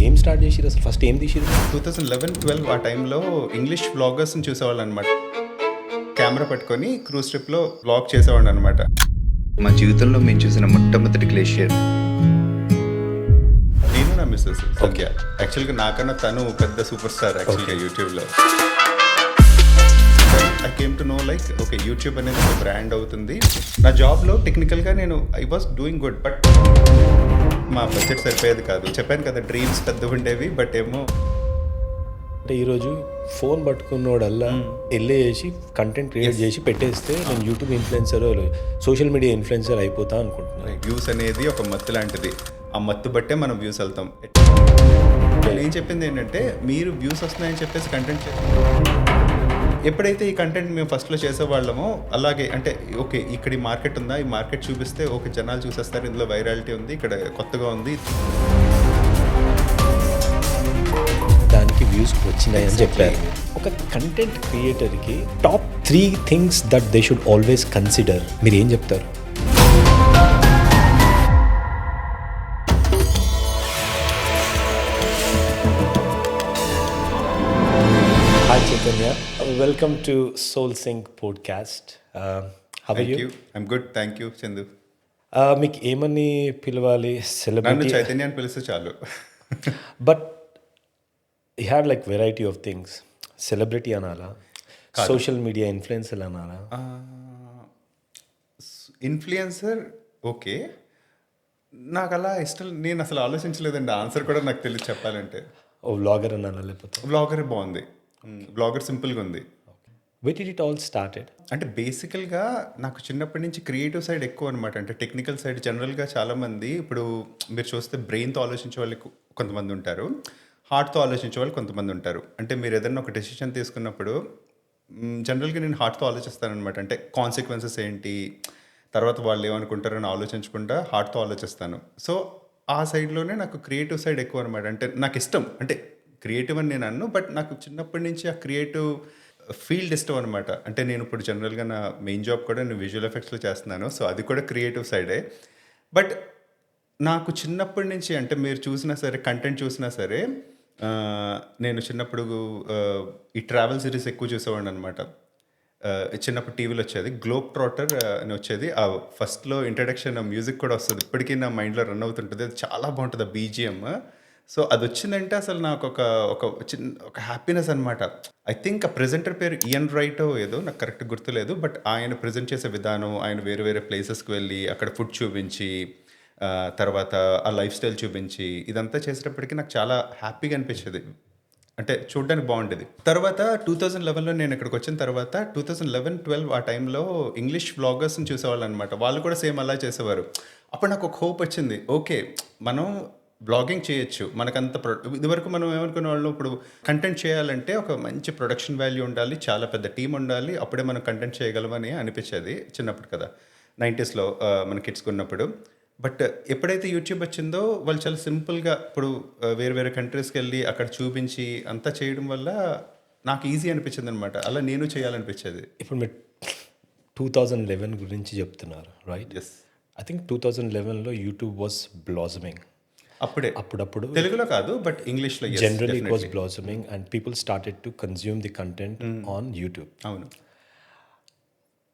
ఏం స్టార్ట్ చేసిర్రు అసలు? ఫస్ట్ ఏం తీసిర్రు? 2011-12 ఆ టైంలో ఇంగ్లీష్ వ్లాగర్స్ని చూసేవాళ్ళు అనమాట. కెమెరా పట్టుకొని క్రూజ్ ట్రిప్లో వ్లాగ్ చేసేవాడిని అనమాట. మా జీవితంలో మేము చూసిన మొట్టమొదటి గ్లేషియర్. నేను నా మిస్సెస్ ఓకే. యాక్చువల్గా నాకన్నా తను పెద్ద సూపర్ స్టార్ యాక్చువల్గా యూట్యూబ్లో. I came to know like okay YouTube అనేది ఒక బ్రాండ్ అవుతుంది. నా జాబ్లో టెక్నికల్గా నేను I was doing good, but మా బడ్జెట్ సరిపోయేది కాదు. చెప్పాను కదా డ్రీమ్స్ పెద్దగా ఉండేవి, బట్ ఏమో అంటే ఈరోజు ఫోన్ పట్టుకున్నోడల్లా చేసి కంటెంట్ క్రియేట్ చేసి పెట్టేస్తే నేను YouTube influencer, social media influencer అయిపోతా అనుకుంటున్నాను. వ్యూస్ అనేది ఒక మత్తు లాంటిది. ఆ మత్తు బట్టే మనం వ్యూస్ వెళ్తాం. నేను చెప్పింది ఏంటంటే మీరు వ్యూస్ వస్తున్నాయని చెప్పేసి కంటెంట్ ఎప్పుడైతే ఈ కంటెంట్ మేము ఫస్ట్లో చేసేవాళ్ళమో అలాగే అంటే ఓకే ఇక్కడ ఈ మార్కెట్ ఉందా, ఈ మార్కెట్ చూపిస్తే ఓకే జనాలు చూసేస్తారు, ఇందులో వైరాలిటీ ఉంది, ఇక్కడ కొత్తగా ఉంది, దానికి వ్యూస్ వచ్చినాయి అని చెప్పారు. ఒక కంటెంట్ క్రియేటర్కి top 3 things that they should always consider, మీరు ఏం చెప్తారు? Hi Chaitanya, welcome to soul sync podcast. How are you? I'm good, thank you Chandu. మీకు ఏమని పిలవాలి? నన్ను సెలబ్రిటీ? చైతన్య అని పిలిస్తే చాలు. But you have like variety of things. Celebrity అనాలా, సోషల్ మీడియా ఇన్ఫ్లుయెన్సర్ అనాలా? ఇన్ఫ్లుయెన్సర్ ఓకే, నాకు అలా ఇష్టం. నేను అసలు ఆలోచించలేదండి, ఆన్సర్ కూడా నాకు తెలియదు చెప్పాలంటే. ఓ వ్లాగర్ అనాలా లేకపోతే? బ్లాగర్ బాగుంది, బ్లాగర్ సింపుల్గా ఉంది. Where did it all started? అంటే బేసికల్గా నాకు చిన్నప్పటి నుంచి క్రియేటివ్ సైడ్ ఎక్కువ అనమాట. అంటే టెక్నికల్ సైడ్ జనరల్గా చాలామంది ఇప్పుడు మీరు చూస్తే బ్రెయిన్తో ఆలోచించే వాళ్ళు కొంతమంది ఉంటారు, హార్ట్తో ఆలోచించే వాళ్ళు కొంతమంది ఉంటారు. అంటే మీరు ఏదైనా ఒక డెసిషన్ తీసుకున్నప్పుడు జనరల్గా నేను హార్ట్తో ఆలోచిస్తాను అనమాట. అంటే కాన్సిక్వెన్సెస్ ఏంటి, తర్వాత వాళ్ళు ఏమనుకుంటారని ఆలోచించకుండా హార్ట్తో ఆలోచిస్తాను. సో ఆ సైడ్లోనే నాకు క్రియేటివ్ సైడ్ ఎక్కువ అనమాట. అంటే నాకు ఇష్టం, అంటే క్రియేటివ్ అని నేను అన్ను, బట్ నాకు చిన్నప్పటి నుంచి ఆ క్రియేటివ్ ఫీల్డ్ ఇష్టం అనమాట. అంటే నేను ఇప్పుడు జనరల్గా నా మెయిన్ జాబ్ కూడా నేను విజువల్ ఎఫెక్ట్స్లో చేస్తున్నాను, సో అది కూడా క్రియేటివ్ సైడే. బట్ నాకు చిన్నప్పటి నుంచి అంటే మీరు చూసినా సరే, కంటెంట్ చూసినా సరే, నేను చిన్నప్పుడు ఈ ట్రావెల్ సిరీస్ ఎక్కువ చూసేవాడిని అనమాట. చిన్నప్పుడు టీవీలో వచ్చేది గ్లోబ్ ట్రాటర్ అని వచ్చేది. ఆ ఫస్ట్లో ఇంట్రడక్షన్ మ్యూజిక్ కూడా వస్తుంది, ఇప్పటికీ నా మైండ్లో రన్ అవుతుంటుంది. అది చాలా బాగుంటుంది ఆ బీజిఎం. సో అది వచ్చిందంటే అసలు నాకు ఒక హ్యాపీనెస్ అనమాట. ఐ థింక్ ఆ ప్రెజెంటర్ పేరు ఇయన్ రైటో ఏదో, నాకు కరెక్ట్ గుర్తులేదు, బట్ ఆయన ప్రజెంట్ చేసే విధానం, ఆయన వేరే వేరే ప్లేసెస్కి వెళ్ళి అక్కడ ఫుడ్ చూపించి తర్వాత ఆ లైఫ్ స్టైల్ చూపించి ఇదంతా చేసేటప్పటికి నాకు చాలా హ్యాపీగా అనిపించేది. అంటే చూడడానికి బాగుండేది. తర్వాత 2011లో నేను ఇక్కడికి వచ్చిన తర్వాత 2011-12 ఆ టైంలో ఇంగ్లీష్ వ్లాగర్స్ని చూసేవాళ్ళు అనమాట. వాళ్ళు కూడా సేమ్ అలా చేసేవారు. అప్పుడు నాకు ఒక హోప్ వచ్చింది, ఓకే మనం బ్లాగింగ్ చేయొచ్చు. మనకంత ఇదివరకు మనం ఏమనుకునే వాళ్ళు, ఇప్పుడు కంటెంట్ చేయాలంటే ఒక మంచి ప్రొడక్షన్ వాల్యూ ఉండాలి, చాలా పెద్ద టీం ఉండాలి, అప్పుడే మనం కంటెంట్ చేయగలమని అనిపించేది చిన్నప్పుడు కదా, 90sలో మన కిడ్స్కి ఉన్నప్పుడు. బట్ ఎప్పుడైతే యూట్యూబ్ వచ్చిందో వాళ్ళు చాలా సింపుల్గా ఇప్పుడు వేరే వేరే కంట్రీస్కి వెళ్ళి అక్కడ చూపించి అంతా చేయడం వల్ల నాకు ఈజీ అనిపించింది అనమాట. అలా నేను చేయాలనిపించేది. ఇప్పుడు మీరు 2011 గురించి చెప్తున్నారు, రైట్? ఎస్, ఐ థింక్ 2011లో యూట్యూబ్ వాజ్ బ్లాసమింగ్. అప్పుడప్పుడు తెలుగులో కాదు, బట్ ఇంగ్లీష్లో generally it was blossoming and people started to consume the content on YouTube. అవును.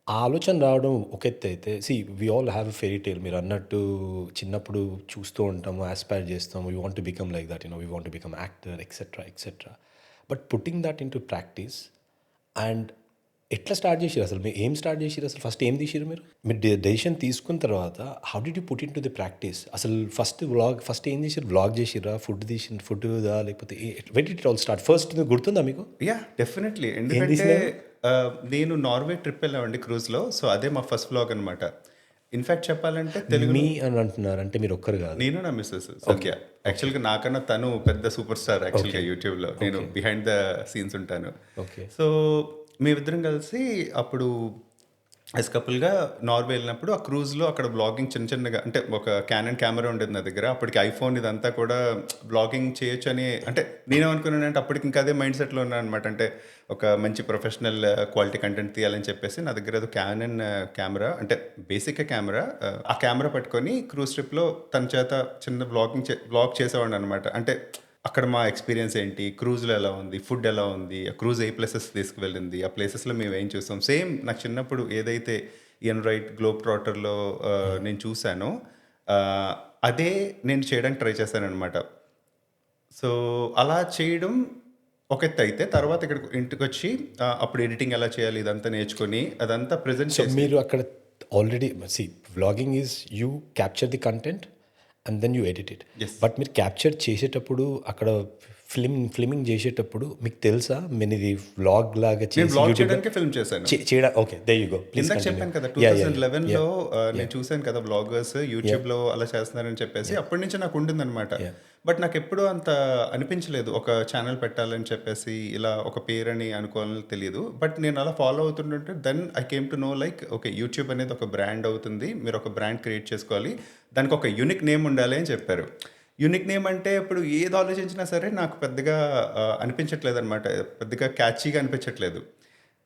ఆ ఆలోచన రావడం ఒక ఎత్తు అయితే, we all have a fairy tale. మీరు అన్నట్టు చిన్నప్పుడు చూస్తూ ఉంటాము, ఆస్పైర్ చేస్తాము, we want to become like that, we want to become actor etcetera etcetera. But putting that into practice and ఎట్లా స్టార్ట్ చేసిరు అసలు? మీరు ఏం స్టార్ట్ చేసిరు అసలు? ఫస్ట్ ఏం తీసిరు మీరు? మీరు డెసిషన్ తీసుకున్న తర్వాత how did you put in to the practice? అసలు ఫస్ట్ ఏం చేసిరు? వ్లాగ్ చేసిరా? ఫుడ్దా లేకపోతే when did it all start? First గుర్తుందా మీకు? Yeah, definitely. ఎందుకంటే నేను నార్వే ట్రిప్ వెళ్ళామండి క్రూజ్లో. సో అదే మా ఫస్ట్ వ్లాగ్ అనమాట. ఇన్ఫ్యాక్ట్ చెప్పాలంటే తెలుగు మీ అని అంటున్నారు అంటే మీరు ఒక్కరు కాదు. నేను నా మిస్సెస్ ఓకే. యాక్చువల్గా నాకన్నా తను పెద్ద సూపర్ స్టార్ యాక్చువల్గా యూట్యూబ్లో. నేను బిహైండ్ ద సీన్స్ ఉంటాను. ఓకే. సో మేమిద్దరం కలిసి అప్పుడు యాజ్ కపుల్గా నార్వే వెళ్ళినప్పుడు ఆ క్రూజ్లో అక్కడ బ్లాగింగ్ చిన్నగా, అంటే ఒక క్యానన్ కెమెరా ఉండేది నా దగ్గర. అప్పటికి ఐఫోన్ ఇదంతా కూడా బ్లాగింగ్ చేయొచ్చు అని, అంటే నేనేమనుకున్నానంటే అప్పటికి ఇంకా అదే మైండ్ సెట్లో ఉన్నాను అనమాట. అంటే ఒక మంచి ప్రొఫెషనల్ క్వాలిటీ కంటెంట్ తీయాలని చెప్పేసి నా దగ్గర ఏదో క్యానన్ కెమెరా, అంటే బేసిక్ కెమెరా, ఆ కెమెరా పట్టుకొని క్రూజ్ ట్రిప్లో తన చేత చిన్న బ్లాగ్ చేసేవాడిని అనమాట. అంటే అక్కడ మా ఎక్స్పీరియన్స్ ఏంటి, క్రూజ్లో ఎలా ఉంది, ఫుడ్ ఎలా ఉంది, ఆ క్రూజ్ ఏ ప్లేసెస్ తీసుకువెళ్ళింది, ఆ ప్లేసెస్లో మేము ఏం చూసాం. సేమ్ నాకు చిన్నప్పుడు ఏదైతే ఇయన్ రైట్ గ్లోబ్ ట్రాటర్లో నేను చూశానో అదే నేను చేయడానికి ట్రై చేశానన్నమాట. సో అలా చేయడం ఒక ఎత్తు అయితే, తర్వాత ఇక్కడ ఇంటికి వచ్చి అప్పుడు ఎడిటింగ్ ఎలా చేయాలి ఇదంతా నేర్చుకొని అదంతా ప్రెజెంట్ సో చేసి మీరు అక్కడ already vlogging is you capture the content and then you edit it. Yes. But మీరు క్యాప్చర్ చేసేటప్పుడు అక్కడ ఫిల్మింగ్ చేసేటప్పుడు మీకు తెలుసా నేను ఇది వ్లాగ్ లాగా నేను చేసి బ్లాగ్ యూట్యూబ్ చేయడానికే ఫిల్మ్ చేశాను. చేయడం. Okay, they you go, please ఇందాక చెప్పాను కదా 2011లో నేను చూశాను కదా బ్లాగర్స్ యూట్యూబ్లో అలా చేస్తున్నారని చెప్పేసి, అప్పటి నుంచి నాకు ఉండిందనమాట. బట్ నాకు ఎప్పుడూ అంత అనిపించలేదు ఒక ఛానల్ పెట్టాలని చెప్పేసి, ఇలా ఒక పేరని అనుకోవాలని తెలియదు. బట్ నేను అలా ఫాలో అవుతుంటే then I came to know like okay, YouTube అనేది ఒక బ్రాండ్ అవుతుంది, మీరు ఒక బ్రాండ్ క్రియేట్ చేసుకోవాలి, దానికి ఒక యూనిక్ నేమ్ ఉండాలి అని చెప్పారు. యూనిక్ నేమ్ అంటే ఇప్పుడు ఏది ఆలోచించినా సరే నాకు పెద్దగా అనిపించట్లేదు అనమాట, పెద్దగా క్యాచీగా అనిపించట్లేదు.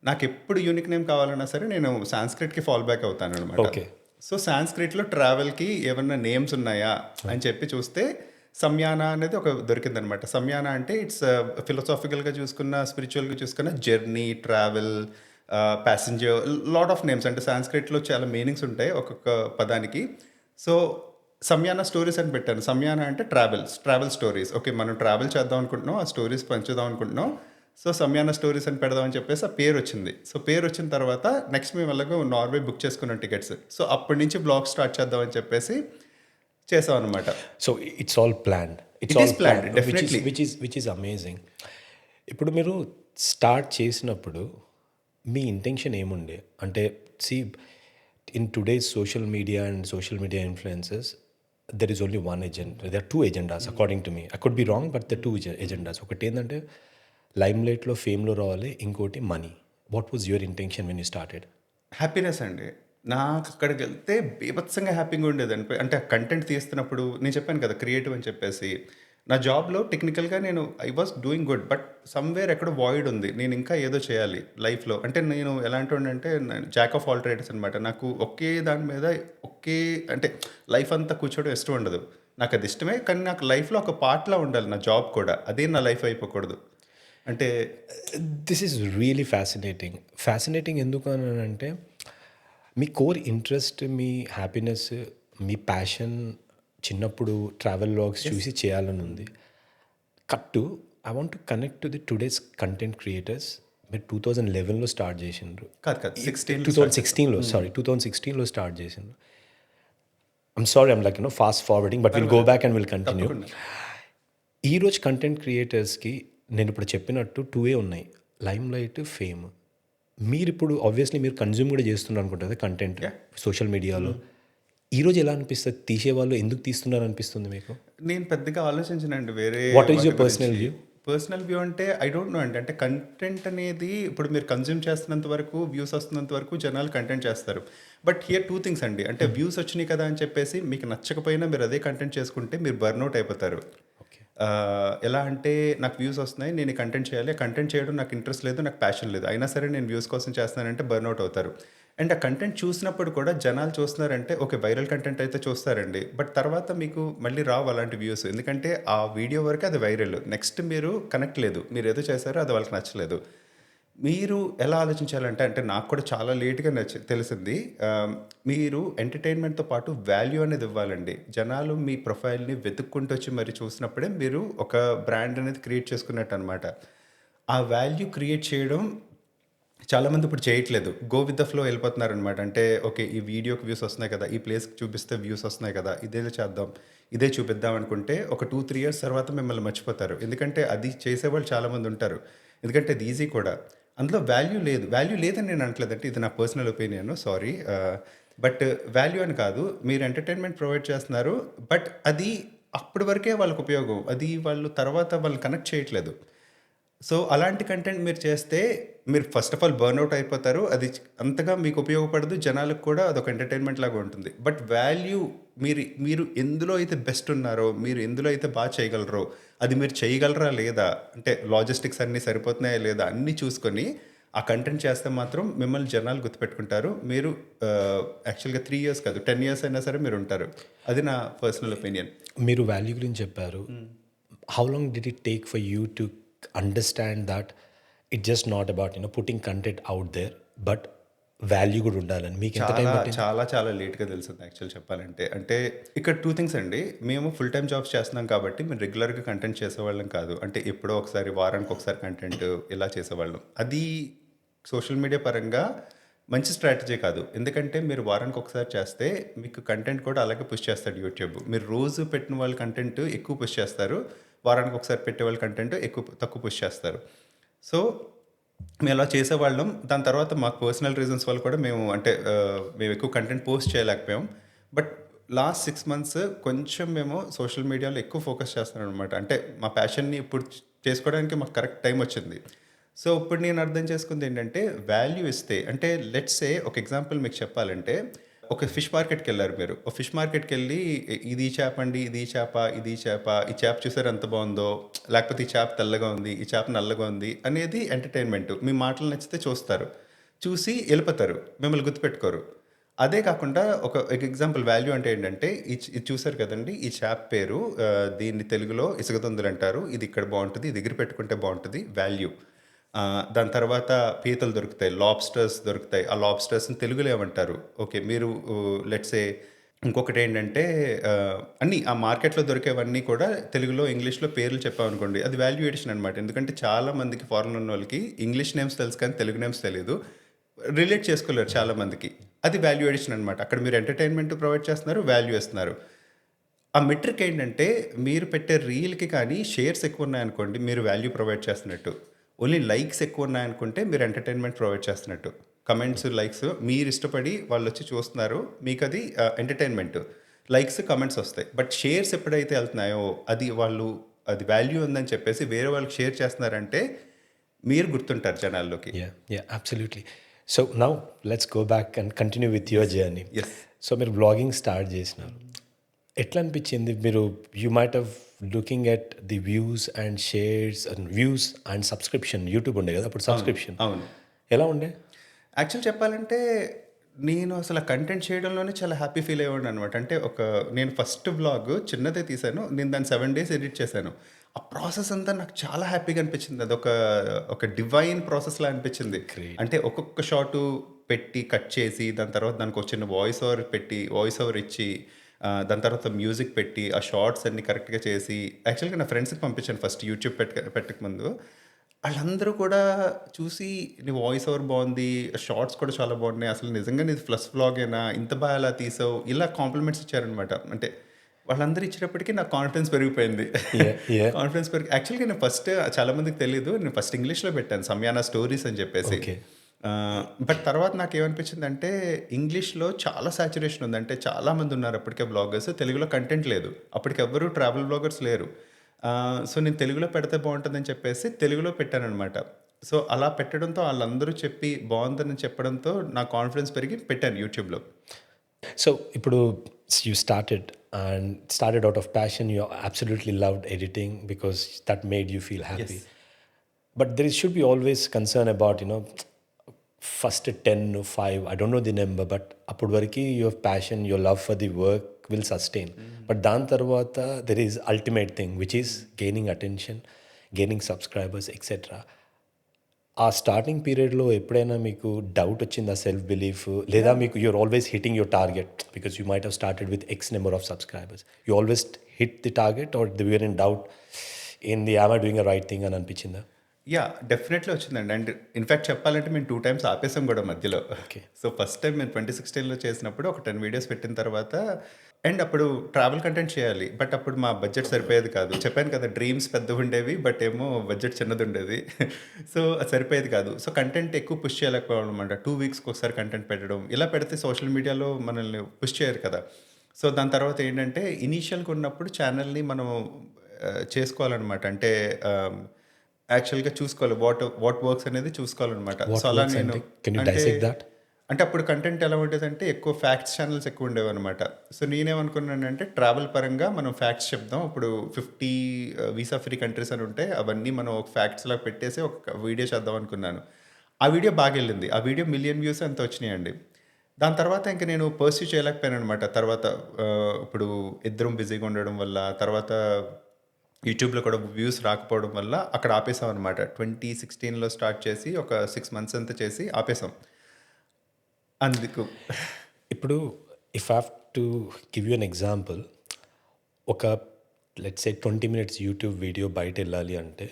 నాకు ఎప్పుడు యూనిక్ నేమ్ కావాలన్నా సరే నేను సాంస్క్రిట్కి ఫాల్ బ్యాక్ అవుతాను అనమాట. ఓకే. సో సాంస్క్రిట్లో ట్రావెల్కి ఏమన్నా నేమ్స్ ఉన్నాయా అని చెప్పి చూస్తే సంయాన అనేది ఒక దొరికిందనమాట. సంయాన అంటే ఇట్స్ ఫిలాసాఫికల్గా చూసుకున్న, స్పిరిచువల్గా చూసుకున్న journey, travel, passenger, lot of names. అంటే సాంస్క్రిట్లో చాలా మీనింగ్స్ ఉంటాయి ఒక్కొక్క పదానికి. సో సంయాన స్టోరీస్ అని పెట్టాను. సంయాన అంటే ట్రావెల్ స్టోరీస్. ఓకే, మనం ట్రావెల్ చేద్దాం అనుకుంటున్నాం, ఆ స్టోరీస్ పంచుదాం అనుకుంటున్నాం, సో సంయాన స్టోరీస్ అని పెడదామని చెప్పేసి ఆ పేరు వచ్చింది. సో పేరు వచ్చిన తర్వాత నెక్స్ట్ మేము వెళ్ళగా నార్వే బుక్ చేసుకున్నాం టికెట్స్. సో అప్పటి నుంచి బ్లాగ్ స్టార్ట్ చేద్దామని చెప్పేసి చేసాం అనమాట. So it's all planned. It is planned, definitely. Which is amazing. ఇప్పుడు మీరు స్టార్ట్ చేసినప్పుడు మీ ఇంటెన్షన్ ఏముండే? అంటే in today's social media and social media influences there is only one agenda. There are 2 agendas according to me. I could be wrong, but there 2 agendas. ఒకటి ఏంటంటే lime లైట్లో, ఫేమ్లో రావాలి, ఇంకోటి money. What was your intention when you started? Happiness అండి. నాకు అక్కడికి వెళ్తే బీభత్సంగా హ్యాపీగా ఉండేది. అంటే ఆ కంటెంట్ తీస్తున్నప్పుడు నేను చెప్పాను కదా క్రియేటివ్ అని చెప్పేసి, నా జాబ్లో టెక్నికల్గా నేను I was doing good, but somewhere ఎక్కడో వాయిడ్ ఉంది, నేను ఇంకా ఏదో చేయాలి లైఫ్లో. అంటే నేను ఎలాంటి అంటే జాక్ ఆఫ్ ఆల్ ట్రేడ్స్ అనమాట. నాకు ఒకే దాని మీద అంటే లైఫ్ అంతా కూర్చోవడం ఇష్టం ఉండదు. నాకు అది ఇష్టమే, కానీ నాకు లైఫ్లో ఒక పార్ట్లా ఉండాలి నా జాబ్ కూడా. అదే నా లైఫ్ అయిపోకూడదు. అంటే దిస్ ఈజ్ రియలీ ఫ్యాసినేటింగ్ ఎందుకు అని అంటే మీ కోర్ ఇంట్రెస్ట్, మీ హ్యాపీనెస్, మీ ప్యాషన్ చిన్నప్పుడు ట్రావెల్ వ్లాగ్స్ చూసి చేయాలని ఉంది. కట్టు I want to connect to the today's content creators. మీరు 2011లో స్టార్ట్ చేసిండ్రు. కాదు 2016లో స్టార్ట్ చేసిండ్రు. I'm sorry, I'm like fast forwarding, but will go back and will continue. ఈరోజు కంటెంట్ క్రియేటర్స్కి నేను ఇప్పుడు చెప్పినట్టు 2 ఉన్నాయి, లైమ్ లైట్, ఫేమ్. మీరు ఇప్పుడు ఆబ్వియస్లీ మీరు కన్జ్యూమ్ కూడా చేస్తున్నారు అనుకుంటుంది కంటెంట్ సోషల్ మీడియాలో. ఈరోజు ఎలా అనిపిస్తుంది? తీసేవాళ్ళు ఎందుకు తీస్తున్నారు అనిపిస్తుంది మీకు? నేను పెద్దగా ఆలోచించనండి వేరే. What is your personal view? Personal view అంటే ఐ డోంట్ నో అండి. అంటే కంటెంట్ అనేది ఇప్పుడు మీరు కన్జ్యూమ్ చేస్తున్నంత వరకు, వ్యూస్ వస్తున్నంత వరకు జనాలు కంటెంట్ చేస్తారు. బట్ హియర్ 2 things అండి. అంటే వ్యూస్ వచ్చినాయి కదా అని చెప్పేసి మీకు నచ్చకపోయినా మీరు అదే కంటెంట్ చేసుకుంటే మీరు బర్న్అవుట్ అయిపోతారు. ఎలా అంటే నాకు వ్యూస్ వస్తున్నాయి, నేను కంటెంట్ చేయాలి, కంటెంట్ చేయడం నాకు ఇంట్రెస్ట్ లేదు, నాకు ప్యాషన్ లేదు, అయినా సరే నేను వ్యూస్ కోసం చేస్తానంటే బర్న్అవుట్ అవుతారు. అండ్ ఆ కంటెంట్ చూసినప్పుడు కూడా జనాలు చూస్తున్నారంటే ఓకే వైరల్ కంటెంట్ అయితే చూస్తారండి, బట్ తర్వాత మీకు మళ్ళీ రావు అలాంటి వ్యూస్. ఎందుకంటే ఆ వీడియో వరకు అది వైరల్, నెక్స్ట్ మీరు కనెక్ట్ లేదు, మీరు ఏదో చేశారో అది వాళ్ళకి నచ్చలేదు. మీరు ఎలా ఆలోచించాలంటే, అంటే నాకు కూడా చాలా లేట్గా తెలిసింది, మీరు ఎంటర్టైన్మెంట్తో పాటు వాల్యూ అనేది ఇవ్వాలండి. జనాలు మీ ప్రొఫైల్ని వెతుక్కుంటూ వచ్చి మరి చూసినప్పుడే మీరు ఒక బ్రాండ్ అనేది క్రియేట్ చేసుకున్నట్టు అనమాట. ఆ వాల్యూ క్రియేట్ చేయడం చాలామంది ఇప్పుడు చేయట్లేదు, గో విత్ ద ఫ్లో వెళ్ళిపోతున్నారు అనమాట. అంటే ఓకే ఈ వీడియోకి వ్యూస్ వస్తున్నాయి కదా, ఈ ప్లేస్కి చూపిస్తే వ్యూస్ వస్తున్నాయి కదా, ఇదే చేద్దాం, ఇదే చూపిద్దాం అనుకుంటే ఒక 2-3 years తర్వాత మిమ్మల్ని మర్చిపోతారు. ఎందుకంటే అది చేసేవాళ్ళు చాలామంది ఉంటారు, ఎందుకంటే అది ఈజీ కూడా. అందులో వాల్యూ లేదని నేను అనట్లేదంటే, ఇది నా personal opinion, sorry. But value అని కాదు, మీరు ఎంటర్టైన్మెంట్ ప్రొవైడ్ చేస్తున్నారు, బట్ అది అప్పటి వరకే వాళ్ళకి ఉపయోగం, అది వాళ్ళు తర్వాత వాళ్ళు కనెక్ట్ చేయట్లేదు. సో అలాంటి కంటెంట్ మీరు చేస్తే మీరు ఫస్ట్ ఆఫ్ ఆల్ బర్న్అవుట్ అయిపోతారు, అది అంతగా మీకు ఉపయోగపడదు, జనాలకు కూడా అదొక ఎంటర్టైన్మెంట్ లాగా ఉంటుంది. బట్ వాల్యూ మీరు ఎందులో అయితే బెస్ట్ ఉన్నారో, మీరు ఎందులో అయితే బాగా చేయగలరో, అది మీరు చేయగలరా లేదా, అంటే లాజిస్టిక్స్ అన్నీ సరిపోతున్నాయా లేదా అన్నీ చూసుకొని ఆ కంటెంట్ చేస్తే మాత్రం మిమ్మల్ని జనాలు గుర్తుపెట్టుకుంటారు. మీరు యాక్చువల్గా 3 years కాదు 10 years అయినా సరే మీరు ఉంటారు. అది నా పర్సనల్ ఒపీనియన్. మీరు వాల్యూ గురించి చెప్పారు, how long did it take for you to understand that it's just not about putting content out there, but value కూడా ఉండాలని మీకు ఎంత టైం చాలా పట్టింది? చాలా చాలా లేట్‌గా తెలిసింది యాక్చువల్ చెప్పాలంటే. అంటే ఇక్కడ 2 థింగ్స్ అండి. మేము ఫుల్ టైమ్ జాబ్స్ చేస్తున్నాం కాబట్టి మేము రెగ్యులర్‌గా కంటెంట్ చేసేవాళ్ళం కాదు. అంటే ఎప్పుడో ఒకసారి వారానికి ఒకసారి కంటెంట్ ఇలా చేసేవాళ్ళం. అది సోషల్ మీడియా పరంగా మంచి స్ట్రాటజీ కాదు. ఎందుకంటే మీరు వారానికి ఒకసారి చేస్తే మీకు కంటెంట్ కూడా అలాగే పుష్ చేస్తాడు యూట్యూబ్. మీరు రోజు పెట్టిన వాళ్ళ కంటెంట్ ఎక్కువ పుష్ చేస్తారు. వారానికి ఒకసారి పెట్టేవాళ్ళ కంటెంట్ తక్కువ పుష్ చేస్తారు. సో మేము అలా చేసేవాళ్ళం. దాని తర్వాత మాకు పర్సనల్ రీజన్స్ వల్ల కూడా మేము ఎక్కువ కంటెంట్ పోస్ట్ చేయలేకపోయాం. బట్ లాస్ట్ 6 మంత్స్ కొంచెం మేము సోషల్ మీడియాలో ఎక్కువ ఫోకస్ చేస్తున్నాం అనమాట. అంటే మా ప్యాషన్‌ని ఇప్పుడు చేసుకోవడానికి మాకు కరెక్ట్ టైం వచ్చింది. సో ఇప్పుడు నేను అర్థం చేసుకుంది ఏంటంటే వాల్యూ ఇస్తే అంటే లెట్స్ సే ఒక ఎగ్జాంపుల్ మీకు చెప్పాలంటే ఒక ఫిష్ మార్కెట్‌కెళ్లారు మీరు. ఒక ఫిష్ మార్కెట్‌కెళ్ళి ఇది ఈ చేప అండి, ఇది ఈ చేప, ఇది ఈ చేప, ఈ చేప చూసారా ఎంత బావుందో, లేకపోతే ఈ చేప తెల్లగా ఉంది, ఈ చేప నల్లగా ఉంది అనేది ఎంటర్‌టైన్‌మెంట్. మీ మాటలు నచ్చితే చూస్తారు. చూసి ఎళ్ళిపోతారు. మిమ్మల్ని గుర్తుపెట్టుకోరు. అదే కాకుండా ఒక ఎగ్జాంపుల్ వాల్యూ అంటే ఏంటంటే ఇది చూసారు కదండీ! ఈ చేప పేరు దీన్ని తెలుగులో ఇసుకదొందులంటారు. ఇది ఇక్కడ బావుంటది. ఇది ఎగిరి పెట్టుకుంటే బావుంటది. వాల్యూ. దాని తర్వాత పీతలు దొరుకుతాయి. లాబ్‌స్టర్స్ దొరుకుతాయి. ఆ లాబ్‌స్టర్స్‌ని తెలుగులో ఏమంటారు? ఓకే. మీరు లెట్స్ సే ఇంకొకటేంటంటే అన్నీ ఆ మార్కెట్‌లో దొరికేవన్నీ కూడా తెలుగులో, ఇంగ్లీష్‌లో పేర్లు చెప్పామనుకోండి. అది వాల్యూ ఎడిషన్ అనమాట. ఎందుకంటే చాలా మందికి ఫారెన్‌లో ఉన్నోళ్ళకి ఇంగ్లీష్ నేమ్స్ తెలుసు కానీ తెలుగు నేమ్స్ తెలీదు. రిలేట్ చేసుకోలేరు చాలా మందికి. అది వాల్యూ ఎడిషన్ అనమాట. అక్కడ మీరు ఎంటర్‌టైన్‌మెంట్ ప్రొవైడ్ చేస్తున్నారు. వాల్యూ ఇస్తున్నారు. ఆ మెట్రిక్ ఏంటంటే మీరు పెట్టే రీల్‌కి కానీ షేర్స్ ఎక్కువ ఉన్నాయనుకోండి మీరు వాల్యూ ప్రొవైడ్ చేస్తున్నట్టు. ఓన్లీ లైక్స్ ఎక్కువ ఉన్నాయనుకుంటే మీరు ఎంటర్‌టైన్‌మెంట్ ప్రొవైడ్ చేస్తున్నట్టు. కమెంట్స్, లైక్స్ మీరు ఇష్టపడి వాళ్ళొచ్చి చూస్తున్నారు. మీకది ఎంటర్‌టైన్‌మెంట్. లైక్స్, కమెంట్స్ వస్తాయి. బట్ షేర్స్ ఎప్పుడైతే ఎళ్తున్నాయో అది వాల్యూ ఉందని చెప్పేసి వేరే వాళ్ళకి షేర్ చేస్తున్నారంటే మీరు గుర్తుంటారు జనాల్లోకి. Yeah, absolutely. So now let's go back and continue with your journey. Yes. So మీరు బ్లాగింగ్ స్టార్ట్ చేసినారు. ఎట్లా అనిపించింది? మీరు you might have looking at the views and shares and views and subscription YouTube ఉండే కదా అప్పుడు సబ్స్క్రిప్షన్ అవును. ఎలా ఉండే? యాక్చువల్ చెప్పాలంటే నేను అసలు ఆ కంటెంట్ చేయడంలోనే చాలా హ్యాపీ ఫీల్ అయ్యేవాడిని అనమాట. అంటే నేను ఫస్ట్ వ్లాగ్ చిన్నదే తీశాను. నేను దాన్ని 7 డేస్ ఎడిట్ చేశాను. ఆ ప్రాసెస్ అంతా నాకు చాలా హ్యాపీగా అనిపించింది. ఒక డివైన్ ప్రాసెస్‌లా అనిపించింది. Great. అంటే ఒక్కొక్క షాటు పెట్టి కట్ చేసి దాని తర్వాత దానికి ఒక చిన్న వాయిస్ ఓవర్ ఇచ్చి దాని తర్వాత మ్యూజిక్ పెట్టి ఆ షార్ట్స్ అన్ని కరెక్ట్‌గా చేసి యాక్చువల్‌గా నా ఫ్రెండ్స్‌కి పంపించాను ఫస్ట్ యూట్యూబ్ పెట్టకముందు. ఆళ్ళందరూ కూడా చూసి నీ వాయిస్ ఓవర్ బావుంది. షార్ట్స్ కూడా చాలా బాగున్నాయి. అసలు నిజంగా నీది ప్లస్ వ్లాగేనా? ఇంత బాగా ఎలా తీసావు? ఇలా కాంప్లిమెంట్స్ ఇచ్చారనమాట. అంటే వాళ్ళందరూ ఇచ్చేటప్పటికి నాకు కాన్ఫిడెన్స్ పెరిగిపోయింది. Yeah. కాన్ఫిడెన్స్ యాక్చువల్‌గా నేను ఫస్ట్ చాలా మందికి తెలీదు. నేను ఫస్ట్ ఇంగ్లీష్‌లో పెట్టాను. సమయానా స్టోరీస్ అని చెప్పేసి. Okay. బట్ తర్వాత నాకేమనిపించిందంటే ఇంగ్లీష్‌లో చాలా సాచురేషన్ ఉంది. అంటే చాలామంది ఉన్నారు అప్పటికే వ్లాగర్స్. తెలుగులో కంటెంట్ లేదు. అప్పటికెవ్వరు ట్రావెల్ వ్లాగర్స్ లేరు. సో నేను తెలుగులో పెడితే బావుంటుందని చెప్పేసి తెలుగులో పెట్టాననమాట. సో అలా పెట్టడంతో ఆళ్ళందరూ చెప్పి బావుందని చెప్పడంతో నా కాన్ఫిడెన్స్ పెరిగి పెట్టాను యూట్యూబ్‌లో. సో ఇప్పుడు you started out of passion. You absolutely loved editing because that made you feel happy. But there should be always concern about first 10, 5, I don't know the number, but అప్పటి వరకు your passion, your love for the work will sustain. But దాని తర్వాత there is ultimate thing which is gaining attention, gaining subscribers etcetera. ఆ starting పీరియడ్లో ఎప్పుడైనా మీకు doubt వచ్చిందా? Self belief లేదా మీకు you're always hitting your target because you might have started with X number of subscribers. You always hit the target or the we're in doubt am I doing a right thing అని అనిపించిందా? Definitely వచ్చిందండి. And in fact చెప్పాలంటే మేము 2 times ఆపేసాం కూడా మధ్యలో. Okay. So first time మేము 2016లో చేసినప్పుడు ఒక 10 వీడియోస్ పెట్టిన తర్వాత అండ్ అప్పుడు ట్రావెల్ కంటెంట్ చేయాలి. బట్ అప్పుడు మా బడ్జెట్ సరిపోయేది కాదు. చెప్పాను కదా డ్రీమ్స్ పెద్దగుండేవి. బట్ ఏమో బడ్జెట్ చిన్నదుండేది. సో అది సరిపోయేది కాదు. సో కంటెంట్ ఎక్కువ పుష్ చేయలేకపోవడం అనమాట. 2 వీక్స్‌కి ఒకసారి కంటెంట్ పెట్టడం. ఇలా పెడితే సోషల్ మీడియాలో మనల్ని పుష్ చేయరు కదా! సో దాని తర్వాత ఏంటంటే ఇనీషియల్‌గా ఉన్నప్పుడు ఛానెల్‌ని మనం చేసుకోవాలనమాట. అంటే యాక్చువల్‌గా చూసుకోవాలి. వాట్ వర్క్స్ అనేది చూసుకోవాలనమాట. What సో అలా works నేను అంటే? Can you dissect that? అంటే అప్పుడు కంటెంట్ ఎలా ఉండేదంటే ఎక్కువ ఫ్యాక్ట్స్ ఛానల్స్ ఎక్కువ ఉండేవన్నమాట. సో నేనేమనుకున్నానంటే ట్రావెల్ పరంగా మనం ఫ్యాక్ట్స్ చెప్దాం. ఇప్పుడు 50 వీసా ఫ్రీ కంట్రీస్ అని ఉంటే అవన్నీ మనం ఒక ఫ్యాక్ట్స్‌లా పెట్టేసి ఒక వీడియో చేద్దాం అనుకున్నాను. ఆ వీడియో బాగెళ్ళింది. ఆ వీడియో మిలియన్ వ్యూస్ ఎంతో వచ్చినాయండి. దాని తర్వాత ఇంక నేను పర్స్యూ చేయలేకపోయాననమాట. తర్వాత ఇప్పుడు ఇద్దరం బిజీగా ఉండడం వల్ల తర్వాత యూట్యూబ్లో కూడా వ్యూస్ రాకపోవడం వల్ల అక్కడ ఆపేసాం అనమాట. 2016లో స్టార్ట్ చేసి ఒక 6 మంత్స్ అంతా చేసి ఆపేసాం. అందుకు ఇప్పుడు if have to give you an example, ఒక let's say 20 minutes YouTube video బయట వెళ్ళాలి అంటే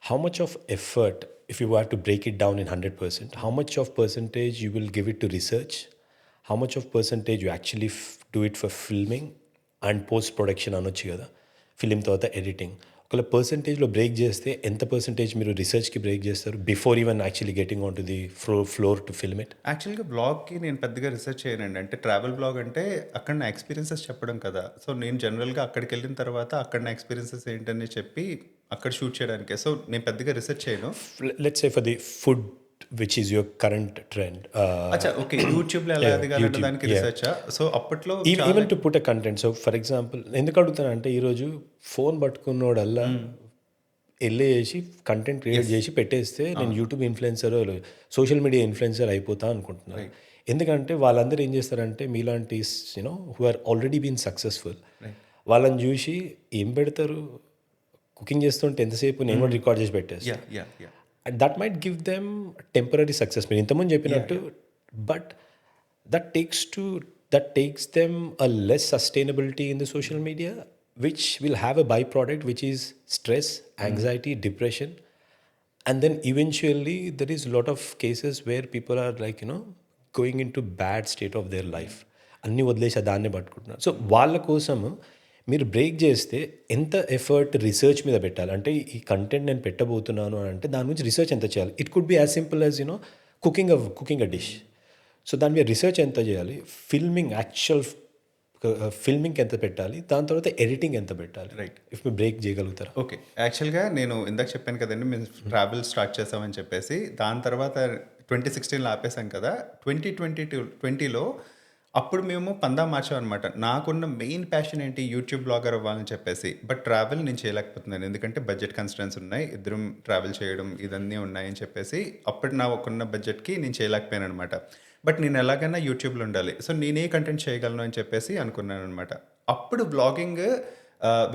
how much of effort, if you have to break it down in 100%, how much of percentage you will give it to research, how much of percentage you actually do it for filming and post production అనొచ్చు కదా, film తర్వాత editing. ఒకవేళ పర్సంటేజ్లో break చేస్తే ఎంత percentage మీరు రీసెర్చ్కి break చేస్తారు before even actually getting on to the floor to film it? యాక్చువల్గా బ్లాగ్కి నేను పెద్దగా రీసెర్చ్ చేయనండి. అంటే ట్రావెల్ బ్లాగ్ అంటే అక్కడ నా ఎక్స్పీరియన్సెస్ చెప్పడం కదా. సో నేను జనరల్గా అక్కడికి వెళ్ళిన తర్వాత అక్కడ నా ఎక్స్పీరియన్సెస్ ఏంటని చెప్పి అక్కడ షూట్ చేయడానికే. సో నేను పెద్దగా రీసెర్చ్ చేయను. Let's say for the food which is your current trend. అచ్చా, ఓకే. యూట్యూబ్లో ఎలా ఎదగాలంటే దానికి రీసెర్చా? సో అప్పట్లో even to put a content. So for example ఎందుకు అడుగుతానంటే ఈరోజు ఫోన్ పట్టుకున్నోడల్లా వెళ్ళేసి కంటెంట్ క్రియేట్ చేసి పెట్టేస్తే నేను YouTube influencer, social media influencer అయిపోతా అనుకుంటున్నాను. ఎందుకంటే వాళ్ళందరూ ఏం చేస్తారంటే మీలాంటి you know who are already been successful వాళ్ళని చూసి ఏం పెడతారు, కుకింగ్ చేస్తుంటే ఎంతసేపు నేను కూడా రికార్డ్ చేసి పెట్టేస్తాను. Yeah yeah that might give them temporary success మీరు ఇంతకుముందు చెప్పినట్టు. But that takes them a less sustainability in the social media which will have a byproduct which is stress, anxiety, depression, and then eventually there is a lot of cases where people are like going into bad state of their life. అన్నీ వదిలేసి దాన్నే పట్టుకుంటున్నారు. So వాళ్ళ కోసం మీరు break చేస్తే ఎంత effort research మీద పెట్టాలి అంటే ఈ కంటెంట్ నేను పెట్టబోతున్నాను అని అంటే దాని గురించి రీసెర్చ్ ఎంత చేయాలి? It could be as simple as cooking a dish. So దాని మీద రీసెర్చ్ ఎంత చేయాలి, ఫిల్మింగ్కి ఎంత పెట్టాలి, దాని తర్వాత ఎడిటింగ్ ఎంత పెట్టాలి, రైట్? ఇఫ్ మీరు బ్రేక్ చేయగలుగుతారా? ఓకే. యాక్చువల్గా నేను ఇందాక చెప్పాను కదండి మేము ట్రావెల్ స్టార్ట్ చేసామని చెప్పేసి. దాని తర్వాత 2016లో ఆపేసాం కదా. 2020లో అప్పుడు మేము పందా మార్చాం అనమాట. నాకున్న మెయిన్ ప్యాషన్ ఏంటి, యూట్యూబ్ బ్లాగర్ అవ్వాలని చెప్పేసి. బట్ ట్రావెల్ నేను చేయలేకపోతున్నాను ఎందుకంటే బడ్జెట్ కన్స్ట్రెంట్స్ ఉన్నాయి, ఇద్దరం ట్రావెల్ చేయడం ఇదన్నీ ఉన్నాయని చెప్పేసి అప్పుడు నాకున్న బడ్జెట్కి నేను చేయలేకపోయాను అనమాట. బట్ నేను ఎలాగైనా యూట్యూబ్లో ఉండాలి, సో నేనే కంటెంట్ చేయగలను అని చెప్పేసి అనుకున్నాను అనమాట. అప్పుడు బ్లాగింగ్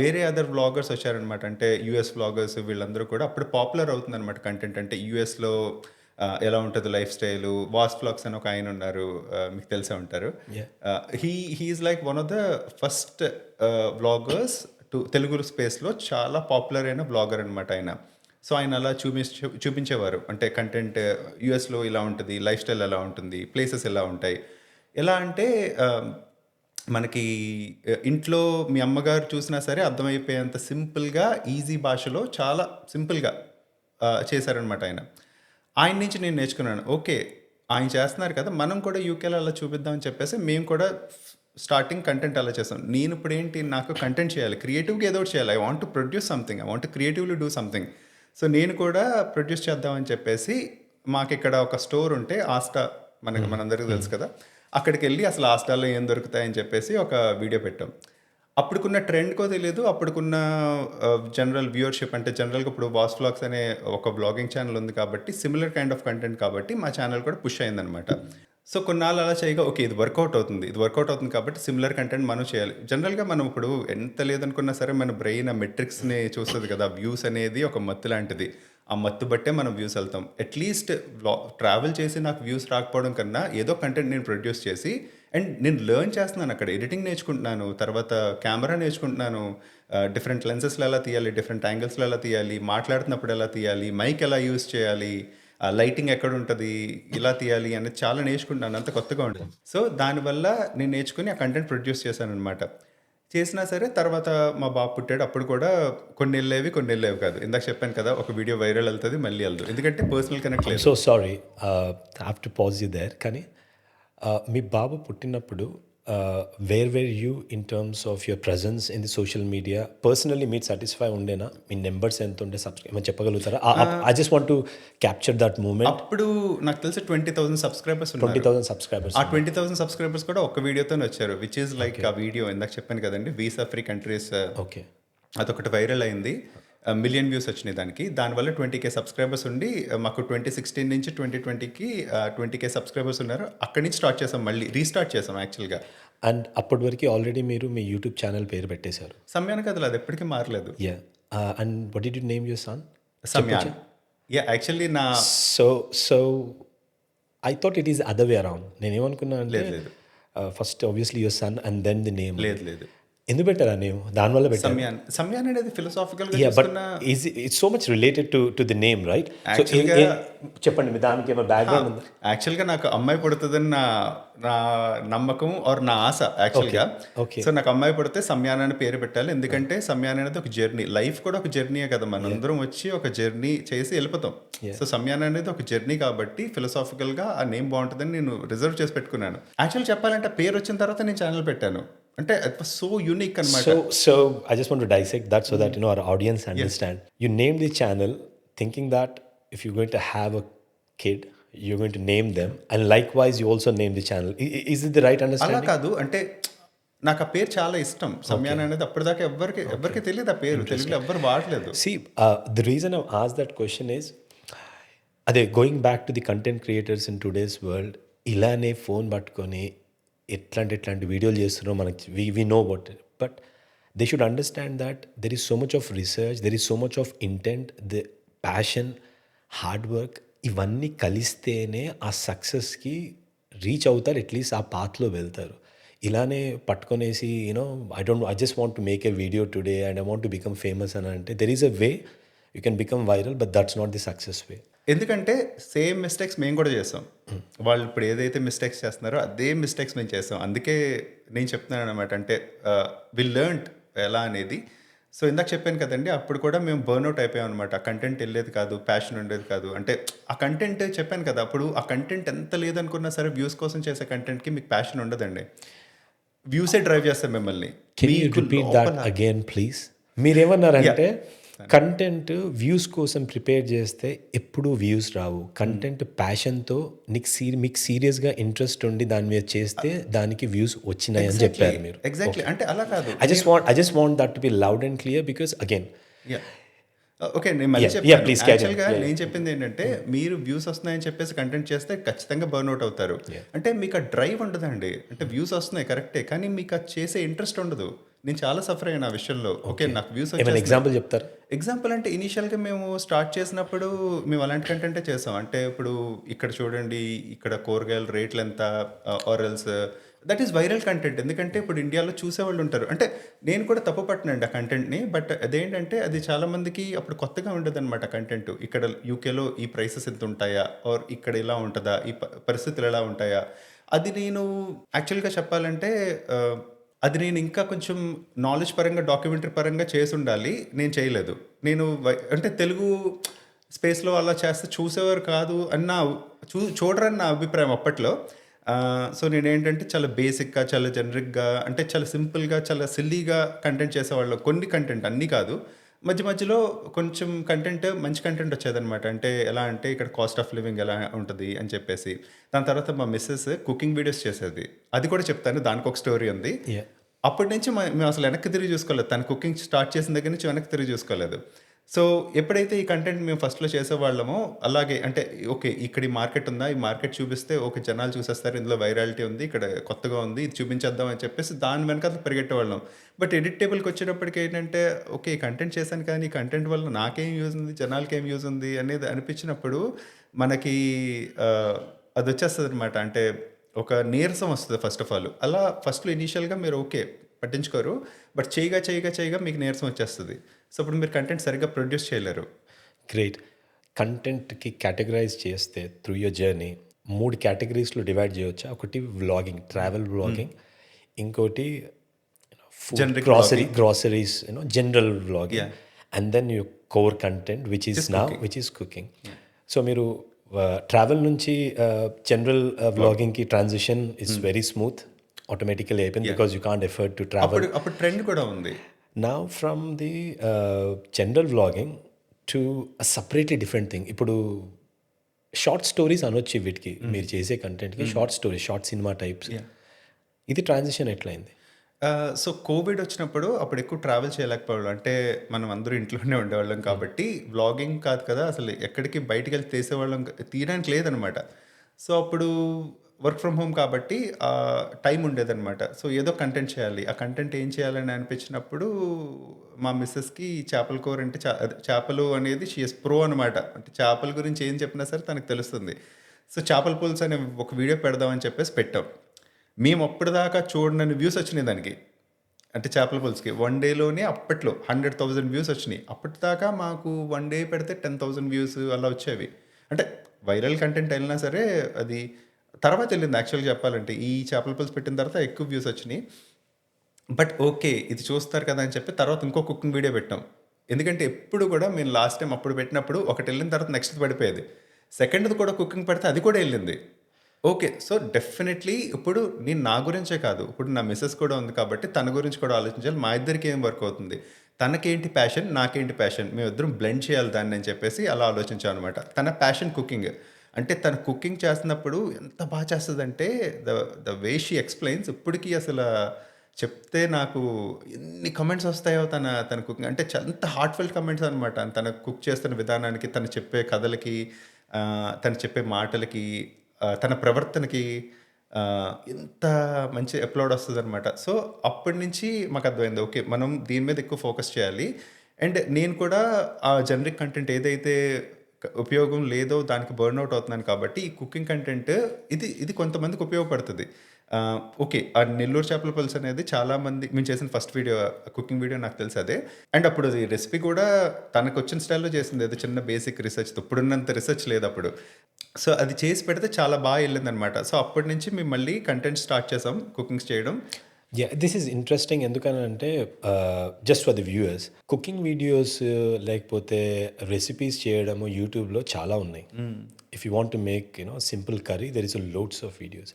వేరే అదర్ వ్లాగర్స్ వచ్చారనమాట. అంటే యూఎస్ వ్లాగర్స్ వీళ్ళందరూ కూడా అప్పుడు పాపులర్ అవుతుంది అనమాట కంటెంట్. అంటే యూఎస్లో ఎలా ఉంటుంది లైఫ్ స్టైలు. వాస్ వ్లాగ్స్ అని ఒక ఆయన ఉన్నారు, మీకు తెలిసే ఉంటారు. He's like one of the first vloggers Telugu స్పేస్లో చాలా పాపులర్ అయిన వ్లాగర్ అనమాట ఆయన. సో ఆయన అలా చూపించేవారు అంటే కంటెంట్ యూఎస్లో ఇలా ఉంటుంది, లైఫ్ స్టైల్ ఎలా ఉంటుంది, ప్లేసెస్ ఎలా ఉంటాయి. ఎలా అంటే మనకి ఇంట్లో మీ అమ్మగారు చూసినా సరే అర్థమైపోయేంత సింపుల్గా ఈజీ భాషలో చాలా సింపుల్గా చేశారనమాట ఆయన. ఆయన నుంచి నేను నేర్చుకున్నాను. ఓకే, ఆయన చేస్తున్నారు కదా, మనం కూడా యూకేలో అలా చూపిద్దామని చెప్పేసి మేము కూడా స్టార్టింగ్ కంటెంట్ అలా చేస్తాం. నేను ఇప్పుడు ఏంటి, నాకు కంటెంట్ చేయాలి, క్రియేటివ్గా ఏదో ఒకటి చేయాలి. I want to produce something, I want to creatively do something. So నేను కూడా ప్రొడ్యూస్ చేద్దామని చెప్పేసి మాకు ఇక్కడ ఒక స్టోర్ ఉంటే ఆస్టా మనందరికీ తెలుసు కదా, అక్కడికి వెళ్ళి అసలు ఆస్టాలో ఏం దొరుకుతాయని చెప్పేసి ఒక వీడియో పెట్టాం. అప్పుడుకున్న ట్రెండ్కో తెలియదు, అప్పుడుకున్న జనరల్ వ్యూవర్షిప్ అంటే జనరల్గా ఇప్పుడు వాస్ వ్లాగ్స్ అనే ఒక బ్లాగింగ్ ఛానల్ ఉంది కాబట్టి సిమిలర్ కైండ్ ఆఫ్ కంటెంట్ కాబట్టి మా ఛానల్ కూడా పుష్ అయిందనమాట. సో కొన్నాళ్ళు అలా చేయగా ఓకే ఇది వర్కౌట్ అవుతుంది కాబట్టి సిమిలర్ కంటెంట్ మనం చేయాలి. జనరల్గా మనం ఇప్పుడు ఎంత లేదనుకున్నా సరే మన బ్రెయిన్ ఆ మెట్రిక్స్ని చూస్తుంది కదా. వ్యూస్ అనేది ఒక మత్తు లాంటిది, ఆ మత్తు బట్టే మనం వ్యూస్ వెళ్తాం. అట్లీస్ట్ ట్రావెల్ చేసి నాకు వ్యూస్ రాకపోవడం కన్నా ఏదో కంటెంట్ నేను ప్రొడ్యూస్ చేసి అండ్ నేను లెర్న్ చేస్తున్నాను, అక్కడ ఎడిటింగ్ నేర్చుకుంటున్నాను, తర్వాత కెమెరా నేర్చుకుంటున్నాను, డిఫరెంట్ లెన్సెస్లో ఎలా తీయాలి, డిఫరెంట్ యాంగిల్స్లో ఎలా తీయాలి, మాట్లాడుతున్నప్పుడు ఎలా తీయాలి, మైక్ ఎలా యూజ్ చేయాలి, లైటింగ్ ఎక్కడ ఉంటుంది, ఇలా తీయాలి అనేది చాలా నేర్చుకుంటున్నాను. అంత కొత్తగా ఉంటుంది. సో దానివల్ల నేను నేర్చుకుని ఆ కంటెంట్ ప్రొడ్యూస్ చేశాను అనమాట. చేసినా సరే తర్వాత మా బాబు పుట్టాడు. అప్పుడు కూడా కొన్ని వెళ్ళేవి కాదు. ఇందాక చెప్పాను కదా, ఒక వీడియో వైరల్ వెళ్తుంది మళ్ళీ వెళ్దు, ఎందుకంటే పర్సనల్ కనెక్ట్ లేదు. So sorry, have to pause you there. కానీ మీ బాబు పుట్టినప్పుడు where you in terms of your presence in the social media personally మీరు సాటిస్ఫై ఉండేనా? మీ నెంబర్స్ ఎంత ఉండే, సబ్స్క్రైబ్ చెప్పగలుగుతారా? I just want to capture that moment. అప్పుడు నాకు తెలిసి 20,000 సబ్స్క్రైబర్స్, 20,000 సబ్స్క్రైబర్స్. ఆ 20,000 సబ్స్క్రైబర్స్ కూడా ఒక వీడియోతోనే వచ్చారు, విచ్ ఈస్ లైక్ ఆ వీడియో ఇందాక చెప్పాను కదండి, వీసా ఫ్రీ కంట్రీస్. ఓకే, అదొకటి వైరల్ అయింది, మిలియన్ వ్యూస్ వచ్చినాయి దానికి. దానివల్ల 20K సబ్స్క్రైబర్స్ ఉండి మాకు 2016 నుంచి 2020కి 20K సబ్స్క్రైబర్స్ ఉన్నారు. అక్కడి నుంచి స్టార్ట్ చేసాం, మళ్ళీ రీస్టార్ట్ చేసాం యాక్చువల్గా. అండ్ అప్పటి వరకు ఆల్రెడీ మీరు మీ యూట్యూబ్ ఛానల్ పేరు పెట్టేశారు సమయానికి అది ఎప్పటికీ మారలేదు. Yeah. And what did you name your son? Samyan. Actually నా So I thought it is other way around. నేనేమనుకున్నా అంటే లేదు. First obviously your son and then the name. లేదు ఎందుకు పెట్టారా నేమ్? దానివల్ల పెట్టారు. సమ్యాన్ అనేది ఫిలసాఫికల్గా Yeah, but చూస్తున్న it's so much related to the name, right? Actually చెప్పండి, మీ దానికి ఏమైనా బ్యాక్గ్రౌండ్ ఉందా? యాక్చువల్గా నాకు అమ్మాయి పుడుతుందని నా నా నమ్మకం ఆర్ నా ఆశ యాక్చువల్గా. Okay. సో నాకు అమ్మాయి పుడితే సమ్యాన్ అని పేరు పెట్టాలి, ఎందుకంటే సమ్యాన్ అనేది ఒక జర్నీ, లైఫ్ కూడా ఒక జర్నీయే కదా, మనందరం వచ్చి ఒక జర్నీ చేసి వెళ్ళిపోతాం. సో సమ్యాన్ అనేది ఒక జర్నీ కాబట్టి ఫిలసాఫికల్గా ఆ నేమ్ బాగుంటుందని నేను రిజర్వ్ చేసి పెట్టుకున్నాను. యాక్చువల్ చెప్పాలంటే పేరు వచ్చిన తర్వాత నేను ఛానల్ పెట్టాను, అంటే ఇట్ వాస్ సో యూనిక్ అనమాట. So I just want to dissect that so that our audience understand. You named the channel thinking that if you're going to have a kid, you're going to name them, and likewise you also name the channel. Is it the right అలా understanding? కాదు, అంటే నాకు ఆ పేరు చాలా ఇష్టం. సమ్యాన్ అనేది అప్పటిదాకా ఎవరికి తెలియదు, ఆ పేరు తెలుగులో ఎవ్వరు వాడలేదు. See, the reason I've asked that question is, అదే going back to the content creators in today's world, ఇలానే ఫోన్ పట్టుకొని ఎట్లాంటి వీడియోలు చేస్తున్నారో మనకి we know about it, but they should understand that there is so much of research, there is so much of intent, the passion, hard work, ఇవన్నీ కలిస్తేనే ఆ సక్సెస్కి రీచ్ అవుతారు, అట్లీస్ట్ ఆ పాత్లో వెళ్తారు. ఇలానే పట్టుకొనేసి I just want to make a video today and I want to become famous అని అంటే there is a way you can become viral, but that's not the success way. ఎందుకంటే సేమ్ మిస్టేక్స్ మేము కూడా చేసాం. వాళ్ళు ఇప్పుడు ఏదైతే మిస్టేక్స్ చేస్తున్నారో అదే మిస్టేక్స్ మేము చేసాం. అందుకే నేను చెప్తున్నాను అనమాట, అంటే వి లెర్న్డ్ ఎలా అనేది. సో ఇందాక చెప్పాను కదండి, అప్పుడు కూడా మేము బర్న్అవుట్ అయిపోయాం అనమాట. ఆ కంటెంట్ వెళ్ళేది కాదు, ప్యాషన్ ఉండేది కాదు. అంటే ఆ కంటెంట్ చెప్పాను కదా, అప్పుడు ఆ కంటెంట్ ఎంత లేదనుకున్నా సరే వ్యూస్ కోసం చేసే కంటెంట్కి మీకు ప్యాషన్ ఉండదండి, వ్యూసే డ్రైవ్ చేస్తాం మిమ్మల్ని. Can you repeat that again, please? మీరేమన్నారంటే కంటెంట్ వ్యూస్ కోసం ప్రిపేర్ చేస్తే ఎప్పుడు వ్యూస్ రావు, కంటెంట్ ప్యాషన్తో మీకు సీరియస్గా ఇంట్రెస్ట్ ఉండి దాని మీద చేస్తే దానికి వ్యూస్ వచ్చినాయి అని చెప్పారు మీరు. ఎగ్జాక్ట్లీ, అంటే అలా కాదు. I just want that to be loud and clear because again. Okay, నేను మళ్ళీ Yeah, please carry on. యాక్చువల్గా నేను చెప్పింది ఏంటంటే, మీరు వ్యూస్ వస్తున్నాయని చెప్పేసి కంటెంట్ చేస్తే ఖచ్చితంగా బర్న్అవుట్ అవుతారు. అంటే మీకు ఆ డ్రైవ్ ఉండదండి. అంటే వ్యూస్ వస్తున్నాయి కరెక్టే, కానీ మీకు అది చేసే ఇంట్రెస్ట్ ఉండదు. నేను చాలా సఫర్ అయ్యాను ఆ విషయంలో. ఓకే, నాకు వ్యూస్ ఏమైనా ఎగ్జాంపుల్ చెప్తారు? ఎగ్జాంపుల్ అంటే ఇనీషియల్గా మేము స్టార్ట్ చేసినప్పుడు మేము అలాంటి కంటెంటే చేసాం. అంటే ఇప్పుడు ఇక్కడ చూడండి, ఇక్కడ కూరగాయల రేట్లు ఎంత, ఆరల్స్ దట్ ఈస్ వైరల్ కంటెంట్. ఎందుకంటే ఇప్పుడు ఇండియాలో చూసేవాళ్ళు ఉంటారు. అంటే నేను కూడా తప్పు పట్టినండి ఆ కంటెంట్ని, బట్ అదేంటంటే అది చాలామందికి అప్పుడు కొత్తగా ఉండదు అనమాట కంటెంట్. ఇక్కడ యూకేలో ఈ ప్రైసెస్ ఎంత ఉంటాయా, ఆర్ ఇక్కడ ఇలా ఉంటుందా, ఈ పరిస్థితులు ఎలా ఉంటాయా. అది నేను యాక్చువల్గా చెప్పాలంటే అది నేను ఇంకా కొంచెం నాలెడ్జ్ పరంగా, డాక్యుమెంటరీ పరంగా చేసి ఉండాలి. నేను చేయలేదు. నేను అంటే తెలుగు స్పేస్లో అలా చేస్తే చూసేవారు కాదు అన్న, చూడరని నా అభిప్రాయం అప్పట్లో. సో నేనేంటంటే చాలా బేసిక్గా, చాలా జనరిక్గా, అంటే చాలా సింపుల్గా, చాలా సిల్లీగా కంటెంట్ చేసేవాళ్ళు. కొన్ని కంటెంట్, అన్నీ కాదు, మధ్య మధ్యలో కొంచెం కంటెంట్, మంచి కంటెంట్ వచ్చేదనమాట. అంటే ఎలా అంటే ఇక్కడ కాస్ట్ ఆఫ్ లివింగ్ ఎలా ఉంటుంది అని చెప్పేసి. దాని తర్వాత మా మిస్సెస్ కుకింగ్ వీడియోస్ చేసేది, అది కూడా చెప్తాను, దానికి ఒక స్టోరీ ఉంది. అప్పటి నుంచి మేము అసలు వెనక్కి తిరిగి చూసుకోలేదు. తను కుకింగ్ స్టార్ట్ చేసిన దగ్గర నుంచి వెనక్కి తిరిగి చూసుకోలేదు. సో ఎప్పుడైతే ఈ కంటెంట్ మేము ఫస్ట్లో చేసేవాళ్ళమో, అలాగే అంటే ఓకే ఇక్కడ ఈ మార్కెట్ ఉందా, ఈ మార్కెట్ చూపిస్తే ఓకే జనాలు చూసేస్తారు, ఇందులో వైరాలిటీ ఉంది, ఇక్కడ కొత్తగా ఉంది, ఇది చూపించేద్దాం అని చెప్పేసి దాని వెనక అసలు పరిగెట్టేవాళ్ళం. బట్ ఎడిట్ టేబుల్కి వచ్చేటప్పటికి ఏంటంటే, ఓకే ఈ కంటెంట్ చేశాను కానీ ఈ కంటెంట్ వల్ల నాకేం యూజ్ ఉంది, జనాలకి ఏం యూజ్ ఉంది అనేది అనిపించినప్పుడు మనకి అది వచ్చేస్తుంది అనమాట. అంటే ఒక నీరసం వస్తుంది ఫస్ట్ ఆఫ్ ఆల్. అలా ఫస్ట్లో ఇనీషియల్గా మీరు ఓకే పట్టించుకోరు, బట్ చేయగా మీకు నీరసం వచ్చేస్తుంది. సో అప్పుడు మీరు కంటెంట్ సరిగ్గా ప్రొడ్యూస్ చేయలేరు. గ్రేట్. కంటెంట్కి కేటగరైజ్ చేస్తే త్రూ యువర్ జర్నీ 3 కేటగిరీస్లో డివైడ్ చేయవచ్చా? ఒకటి వ్లాగింగ్, ట్రావెల్ వ్లాగింగ్, ఇంకోటి groceries, general vlogging, and then you core content which is cooking. So మీరు ట్రావెల్ నుంచి జనరల్ వ్లాగింగ్కి transition is very smooth, automatically అయిపోయింది, because you can't effort to travel. అప్పుడు trend కూడా ఉంది. Now from the general vlogging to a separately different thing. ఇప్పుడు short stories అనొచ్చు వీటికి, మీరు చేసే కంటెంట్కి short stories, short cinema types. ఇది ట్రాన్సిషన్ ఎట్లయింది? సో కోవిడ్ వచ్చినప్పుడు అప్పుడు ఎక్కువ ట్రావెల్ చేయలేకపోయాడు. అంటే మనం అందరూ ఇంట్లోనే ఉండేవాళ్ళం కాబట్టి వ్లాగింగ్ కాదు కదా, అసలు ఎక్కడికి బయటికి వెళ్ళి తీసేవాళ్ళం, తీయడానికి లేదనమాట. సో అప్పుడు వర్క్ ఫ్రమ్ హోమ్ కాబట్టి టైం ఉండేదన్నమాట. సో ఏదో కంటెంట్ చేయాలి. ఆ కంటెంట్ ఏం చేయాలని అనిపించినప్పుడు మా మిస్సెస్‌కి చేపల కూర అంటే అదే చేపలు అనేది షీ ఈస్ ప్రో అనమాట. అంటే చేపల గురించి ఏం చెప్పినా సరే తనకు తెలుస్తుంది. సో చేపల పులుసు అనే ఒక వీడియో పెడదామని చెప్పేసి పెట్టాం. మేము అప్పటిదాకా చూడనన్ని వ్యూస్ వచ్చినాయి దానికి. అంటే చేపల పులుసుకి. వన్ డేలోనే అప్పట్లో 100,000 వ్యూస్ వచ్చినాయి. అప్పటిదాకా మాకు వన్ డే పెడితే 10,000 వ్యూస్ అలా వచ్చేవి. అంటే వైరల్ కంటెంట్ వెళ్ళినా సరే అది తర్వాత వెళ్ళింది యాక్చువల్‌గా చెప్పాలంటే. ఈ చేపల పులుసు పెట్టిన తర్వాత ఎక్కువ వ్యూస్ వచ్చినాయి. But okay. ఇది చూస్తారు కదా అని చెప్పి తర్వాత ఇంకో కుకింగ్ వీడియో పెట్టాం. ఎందుకంటే ఎప్పుడు కూడా మేము లాస్ట్ టైమ్ అప్పుడు పెట్టినప్పుడు ఒకటెళ్ళిన తర్వాత నెక్స్ట్‌ది పడిపోయేది. సెకండ్‌ది కూడా కుకింగ్ పెడితే అది కూడా ఎళ్ళింది. ఓకే. సో, డెఫినెట్‌లీ ఇప్పుడు నేను నా గురించే కాదు. ఇప్పుడు నా మిసెస్ కూడా ఉంది కాబట్టి తన గురించి కూడా ఆలోచించాలి. మా ఇద్దరికి ఏం వర్క్ అవుతుంది. తనకేంటి ప్యాషన్, నాకేంటి ప్యాషన్. మేమిద్దరం బ్లెండ్ చేయాలి దాన్ని అని చెప్పేసి అలా ఆలోచించామనమాట. తన ప్యాషన్ కుకింగ్. అంటే తను కుకింగ్ చేస్తున్నప్పుడు ఎంత బా చేస్తదంటే the the way she explains ఇప్పటికి అసల చెప్తే నాకు ఎన్ని కామెంట్స్ వస్తాయో తన కుకింగ్ అంటే ఎంత హార్ట్‌ఫెల్ట్ కామెంట్స్ అనమాట. తను కుక్ చేస్తున్న విధానానికి, తను చెప్పే కథలకి, తను చెప్పే మాటలకి, తన ప్రవర్తనకి ఎంత మంచి అప్లోడ్ వస్తదనమాట. సో, అప్పటి నుంచి మాకు అర్థమైంది. ఓకే. మనం దీని మీద ఎక్కువ ఫోకస్ చేయాలి. అండ్ నేను కూడా ఆ జనరిక్ కంటెంట్ ఏదైతే ఉపయోగం లేదో దానికి బర్న్‌ఔట్ అవుతున్నాను కాబట్టి, ఈ కుకింగ్ కంటెంట్ ఇది కొంతమందికి ఉపయోగపడుతది. ఓకే. ఆ నెల్లూరు చేపల పులుసు అనేది చాలామంది మేము చేసిన ఫస్ట్ వీడియో కుకింగ్ వీడియో నాకు తెలుసు అదే. అండ్ అప్పుడు అది రెసిపీ కూడా తనకొచ్చిన స్టైల్‌లో చేసింది. ఏదో చిన్న బేసిక్ రిసర్చ్‌తో. ఇప్పుడున్నంత రిసర్చ్ లేదప్పుడు. సో, అది చేసి పెడితే చాలా ఎళ్ళిందనమాట. సో, అప్పటి నుంచి మేము మళ్ళీ కంటెంట్ స్టార్ట్ చేసాం కుకింగ్స్ చేయడం. యాహ్! దిస్ ఈజ్ ఇంట్రెస్టింగ్ ఎందుకనంటే just for the viewers cooking videos లేకపోతే రెసిపీస్ చేయడము యూట్యూబ్‌లో చాలా ఉన్నాయి. If you want to make simple curry there is loads of videos.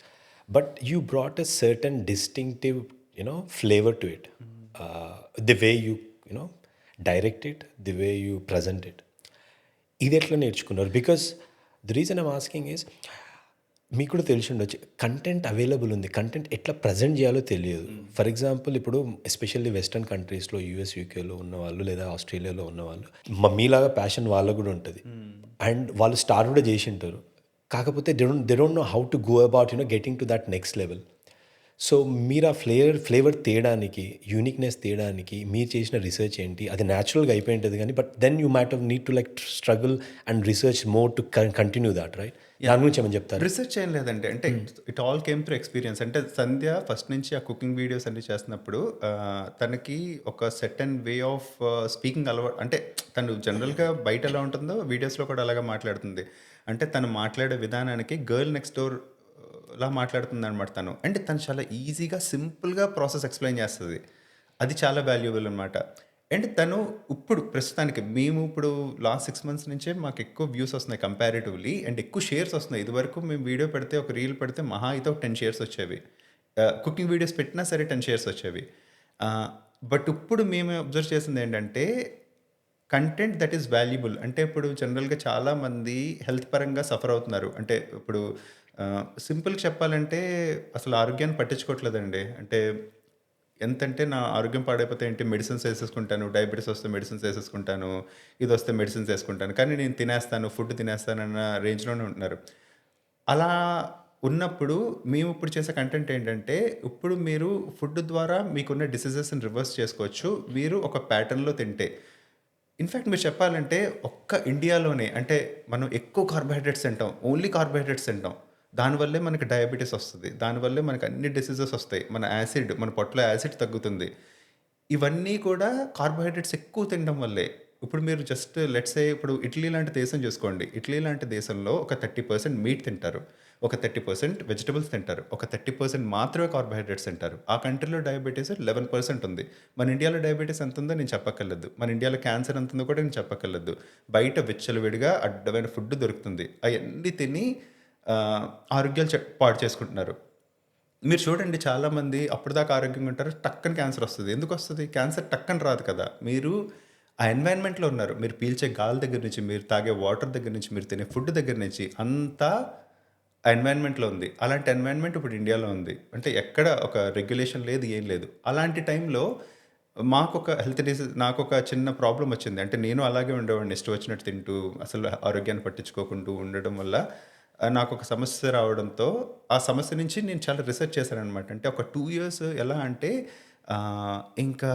But you brought a certain distinctive flavour to it. The way you direct it, the way you present it. ఇది ఎట్లా నేర్చుకున్నారు? Because the reason I'm asking is మీకు కూడా తెలిసి ఉండొచ్చు content available ఉంది. Content ఎట్లా present చేయాలో తెలియదు. ఫర్ ఎగ్జాంపుల్ ఇప్పుడు ఎస్పెషల్లీ వెస్టర్న్ కంట్రీస్‌లో యూఎస్, యూకేలో ఉన్నవాళ్ళు లేదా ఆస్ట్రేలియాలో ఉన్నవాళ్ళు మీలాగా ప్యాషన్ వాళ్ళకు కూడా ఉంటుంది. అండ్ వాళ్ళు స్టార్ట్ కూడా చేసి ఉంటారు. కాకపోతే they don't know how to go about getting to that next level. So మీరు ఆ ఫ్లేవర్ తేయడానికి, యూనిక్‌నెస్ తేయడానికి మీరు చేసిన రిసర్చ్ ఏంటి? అది న్యాచురల్‌గా అయిపోయి ఉంటది గానీ, but then you might have need to struggle and research more to continue that right? దాని గురించి ఏమైనా చెప్తారా? రిసర్చ్ ఏం లేదండి. అంటే it all came through experience. అంటే సంధ్య ఫస్ట్ నుంచి ఆ కుకింగ్ వీడియోస్ అన్నీ చేస్తున్నప్పుడు తనకి ఒక సెర్టైన్ వే ఆఫ్ స్పీకింగ్ అంటే తను జనరల్‌గా బయట ఎలా ఉంటుందో వీడియోస్‌లో కూడా అలాగే మాట్లాడుతుంది. అంటే తను మాట్లాడే విధానానికి గర్ల్ నెక్స్ట్ డోర్ లా మాట్లాడుతుందనమాట తను. అంటే తను చాలా ఈజీగా, సింపుల్‌గా ప్రాసెస్ ఎక్స్‌ప్లెయిన్ చేస్తది. అది చాలా వాల్యుబుల్ అనమాట. అండ్ తను ఇప్పుడు ప్రస్తుతానికి మేము ఇప్పుడు లాస్ట్ 6 మంత్స్ నుంచే మాకు ఎక్కువ వ్యూస్ వస్తున్నాయి కంపారిటివ్‌లీ. అండ్ ఎక్కువ షేర్స్ వస్తున్నాయి. ఇదివరకు మేము వీడియో పెడితే ఒక రీల్ పెడితే మహా అయితే ఒక 10 షేర్స్ వచ్చేవి. కుకింగ్ వీడియోస్ పెట్టినా సరే 10 షేర్స్ వచ్చేవి. బట్ ఇప్పుడు మేము అబ్జర్వ్ చేసింది ఏంటంటే కంటెంట్ దట్ ఈస్ వాల్యుబుల్. అంటే ఇప్పుడు జనరల్‌గా చాలామంది హెల్త్ పరంగా సఫర్ అవుతున్నారు. అంటే ఇప్పుడు సింపుల్‌గా చెప్పాలంటే అసలు ఆరోగ్యాన్ని పట్టించుకోవట్లేదండి. అంటే ఎంతంటే నా ఆరోగ్యం పాడైపోతే ఏంటి మెడిసిన్స్ ఏసేసుకుంటాను. డయాబెటిస్ వస్తే మెడిసిన్స్ ఏసేసుకుంటాను. ఇదొస్తే మెడిసిన్స్ ఏసుకుంటాను. కానీ నేను తినేస్తాను, ఫుడ్ తినేస్తానన్న రేంజ్‌లోనే ఉంటున్నారు. అలా ఉన్నప్పుడు మేము ఇప్పుడు చేసే కంటెంట్ ఏంటంటే, ఇప్పుడు మీరు ఫుడ్ ద్వారా మీకున్న డిసీజెస్‌ని రివర్స్ చేసుకోవచ్చు. మీరు ఒక ప్యాటర్న్‌లో తింటే. ఇన్‌ఫాక్ట్ మీరు చెప్పాలంటే ఒక్క ఇండియాలోనే అంటే మనం ఎక్కువ కార్బోహైడ్రేట్స్ తింటాం. ఓన్లీ కార్బోహైడ్రేట్స్ తింటాం. దానివల్లే మనకి డయాబెటిస్ వస్తది. దానివల్లే మనకు అన్ని డిసీజెస్ వస్తాయి. మన పొట్టలో యాసిడ్ తగ్గుతుంది. ఇవన్నీ కూడా కార్బోహైడ్రేట్స్ ఎక్కువ తినడం వల్లే. ఇప్పుడు మీరు జస్ట్ లెట్స్ సే ఇప్పుడు ఇటలీ లాంటి దేశం చూసుకోండి. ఇటలీ లాంటి దేశంలో ఒక 30% మీట్ తింటారు. ఒక 30% వెజిటబుల్స్ తింటారు. ఒక 30% మాత్రమే కార్బోహైడ్రేట్స్ తింటారు. ఆ కంట్రీలో డయాబెటిస్ 11% ఉంది. మన ఇండియాలో డయాబెటిస్ ఎంతుందో నేను చెప్పక్కర్లేదు. మన ఇండియాలో క్యాన్సర్ ఎంతుందో కూడా నేను చెప్పక్కర్లేదు. బయట విచ్చలవిడిగా అడ్డమైన ఫుడ్ దొరుకుతుంది. అయన్నీ తిని ఆరోగ్యాలు పాడు చేసుకుంటున్నారు. మీరు చూడండి చాలామంది అప్పటిదాకా ఆరోగ్యంగా ఉంటారు. టక్కన క్యాన్సర్ వస్తది. ఎందుకొస్తది? క్యాన్సర్ టక్కన రాదు కదా! మీరు ఆ ఎన్వైర్న్‌మెంట్‌లో ఉన్నారు. మీరు పీల్చే గాలి దగ్గర నుంచి, మీరు తాగే వాటర్ దగ్గర నుంచి, మీరు తినే ఫుడ్ దగ్గర నుంచి అంతా ఆ ఎన్వైర్న్‌మెంట్‌లో ఉంది. అలాంటి ఎన్వైర్న్‌మెంట్ ఇప్పుడు ఇండియాలో ఉంది. అంటే ఎక్కడ ఒక రెగ్యులేషన్ లేదు, ఏం లేదు. అలాంటి టైంలో నాకొక చిన్న ప్రాబ్లమ్ వచ్చింది. అంటే నేను అలాగే ఉండేవాడిని. ఇష్టం వచ్చినట్టు తింటూ, అసలు ఆరోగ్యాన్ని పట్టించుకోకుండా ఉండడం వల్ల నాకు ఒక సమస్య రావడంతో ఆ సమస్య నుంచి నేను చాలా రీసెర్చ్ చేశాననమాట. అంటే ఒక 2 ఇయర్స్ ఎలా అంటే ఇంకా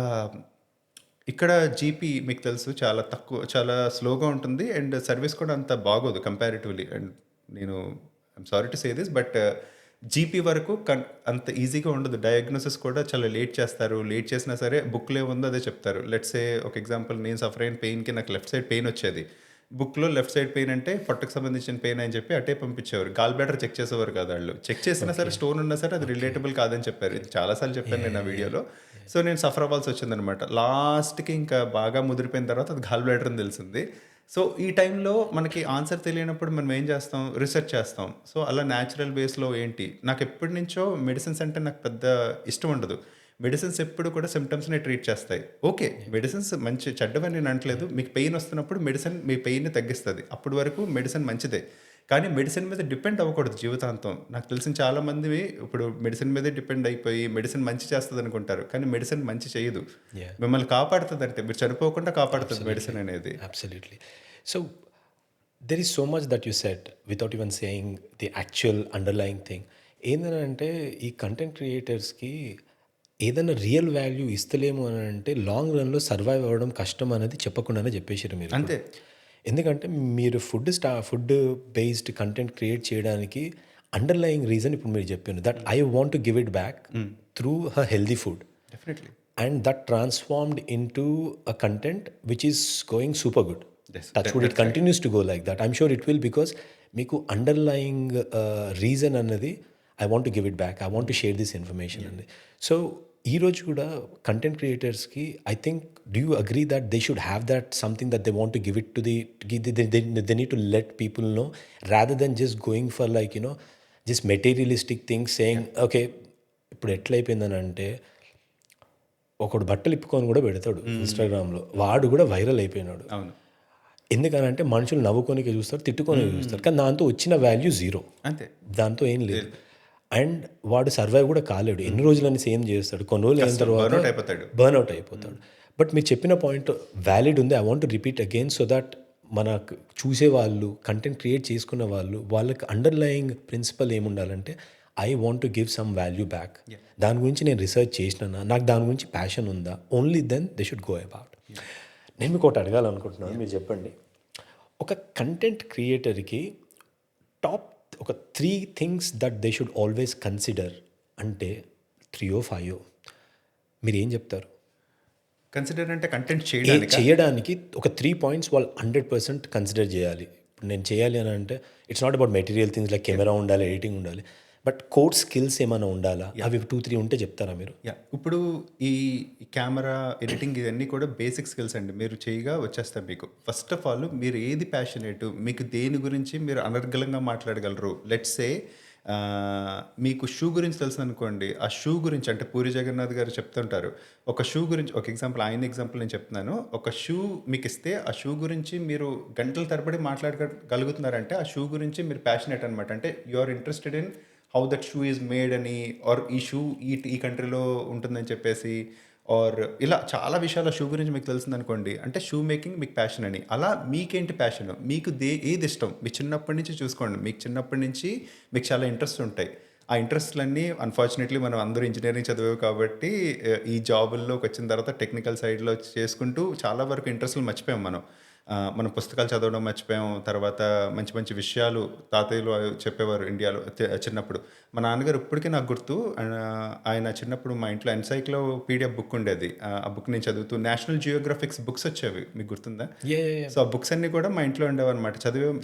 ఇక్కడ జీపీ మీకు తెలుసు చాలా తక్కువ, చాలా స్లోగా ఉంటుంది అండ్ సర్వీస్ కూడా అంత బాగోదు కంపారిటివ్‌లీ. అండ్ నేను I'm sorry to say this but GP వరకు అంత ఈజీగా ఉండదు. డయాగ్నోసిస్ కూడా చాలా లేట్ చేస్తారు. లేట్ చేసినా సరే బుక్‌లో ఏముందో అదే చెప్తారు. లెట్స్ సే ఒక ఎగ్జాంపుల్, నేను సఫర్ అయిన పెయిన్‌కి నాకు లెఫ్ట్ సైడ్ పెయిన్ వచ్చేది. బుక్‌లో లెఫ్ట్ సైడ్ పెయిన్ అంటే పొట్టకు సంబంధించిన పెయిన్ అని చెప్పి అటే పంపించేవారు. గాల్ బ్లాడర్ చెక్ చేసేవారు కాదు ఆళ్ళు. చెక్ చేసినా సరే స్టోన్ ఉన్నా సరే అది రిలేటబుల్ కాదని చెప్పారు. ఇది చాలా సార్లు చెప్పాను నేను ఆ వీడియోలో. సో నేను సఫర్ అవ్వాల్సి వచ్చిందనమాట. లాస్ట్‌కి ఇంకా బాగా ముదిరిపోయిన తర్వాత అది గాల్ బ్లాడర్ అని తెలిసింది. సో ఈ టైంలో మనకి ఆన్సర్ తెలియనప్పుడు మనం ఏం చేస్తాం, రీసెర్చ్ చేస్తాం. సో అలా న్యాచురల్ బేస్లో ఏంటి, నాకు ఎప్పటి నుంచో మెడిసిన్స్ అంటే నాకు పెద్ద ఇష్టం ఉండదు. మెడిసిన్స్ ఎప్పుడు కూడా సిమ్టమ్స్ని ట్రీట్ చేస్తాయి. ఓకే, మెడిసిన్స్ మంచి చెడ్డవని నేను అనట్లేదు. మీకు పెయిన్ వస్తున్నప్పుడు మెడిసిన్ మీ పెయిన్ని తగ్గిస్తుంది. అప్పటి వరకు మెడిసిన్ మంచిదే. కానీ మెడిసిన్ మీద డిపెండ్ అవ్వకూడదు జీవితాంతం. నాకు తెలిసిన చాలామంది ఇప్పుడు మెడిసిన్ మీదే డిపెండ్ అయిపోయి మెడిసిన్ మంచి చేస్తుంది అనుకుంటారు, కానీ మెడిసిన్ మంచి చేయదు. Yeah. మిమ్మల్ని కాపాడుతుంది, అంటే మీరు చనిపోకుండా కాపాడుతుంది మెడిసిన్ అనేది. Absolutely. So there is so much that you said without even saying the actual underlying thing. ఏంటంటే ఈ కంటెంట్ క్రియేటర్స్కి ఏదైనా రియల్ వాల్యూ ఇస్తలేము అని అంటే లాంగ్ రన్లో సర్వైవ్ అవ్వడం కష్టం అనేది చెప్పకుండానే చెప్పేసారు మీరు. అంతే. ఎందుకంటే మీరు ఫుడ్ బేస్డ్ కంటెంట్ క్రియేట్ చేయడానికి అండర్లయింగ్ రీజన్ ఇప్పుడు మీరు చెప్పాను, that I want to give it back through her healthy food. Definitely. And that transformed into a content which is going super good. Yes, Touch wood, it continues to go like that. I'm sure it will, because meeku underlying reason annadi, I want to give it back, I want to share this information and so ee roju kuda content creators ki I think, do you agree that they should have that something that they want to give it to they need to let people know, rather than just going for like, you know, just materialistic things, saying okay ఇప్పుడు ఎట్లా అయిపోయిందని అంటే ఒకడు బట్టలు ఇప్పుకొని కూడా పెడతాడు ఇన్స్టాగ్రామ్లో, వాడు కూడా వైరల్ అయిపోయినాడు. అవును. ఎందుకనంటే మనుషులు నవ్వుకోనికే చూస్తారు, తిట్టుకోనికే చూస్తారు, కానీ దాంతో వచ్చిన వాల్యూ జీరో. అంతే. దాంతో ఏం లేదు. అండ్ వాడు సర్వైవ్ కూడా కాలేడు. ఎన్ని రోజులని సేమ్ చేస్తాడు, కొన్ని రోజులు అయిన తర్వాత బర్న్అవుట్ అయిపోతాడు. బట్ మీరు చెప్పిన పాయింట్ వ్యాలిడ్ ఉంది. I want to repeat again so that మనకు చూసే వాళ్ళు, కంటెంట్ క్రియేట్ చేసుకున్న వాళ్ళు, వాళ్ళకి అండర్లయింగ్ ప్రిన్సిపల్ ఏముండాలంటే I want to give some value back. దాని గురించి నేను రీసెర్చ్ చేసినా, నాకు దాని గురించి ప్యాషన్ ఉందా, only then they should go about. నేను మీకు ఒకటి అడగాలనుకుంటున్నాను, మీరు చెప్పండి. ఒక కంటెంట్ క్రియేటర్కి ఒక 3 things that they should always consider అంటే 3 or 5 మీరు ఏం చెప్తారు? కన్సిడర్ అంటే కంటెంట్ చేయడానికి ఒక 3 పాయింట్స్ వాళ్ళు 100% కన్సిడర్ చేయాలి. ఇప్పుడు నేను చేయాలి అని అంటే it's not about material things like camera ఉండాలి, ఎడిటింగ్ ఉండాలి, బట్ కోర్ స్కిల్స్ ఏమైనా ఉండాలా? అవి 2-3 ఉంటే చెప్తారా మీరు? ఇప్పుడు ఈ కెమెరా ఎడిటింగ్ ఇవన్నీ కూడా బేసిక్ స్కిల్స్ అండి. మీరు చేయగా వచ్చేస్తారు మీకు. ఫస్ట్ ఆఫ్ ఆల్ మీరు ఏది ప్యాషనేట్, మీకు దేని గురించి మీరు అనర్గళంగా మాట్లాడగలరు. లెట్స్ సే మీకు షూ గురించి తెలుసు అనుకోండి, ఆ షూ గురించి అంటే పూరి జగన్నాథ్ గారు చెప్తుంటారు, ఒక షూ గురించి, ఒక ఎగ్జాంపుల్, ఆయన ఎగ్జాంపుల్ నేను చెప్తున్నాను. ఒక షూ మీకు ఇస్తే ఆ షూ గురించి మీరు గంటల తరబడి మాట్లాడగలుగుతున్నారంటే ఆ షూ గురించి మీరు ప్యాషనేట్ అనమాట. అంటే you are interested in how that shoe is made అని, ఆర్ ఈ షూ ఈ కంట్రీలో ఉంటుందని చెప్పేసి, ఆర్ ఇలా చాలా విషయాల షూ గురించి మీకు తెలిసిందనుకోండి, అంటే షూ మేకింగ్ మీకు ప్యాషన్ అని. అలా మీకేంటి ప్యాషన్, మీకు ఏది ఇష్టం, మీ చిన్నప్పటి నుంచి చూసుకోండి. మీకు చిన్నప్పటి నుంచి మీకు చాలా ఇంట్రెస్ట్ ఉంటాయి. ఆ ఇంట్రెస్ట్లన్నీ అన్ఫార్చునేట్లీ మనం అందరూ ఇంజనీరింగ్ చదివావు కాబట్టి ఈ జాబుల్లోకి వచ్చిన తర్వాత టెక్నికల్ సైడ్లో చేసుకుంటూ చాలా వరకు ఇంట్రెస్ట్లు మర్చిపోయాం మనం. మనం పుస్తకాలు చదవడం మర్చిపోయాం. తర్వాత మంచి మంచి విషయాలు తాతయ్యలు చెప్పేవారు ఇండియాలో చిన్నప్పుడు. మా నాన్నగారు ఇప్పటికీ నాకు గుర్తు, ఆయన చిన్నప్పుడు మా ఇంట్లో ఎన్సైక్లోపీడియా బుక్ ఉండేది. ఆ బుక్ నేను చదువుతూ, నేషనల్ జియోగ్రఫిక్స్ బుక్స్ వచ్చేవి, మీకు గుర్తుందా? సో ఆ బుక్స్ అన్నీ కూడా మా ఇంట్లో ఉండేవన్నమాట.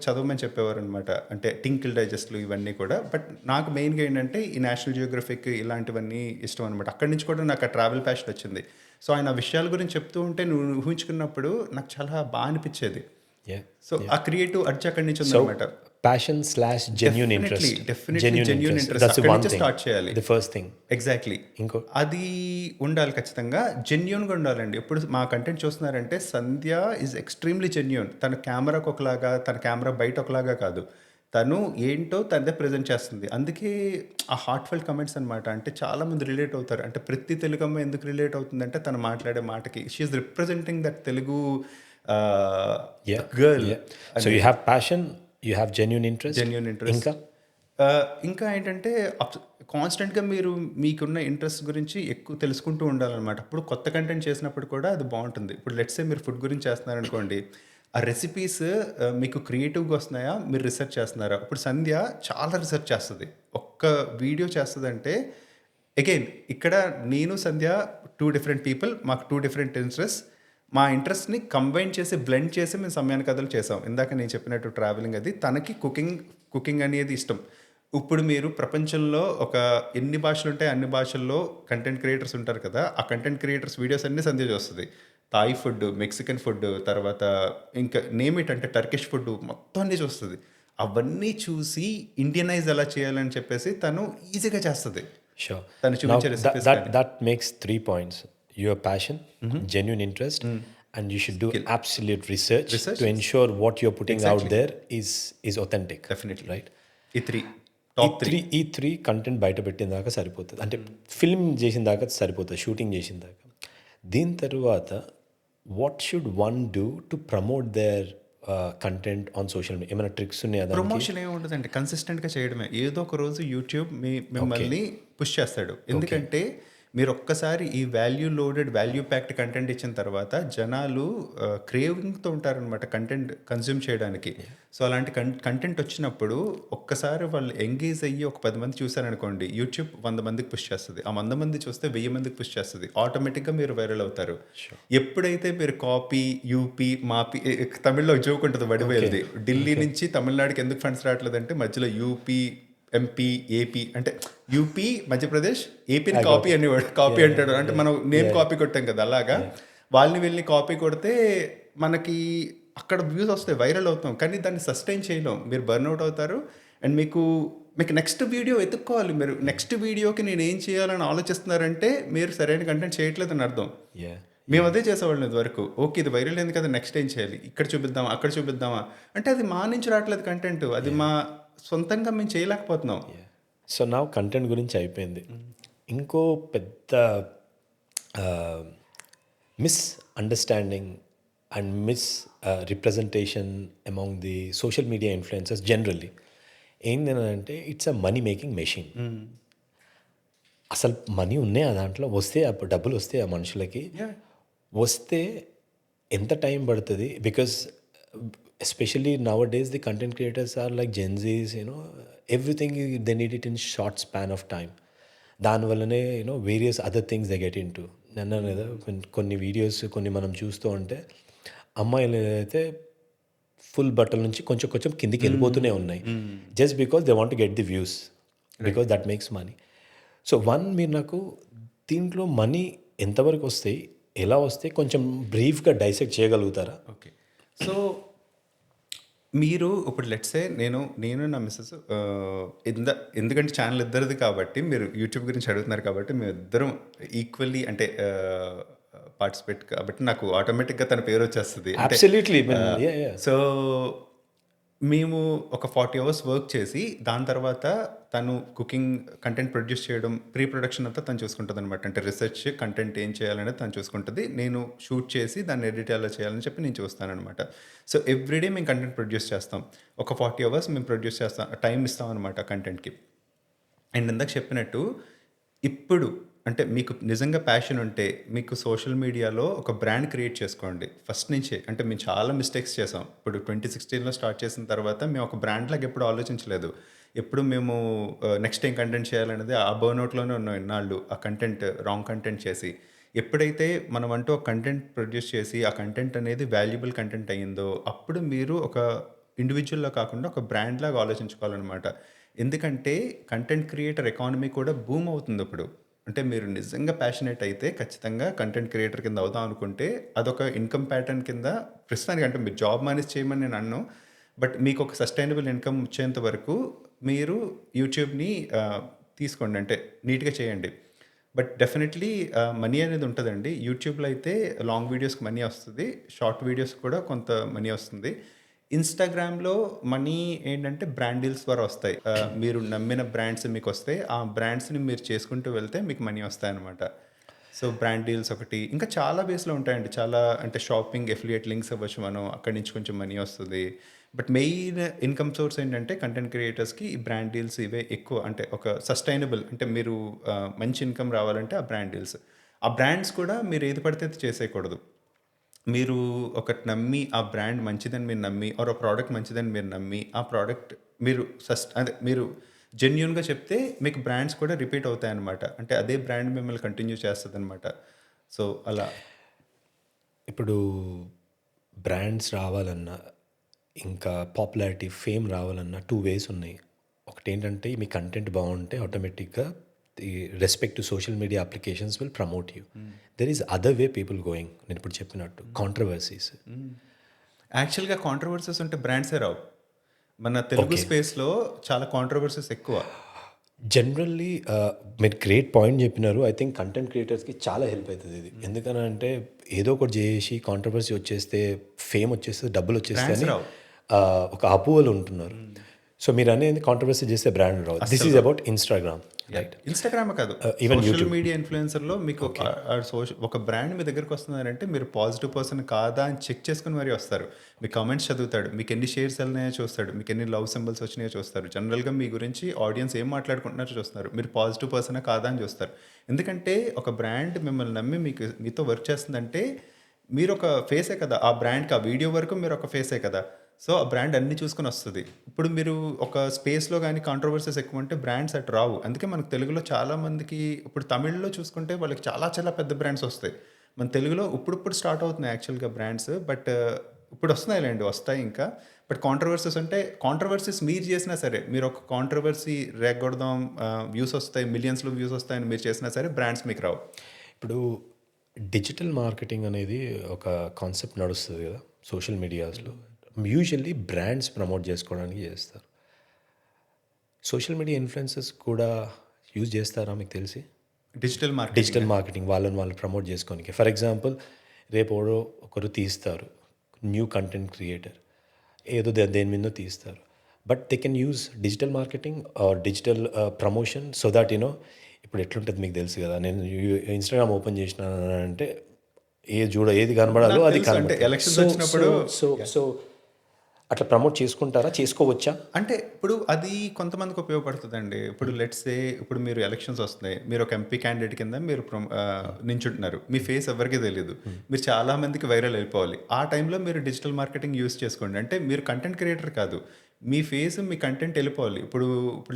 చదవమని చెప్పేవారు అనమాట. అంటే టింకిల్ డైజెస్ట్లు ఇవన్నీ కూడా. బట్ నాకు మెయిన్గా ఏంటంటే ఈ నేషనల్ జియోగ్రఫిక్ ఇలాంటివన్నీ ఇష్టం అనమాట. అక్కడి నుంచి కూడా నాకు ఆ ట్రావెల్ ప్యాషన్ వచ్చింది. సో ఆయన విషయాల గురించి చెప్తూ ఉంటే నువ్వు ఊహించుకున్నప్పుడు నాకు చాలా బాగా అనిపించేది. సో ఆ క్రియేటివ్ అర్జ్ అక్కడి నుంచి ఉందన్నమాట. Passion / genuine interest. Genuine interest start చేయాలి. The first thing. ఎగ్జాక్ట్లీ. ఇంకో అది ఉండాలి ఖచ్చితంగా. జెన్యూన్గా ఉండాలండి. ఎప్పుడు మా కంటెంట్ చూస్తున్నారంటే సంధ్య ఈజ్ ఎక్స్ట్రీమ్లీ జెన్యూన్. తన కెమెరాకు ఒకలాగా, తన కెమెరా బయట ఒకలాగా కాదు, తను ఏంటో తనదే ప్రజెంట్ చేస్తుంది. అందుకే ఆ హార్ట్ఫెల్ట్ కమెంట్స్ అనమాట. అంటే చాలామంది రిలేట్ అవుతారు. అంటే ప్రతి తెలుగు అమ్మ ఎందుకు రిలేట్ అవుతుందంటే తను మాట్లాడే మాటకి she is representing that Telugu girl. So you have passion, you have genuine interest. Genuine interest. ఇంకా ఇంకా ఏంటంటే కాన్స్టెంట్గా మీరు మీకున్న ఇంట్రెస్ట్ గురించి ఎక్కువ తెలుసుకుంటూ ఉండాలన్నమాట. అప్పుడు కొత్త కంటెంట్ చేసినప్పుడు కూడా అది బాగుంటుంది. ఇప్పుడు లెట్సే మీరు ఫుడ్ గురించి చేస్తున్నారనుకోండి, ఆ రెసిపీస్ మీకు క్రియేటివ్గా వస్తున్నాయా, మీరు రీసెర్చ్ చేస్తున్నారా? ఇప్పుడు సంధ్య చాలా రీసెర్చ్ చేస్తుంది. ఒక్క వీడియో చేస్తుందంటే అగైన్ ఇక్కడ నేను సంధ్య 2 డిఫరెంట్ పీపుల్, మాకు 2 డిఫరెంట్ ఇంట్రెస్ట్. మా ఇంట్రెస్ట్ని కంబైన్ చేసి బ్లెండ్ చేసి మేము సమయాన కథలు చేసాం. ఇందాక నేను చెప్పినట్టు ట్రావెలింగ్ అది, తనకి కుకింగ్ అనేది ఇష్టం. ఇప్పుడు మీరు ప్రపంచంలో ఒక ఎన్ని భాషలు ఉంటాయి అన్ని భాషల్లో కంటెంట్ క్రియేటర్స్ ఉంటారు కదా, ఆ కంటెంట్ క్రియేటర్స్ వీడియోస్ అన్నీ సంధ్య చూస్తుంది. థాయ్ ఫుడ్, మెక్సికన్ ఫుడ్, తర్వాత ఇంకా నేమ్ ఇట్ అంటే టర్కిష్ ఫుడ్ మొత్తం అన్నీ చూస్తుంది. అవన్నీ చూసి ఇండియనైజ్ ఎలా చేయాలని చెప్పేసి తను ఈజీగా చేస్తుంది. sure. తను Now, చూపించే recipes that makes 3 points: your passion, genuine interest, and you should do absolute research to ensure what you're putting out there is authentic. Definitely. Right. ఈ టాప్ త్రీ ఈ త్రీ కంటెంట్ బయట పెట్టిన దాకా సరిపోతుంది, అంటే film చేసిన దాకా సరిపోతుంది, షూటింగ్ చేసిన దాకా. దీని తర్వాత what should one do to promote there content on social media? ఏమైనా ట్రిక్స్ ఉన్నాయా దానికి? ప్రమోషన్ ఏమి ఉండదండి, కన్సిస్టెంట్గా చేయడమే. ఏదో ఒక రోజు యూట్యూబ్ మిమ్మల్ని పుష్ చేస్తాడు. ఎందుకంటే మీరు ఒక్కసారి ఈ వాల్యూ ప్యాక్డ్ కంటెంట్ ఇచ్చిన తర్వాత జనాలు క్రేవింగ్తో ఉంటారనమాట కంటెంట్ కన్జ్యూమ్ చేయడానికి. సో అలాంటి కంటెంట్ వచ్చినప్పుడు ఒక్కసారి వాళ్ళు ఎంగేజ్ అయ్యి ఒక 10 మంది చూసారనుకోండి, యూట్యూబ్ 100 మందికి పుష్ చేస్తుంది. ఆ 100 మంది చూస్తే 1000 మందికి పుష్ చేస్తుంది. ఆటోమేటిక్గా మీరు వైరల్ అవుతారు. ఎప్పుడైతే మీరు కాపీ, యూపీ, మాపీ, తమిళ్లో జోక్ ఉంటుంది వడివేల్ది, ఢిల్లీ నుంచి తమిళనాడుకి ఎందుకు ఫండ్స్ రావట్లేదంటే మధ్యలో యూపీ, ఎంపీ, ఏపీ అంటే యూపీ, మధ్యప్రదేశ్, ఏపీని కాపీ అనేవాడు, కాపీ అంటాడు. అంటే మనం నేమ్ కాపీ కొట్టాం కదా, అలాగా వాళ్ళని వెళ్ళి కాపీ కొడితే మనకి అక్కడ వ్యూస్ వస్తాయి, వైరల్ అవుతాం, కానీ దాన్ని సస్టైన్ చేయలేం. మీరు బర్న్అవుట్ అవుతారు. అండ్ మీకు నెక్స్ట్ వీడియో ఎత్తుక్కోవాలి. మీరు నెక్స్ట్ వీడియోకి నేను ఏం చేయాలని ఆలోచిస్తున్నారంటే మీరు సరైన కంటెంట్ చేయట్లేదని అర్థం. మేము అదే చేసేవాళ్ళం ఇదివరకు. ఓకే ఇది వైరల్ అయింది కదా, నెక్స్ట్ ఏం చేయాలి, ఇక్కడ చూపిద్దామా, అక్కడ చూపిద్దామా అంటే అది మా నుంచి రావట్లేదు కంటెంట్, అది మా సొంతంగా మేము చేయలేకపోతున్నాం. సో నా కంటెంట్ గురించి అయిపోయింది. ఇంకో పెద్ద misunderstanding and misrepresentation among the social media influencers generally ఏంటంటే it's a money making machine. అసలు మనీ ఉన్నాయి ఆ దాంట్లో, వస్తే అప్పుడు డబ్బులు వస్తాయి ఆ మనుషులకి, వస్తే ఎంత టైం పడుతుంది? Because especially nowadays the content creators are like Gen Zs, everything they need it in short span of time. దానివల్లనే various other things they get in to. నన్ను కదా కొన్ని వీడియోస్ కొన్ని మనం చూస్తూ ఉంటే అమ్మాయిలు అయితే ఫుల్ బట్టల నుంచి కొంచెం కొంచెం కిందికి వెళ్ళిపోతూనే ఉన్నాయి, just because they want to get the views, because that makes money. So మీరు నాకు దీంట్లో మనీ ఎంతవరకు వస్తాయి, ఎలా వస్తాయి, కొంచెం బ్రీఫ్గా డైసెక్ట్ చేయగలుగుతారా? ఓకే, సో మీరు ఇప్పుడు లెట్సే నేను నా మిస్సెస్ ఎందుకంటే ఛానల్ ఇద్దరిది కాబట్టి మీరు యూట్యూబ్ గురించి అడుగుతున్నారు కాబట్టి మేము ఇద్దరం ఈక్వల్లీ అంటే పార్టిసిపేట్ కాబట్టి నాకు ఆటోమేటిక్గా తన పేరు వచ్చేస్తుంది. సో మేము ఒక 40 hours వర్క్ చేసి దాని తర్వాత తను కుకింగ్ కంటెంట్ ప్రొడ్యూస్ చేయడం, ప్రీ ప్రొడక్షన్ అంతా తను చూసుకుంటుంది అనమాట. అంటే రీసెర్చ్ కంటెంట్ ఏం చేయాలనేది తను చూసుకుంటుంది, నేను షూట్ చేసి దాన్ని ఎడిట్ ఎలా చేయాలని చెప్పి నేను చూస్తానమాట. సో ఎవ్రీడే మేము కంటెంట్ ప్రొడ్యూస్ చేస్తాం. ఒక 40 hours మేము ప్రొడ్యూస్ చేస్తాం, టైం ఇస్తాం అనమాట కంటెంట్కి. అండ్ ఇందాక చెప్పినట్టు ఇప్పుడు అంటే మీకు నిజంగా ప్యాషన్ ఉంటే మీకు సోషల్ మీడియాలో ఒక బ్రాండ్ క్రియేట్ చేసుకోండి ఫస్ట్ నుంచే. అంటే మేము చాలా మిస్టేక్స్ చేసాం. ఇప్పుడు 2016లో స్టార్ట్ చేసిన తర్వాత మేము ఒక బ్రాండ్ లాగా ఎప్పుడు ఆలోచించలేదు. ఎప్పుడు మేము నెక్స్ట్ ఏం కంటెంట్ చేయాలనేది ఆ బర్న్అవుట్లోనే ఉన్నాం ఎన్నాళ్ళు, ఆ కంటెంట్ రాంగ్ కంటెంట్ చేసి. ఎప్పుడైతే మనం అంటూ ఒక కంటెంట్ ప్రొడ్యూస్ చేసి ఆ కంటెంట్ అనేది వాల్యుబుల్ కంటెంట్ అయ్యిందో అప్పుడు మీరు ఒక ఇండివిజువల్లో కాకుండా ఒక బ్రాండ్ లాగా ఆలోచించుకోవాలన్నమాట. ఎందుకంటే కంటెంట్ క్రియేటర్ ఎకానమీ కూడా బూమ్ అవుతుంది ఇప్పుడు. అంటే మీరు నిజంగా ప్యాషనేట్ అయితే ఖచ్చితంగా కంటెంట్ క్రియేటర్ కింద అవుదాం అనుకుంటే అదొక ఇన్కమ్ ప్యాటర్న్ కింద ప్రస్తుతానికి, అంటే మీరు జాబ్ మేనేజ్ చేయమని నేను అన్ను, బట్ మీకు ఒక సస్టైనబుల్ ఇన్కమ్ వచ్చేంత వరకు మీరు యూట్యూబ్ని తీసుకోండి, అంటే నీట్గా చేయండి. బట్ డెఫినెట్లీ మనీ అనేది ఉంటుందండి. యూట్యూబ్లో అయితే లాంగ్ వీడియోస్కి మనీ వస్తుంది, షార్ట్ వీడియోస్ కూడా కొంత మనీ వస్తుంది. ఇన్స్టాగ్రామ్లో మనీ ఏంటంటే బ్రాండ్ డీల్స్ ద్వారా వస్తాయి. మీరు నమ్మిన బ్రాండ్స్ మీకు వస్తాయి, ఆ బ్రాండ్స్ని మీరు చేసుకుంటూ వెళ్తే మీకు మనీ వస్తాయి అన్నమాట. సో బ్రాండ్ డీల్స్ ఒకటి, ఇంకా చాలా బేస్లో ఉంటాయండి. చాలా అంటే షాపింగ్ ఎఫిలియేట్ లింక్స్ అవ్వచ్చు, మనం అక్కడి నుంచి కొంచెం మనీ వస్తుంది. బట్ మెయిన్ ఇన్కమ్ సోర్స్ ఏంటంటే కంటెంట్ క్రియేటర్స్కి ఈ బ్రాండ్ డీల్స్ ఇవే ఎక్కువ. అంటే ఒక సస్టైనబుల్ అంటే మీరు మంచి ఇన్కమ్ రావాలంటే ఆ బ్రాండ్ డీల్స్. ఆ బ్రాండ్స్ కూడా మీరు ఏది పడితే అది చేసేయకూడదు. మీరు ఒకటి నమ్మి ఆ బ్రాండ్ మంచిదని మీరు నమ్మి ఆర్ ఆ ప్రోడక్ట్ మంచిదని మీరు నమ్మి ఆ ప్రోడక్ట్ మీరు అదే మీరు జెన్యున్గా చెప్తే మీకు బ్రాండ్స్ కూడా రిపీట్ అవుతాయన్నమాట. అంటే అదే బ్రాండ్ మిమ్మల్ని కంటిన్యూ చేస్తుంది అనమాట. సో అలా ఇప్పుడు బ్రాండ్స్ రావాలన్నా, ఇంకా పాపులారిటీ, ఫేమ్ రావాలన్నా 2 వేస్ ఉన్నాయి. ఒకటేంటంటే మీ కంటెంట్ బాగుంటే ఆటోమేటిక్‌గా the respect to social media applications will promote you. There is other way people going. నేను ఇప్పుడు చెప్పినట్టు కాంట్రవర్సీస్. యాక్చువల్గా కాంట్రవర్సీస్ ఉంటే బ్రాండ్సే రావు. మన తెలుగు Okay. స్పేస్లో చాలా కాంట్రవర్సీస్ ఎక్కువ. జనరల్లీ మీరు గ్రేట్ పాయింట్ చెప్పినారు. ఐ థింక్ కంటెంట్ క్రియేటర్స్కి చాలా హెల్ప్ అవుతుంది ఇది. ఎందుకనంటే ఏదో ఒకటి చేసి కాంట్రవర్సీ వచ్చేస్తే, ఫేమ్ వచ్చేస్తే, డబ్బులు వచ్చేస్తే Brands అని రావు. ఒక అపోహలు ఉంటున్నారు. సో మీరు అనేది కాంట్రవర్సీ చేస్తే brand Rao. This is about Instagram, right? Instagram కాదు, even సోషల్ YouTube. మీడియా ఇన్ఫ్లుయెన్సర్లో మీకు ఒక బ్రాండ్ మీ దగ్గరకు వస్తున్నారంటే మీరు పాజిటివ్ పర్సన్ కాదా అని చెక్ చేసుకుని మరీ వస్తారు. మీ కామెంట్స్ చదువుతాడు, మీకు ఎన్ని షేర్స్ వెళ్ళినాయో చూస్తాడు, మీకు ఎన్ని లవ్ సింబల్స్ వచ్చినాయో చూస్తారు. జనరల్గా మీ గురించి ఆడియన్స్ ఏం మాట్లాడుకుంటున్నారో చూస్తున్నారు. మీరు పాజిటివ్ పర్సనా కాదా అని చూస్తారు. ఎందుకంటే ఒక బ్రాండ్ మిమ్మల్ని నమ్మి మీతో వర్క్ చేస్తుందంటే మీరు ఒక ఫేసే కదా ఆ బ్రాండ్కి. ఆ వీడియో వరకు మీరు ఒక ఫేసే కదా. సో ఆ బ్రాండ్ అన్ని చూసుకొని వస్తుంది. ఇప్పుడు మీరు ఒక స్పేస్లో కానీ కాంట్రవర్సీస్ ఎక్కువ ఉంటే బ్రాండ్స్ అటు రావు. అందుకే మనకు తెలుగులో చాలా మందికి, ఇప్పుడు తమిళ్లో చూసుకుంటే వాళ్ళకి చాలా చాలా పెద్ద బ్రాండ్స్ వస్తాయి. మన తెలుగులో ఇప్పుడు స్టార్ట్ అవుతున్నాయి యాక్చువల్గా బ్రాండ్స్. బట్ ఇప్పుడు వస్తున్నాయిలేండి, వస్తాయి ఇంకా. బట్ కాంట్రవర్సీస్ అంటే కాంట్రవర్సీస్ మీరు చేసినా సరే, మీరు ఒక కాంట్రవర్సీ రేగొడదాం, వ్యూస్ వస్తాయి, మిలియన్స్లో వ్యూస్ వస్తాయని మీరు చేసినా సరే బ్రాండ్స్ మీకు రావు. ఇప్పుడు డిజిటల్ మార్కెటింగ్ అనేది ఒక కాన్సెప్ట్ నడుస్తుంది కదా సోషల్ మీడియాస్లో. యూజువల్లీ బ్రాండ్స్ ప్రమోట్ చేసుకోవడానికి చేస్తారు. సోషల్ మీడియా ఇన్ఫ్లుయెన్సర్స్ కూడా యూజ్ చేస్తారా మీకు తెలిసి? డిజిటల్ మార్కెటింగ్ వాళ్ళని వాళ్ళు ప్రమోట్ చేసుకోనికి. ఫర్ ఎగ్జాంపుల్ రేపు ఒకరు తీస్తారు, న్యూ కంటెంట్ క్రియేటర్ ఏదో దేని మీదో తీస్తారు. But they can use digital marketing or digital promotion so that you know. ఇప్పుడు ఎట్లుంటుంది మీకు తెలుసు కదా, నేను ఇన్స్టాగ్రామ్ ఓపెన్ చేసిన అంటే ఏది కనబడాలో నాకు అది తెలుసు. అంటే కనబడుతుంది. elections So- వచ్చినప్పుడు- so- so అట్లా ప్రమోట్ చేసుకుంటారా, చేసుకోవచ్చా? అంటే ఇప్పుడు అది కొంతమందికి ఉపయోగపడుతుందండి. ఇప్పుడు లెట్స్ సే ఇప్పుడు మీరు ఎలక్షన్స్ వస్తున్నాయి, మీరు ఒక ఎంపీ క్యాండిడేట్ కింద మీరు నించుంటున్నారు, మీ ఫేస్ ఎవరికీ తెలియదు, మీరు చాలా మందికి వైరల్ అయిపోవాలి. ఆ టైంలో మీరు డిజిటల్ మార్కెటింగ్ యూస్ చేసుకోండి. అంటే మీరు కంటెంట్ క్రియేటర్ కాదు, మీ ఫేస్ మీ కంటెంట్ వెళ్ళిపోవాలి. ఇప్పుడు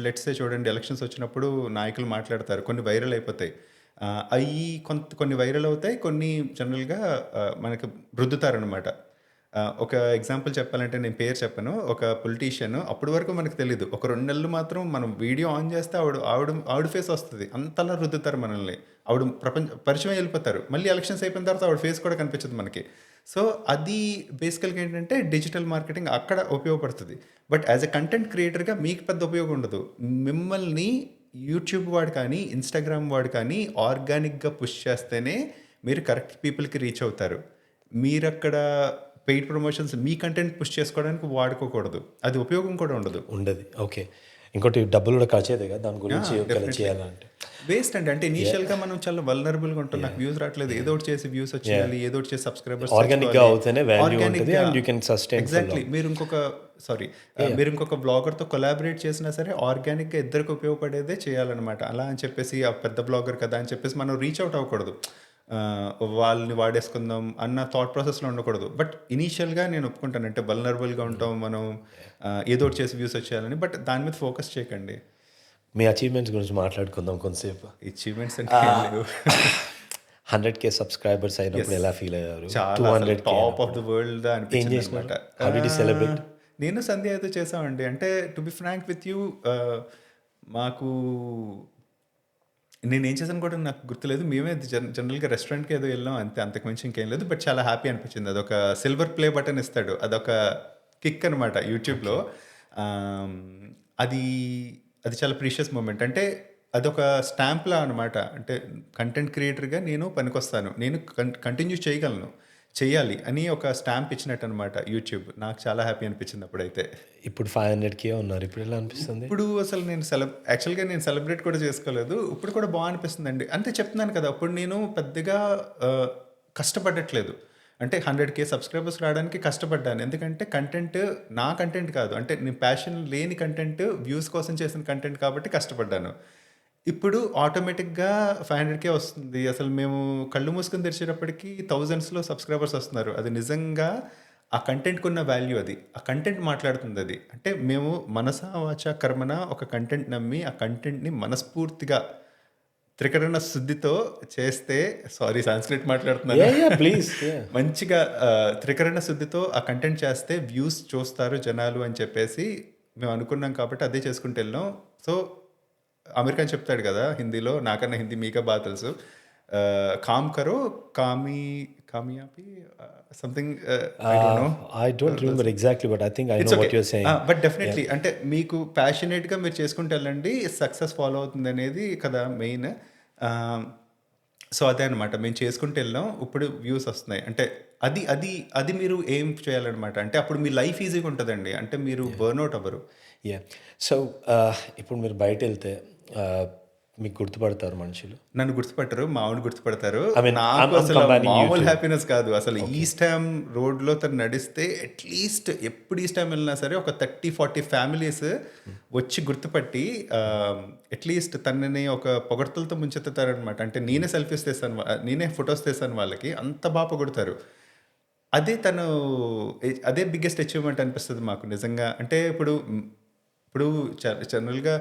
లెట్స్ సే చూడండి, ఎలక్షన్స్ వచ్చినప్పుడు నాయకులు మాట్లాడతారు, కొన్ని వైరల్ అయిపోతాయి. అవి కొన్ని వైరల్ అవుతాయి, కొన్ని జనరల్గా మనకి రుద్దుతారనమాట. ఒక ఎగ్జాంపుల్ చెప్పాలంటే నేను పేరు చెప్పను. ఒక పొలిటీషియన్ అప్పటి వరకు మనకు తెలియదు, ఒక 2 నెలలు మాత్రం మనం వీడియో ఆన్ చేస్తే ఆవిడ ఫేస్ వస్తుంది, అంతలా రుద్దుతారు మనల్ని. ఆవిడ పరిచయం వెళ్ళిపోతారు. మళ్ళీ ఎలక్షన్స్ అయిపోయిన తర్వాత ఆవిడ ఫేస్ కూడా కనిపించదు మనకి. సో అది బేసికల్గా ఏంటంటే డిజిటల్ మార్కెటింగ్ అక్కడ ఉపయోగపడుతుంది. బట్ యాజ్ ఎ కంటెంట్ క్రియేటర్గా మీకు పెద్ద ఉపయోగం ఉండదు. మిమ్మల్ని యూట్యూబ్ వాడు కానీ ఇన్స్టాగ్రామ్ వాడు కానీ ఆర్గానిక్గా పుష్ చేస్తేనే మీరు కరెక్ట్ పీపుల్కి రీచ్ అవుతారు. మీరు అక్కడ పెయిడ్ ప్రమోషన్స్ మీ కంటెంట్ పుష్ చేసుకోవడానికి వాడుకోకూడదు, అది ఉపయోగం కూడా ఉండదు. ఓకే. ఇంకోటి డబ్బులు కూడా ఖర్చు అవుతాయి కదా దాని గురించి ఒకవేళ చేయాలంటే. వేస్ట్ అండి. అంటే ఇనీషియల్గా మనం చాలా వల్నరబుల్గా ఉంటాం, నాకు వ్యూస్ రావట్లేదు, ఏదో ఒకటి చేసి వ్యూస్ వచ్చేయాలి, ఏదో ఒకటి చేసి సబ్స్క్రైబర్స్ ఆర్గానిక్గా అవుతేనే వాల్యూ ఉంటుంది and you can sustain. Exactly. మీరు ఇంకొక బ్లాగర్తో కొలాబరేట్ చేసినా సరే ఆర్గానిక్గా ఇద్దరికి ఉపయోగపడేదే చేయాలన్నమాట. అలా అని చెప్పేసి ఆ పెద్ద బ్లాగర్ కదా అని చెప్పేసి మనం రీచ్ అవుట్ అవ్వకూడదు, వాళ్ళని వాడేసుకుందాం అన్న థాట్ ప్రాసెస్లో ఉండకూడదు. బట్ ఇనీషియల్గా నేను ఒప్పుకుంటాను, అంటే వల్నరబుల్గా ఉంటాం మనం, ఏదో ఒకటి చేసి వ్యూస్ వచ్చేయాలని. బట్ దాని మీద ఫోకస్ చేయకండి. మీ అచీవ్మెంట్స్ గురించి మాట్లాడుకుందాం కొంతసేపు. అచీవ్మెంట్స్ అంటే ఏం లేవు. 100K సబ్స్క్రైబర్స్ అయినప్పుడు ఎలా ఫీల్ అయ్యారు? చాలా 200K top of the world అనిపించింది అనమాట. How did you celebrate? నేను సంధ్య అయితే చేసామండి. అంటే to be frank with you, మాకు నేనేం చేశాను కూడా నాకు గుర్తులేదు. మేమే జనరల్గా రెస్టారెంట్కి ఏదో వెళ్ళాం అంతే, అంతకుమించి ఇంకేం లేదు. బట్ చాలా హ్యాపీ అనిపించింది. అదొక సిల్వర్ ప్లే బటన్ ఇస్తాడు, అదొక కిక్ అనమాట యూట్యూబ్లో. అది చాలా ప్రీషియస్ మూమెంట్. అంటే అదొక స్టాంప్లా అనమాట. అంటే కంటెంట్ క్రియేటర్గా నేను పనికొస్తాను, నేను కంటిన్యూ చేయాలి అని ఒక స్టాంప్ ఇచ్చినట్టు అనమాట యూట్యూబ్. నాకు చాలా హ్యాపీ అనిపించింది అప్పుడైతే. ఇప్పుడు 500K ఉన్నారు, ఇప్పుడు ఎలా అనిపిస్తుంది? ఇప్పుడు అసలు నేను యాక్చువల్గా నేను సెలబ్రేట్ కూడా చేసుకోలేదు, ఇప్పుడు కూడా బాగా అనిపిస్తుంది అండి. అంతే చెప్తున్నాను కదా, అప్పుడు నేను పెద్దగా కష్టపడట్లేదు. అంటే 100K సబ్స్క్రైబర్స్ రావడానికి కష్టపడ్డాను. ఎందుకంటే కంటెంట్ నా కంటెంట్ కాదు. అంటే నేను ప్యాషన్ లేని కంటెంట్ వ్యూస్ కోసం చేసిన కంటెంట్ కాబట్టి కష్టపడ్డాను. ఇప్పుడు ఆటోమేటిక్‌గా 500K వస్తుంది. అసలు మేము కళ్ళు మూసుకొని తెరిచేటప్పటికి థౌసండ్స్‌లో సబ్స్క్రైబర్స్ వస్తున్నారు. అది నిజంగా ఆ కంటెంట్‌కున్న వాల్యూ అది. ఆ కంటెంట్ మాట్లాడుతుందది. అంటే మేము మనసా వాచా కర్మణ ఒక కంటెంట్ నమ్మి, ఆ కంటెంట్‌ని మనస్ఫూర్తిగా త్రికరణ శుద్ధితో చేస్తే సారీ సాంస్క్రిట్ మాట్లాడుతున్నాను. ప్లీజ్. మంచిగా త్రికరణ శుద్ధితో ఆ కంటెంట్ చేస్తే వ్యూస్ చూస్తారు జనాలు అని చెప్పేసి మేము అనుకున్నాం కాబట్టి అదే చేసుకుంటూ వెళ్ళాం. సో ఆమిర్ ఖాన్ చెప్తాడు కదా హిందీలో, నాకన్నా హిందీ మీకే బాగా తెలుసు. కామ్ కరో కామియాబి something I don't know. I don't remember exactly, but I think I it's know okay. what you're saying. But definitely అంటే మీకు ప్యాషనేట్గా మీరు చేసుకుంటూ వెళ్ళండి, సక్సెస్ ఫాలో అవుతుంది అనేది కదా మెయిన్. సో అదే అనమాట మేము చేసుకుంటూ వెళ్ళాం. ఇప్పుడు వ్యూస్ వస్తున్నాయి. అంటే అది అది అది మీరు ఏం చేయాలన్నమాట. అంటే అప్పుడు మీ లైఫ్ ఈజీగా ఉంటుందండి. అంటే మీరు బర్న్అవుట్ అవ్వరు. Yeah. So, ఇప్పుడు మీరు బయటెళ్తే మీకు గుర్తుపడతారు మనుషులు. నన్ను గుర్తుపట్టరు, మా ఆవిడ గుర్తుపడతారు. I mean, నాకు I'm అసలు combining you మామూలు two. హ్యాపీనెస్ కాదు. అసలు ఈస్ట్ హ్యామ్ రోడ్లో తను నడిస్తే అట్లీస్ట్ ఎప్పుడు ఈస్ట్ హ్యామ్ వెళ్ళినా సరే ఒక 30-40 ఫ్యామిలీస్ వచ్చి గుర్తుపట్టి అట్లీస్ట్ తనని ఒక పొగడ్తలతో ముంచెత్తుతారనమాట. అంటే నేనే సెల్ఫీస్ తీస్తాను, నేనే ఫొటోస్ తీస్తాను వాళ్ళకి, అంత బాగా పొగుడతారు. అదే అదే బిగ్గెస్ట్ అచీవ్మెంట్ అనిపిస్తుంది మాకు నిజంగా. అంటే ఇప్పుడు జనరల్గా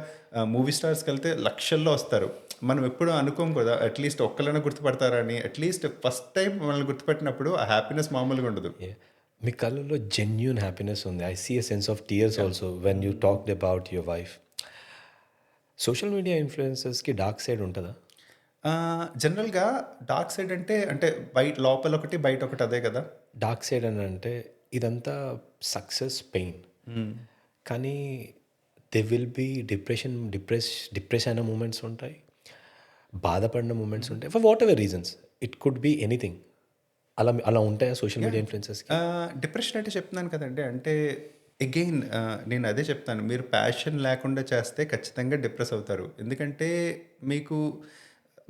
మూవీ స్టార్స్కి వెళ్తే లక్షల్లో వస్తారు. మనం ఎప్పుడు అనుకోం కదా అట్లీస్ట్ ఒక్కళ్ళైనా గుర్తుపడతారని. అట్లీస్ట్ ఫస్ట్ టైం మనల్ని గుర్తుపెట్టినప్పుడు ఆ హ్యాపీనెస్ మామూలుగా ఉండదు. Yeah. మీ కళ్ళల్లో జెన్యూన్ హ్యాపీనెస్ ఉంది. I see a sense of tears also when you talked about your wife. Social media ఇన్ఫ్లుయెన్సర్స్కి డార్క్ సైడ్ ఉంటుందా? జనరల్గా డార్క్ సైడ్ అంటే బయట లోపల ఒకటి బయట ఒకటి అదే కదా. డార్క్ సైడ్ అని అంటే ఇదంతా సక్సెస్ పెయిన్, కానీ దే విల్ బీ డిప్రెస్ అయిన మూమెంట్స్ ఉంటాయి, బాధపడిన మూమెంట్స్ ఉంటాయి, for whatever reasons. It could be anything. అలా ఉంటాయా సోషల్ మీడియా ఇన్ఫ్లుయెన్సర్స్కి? డిప్రెషన్ అంటే చెప్తున్నాను కదండి. అంటే అగైన్ నేను అదే చెప్తాను, మీరు ప్యాషన్ లేకుండా చేస్తే ఖచ్చితంగా డిప్రెస్ అవుతారు. ఎందుకంటే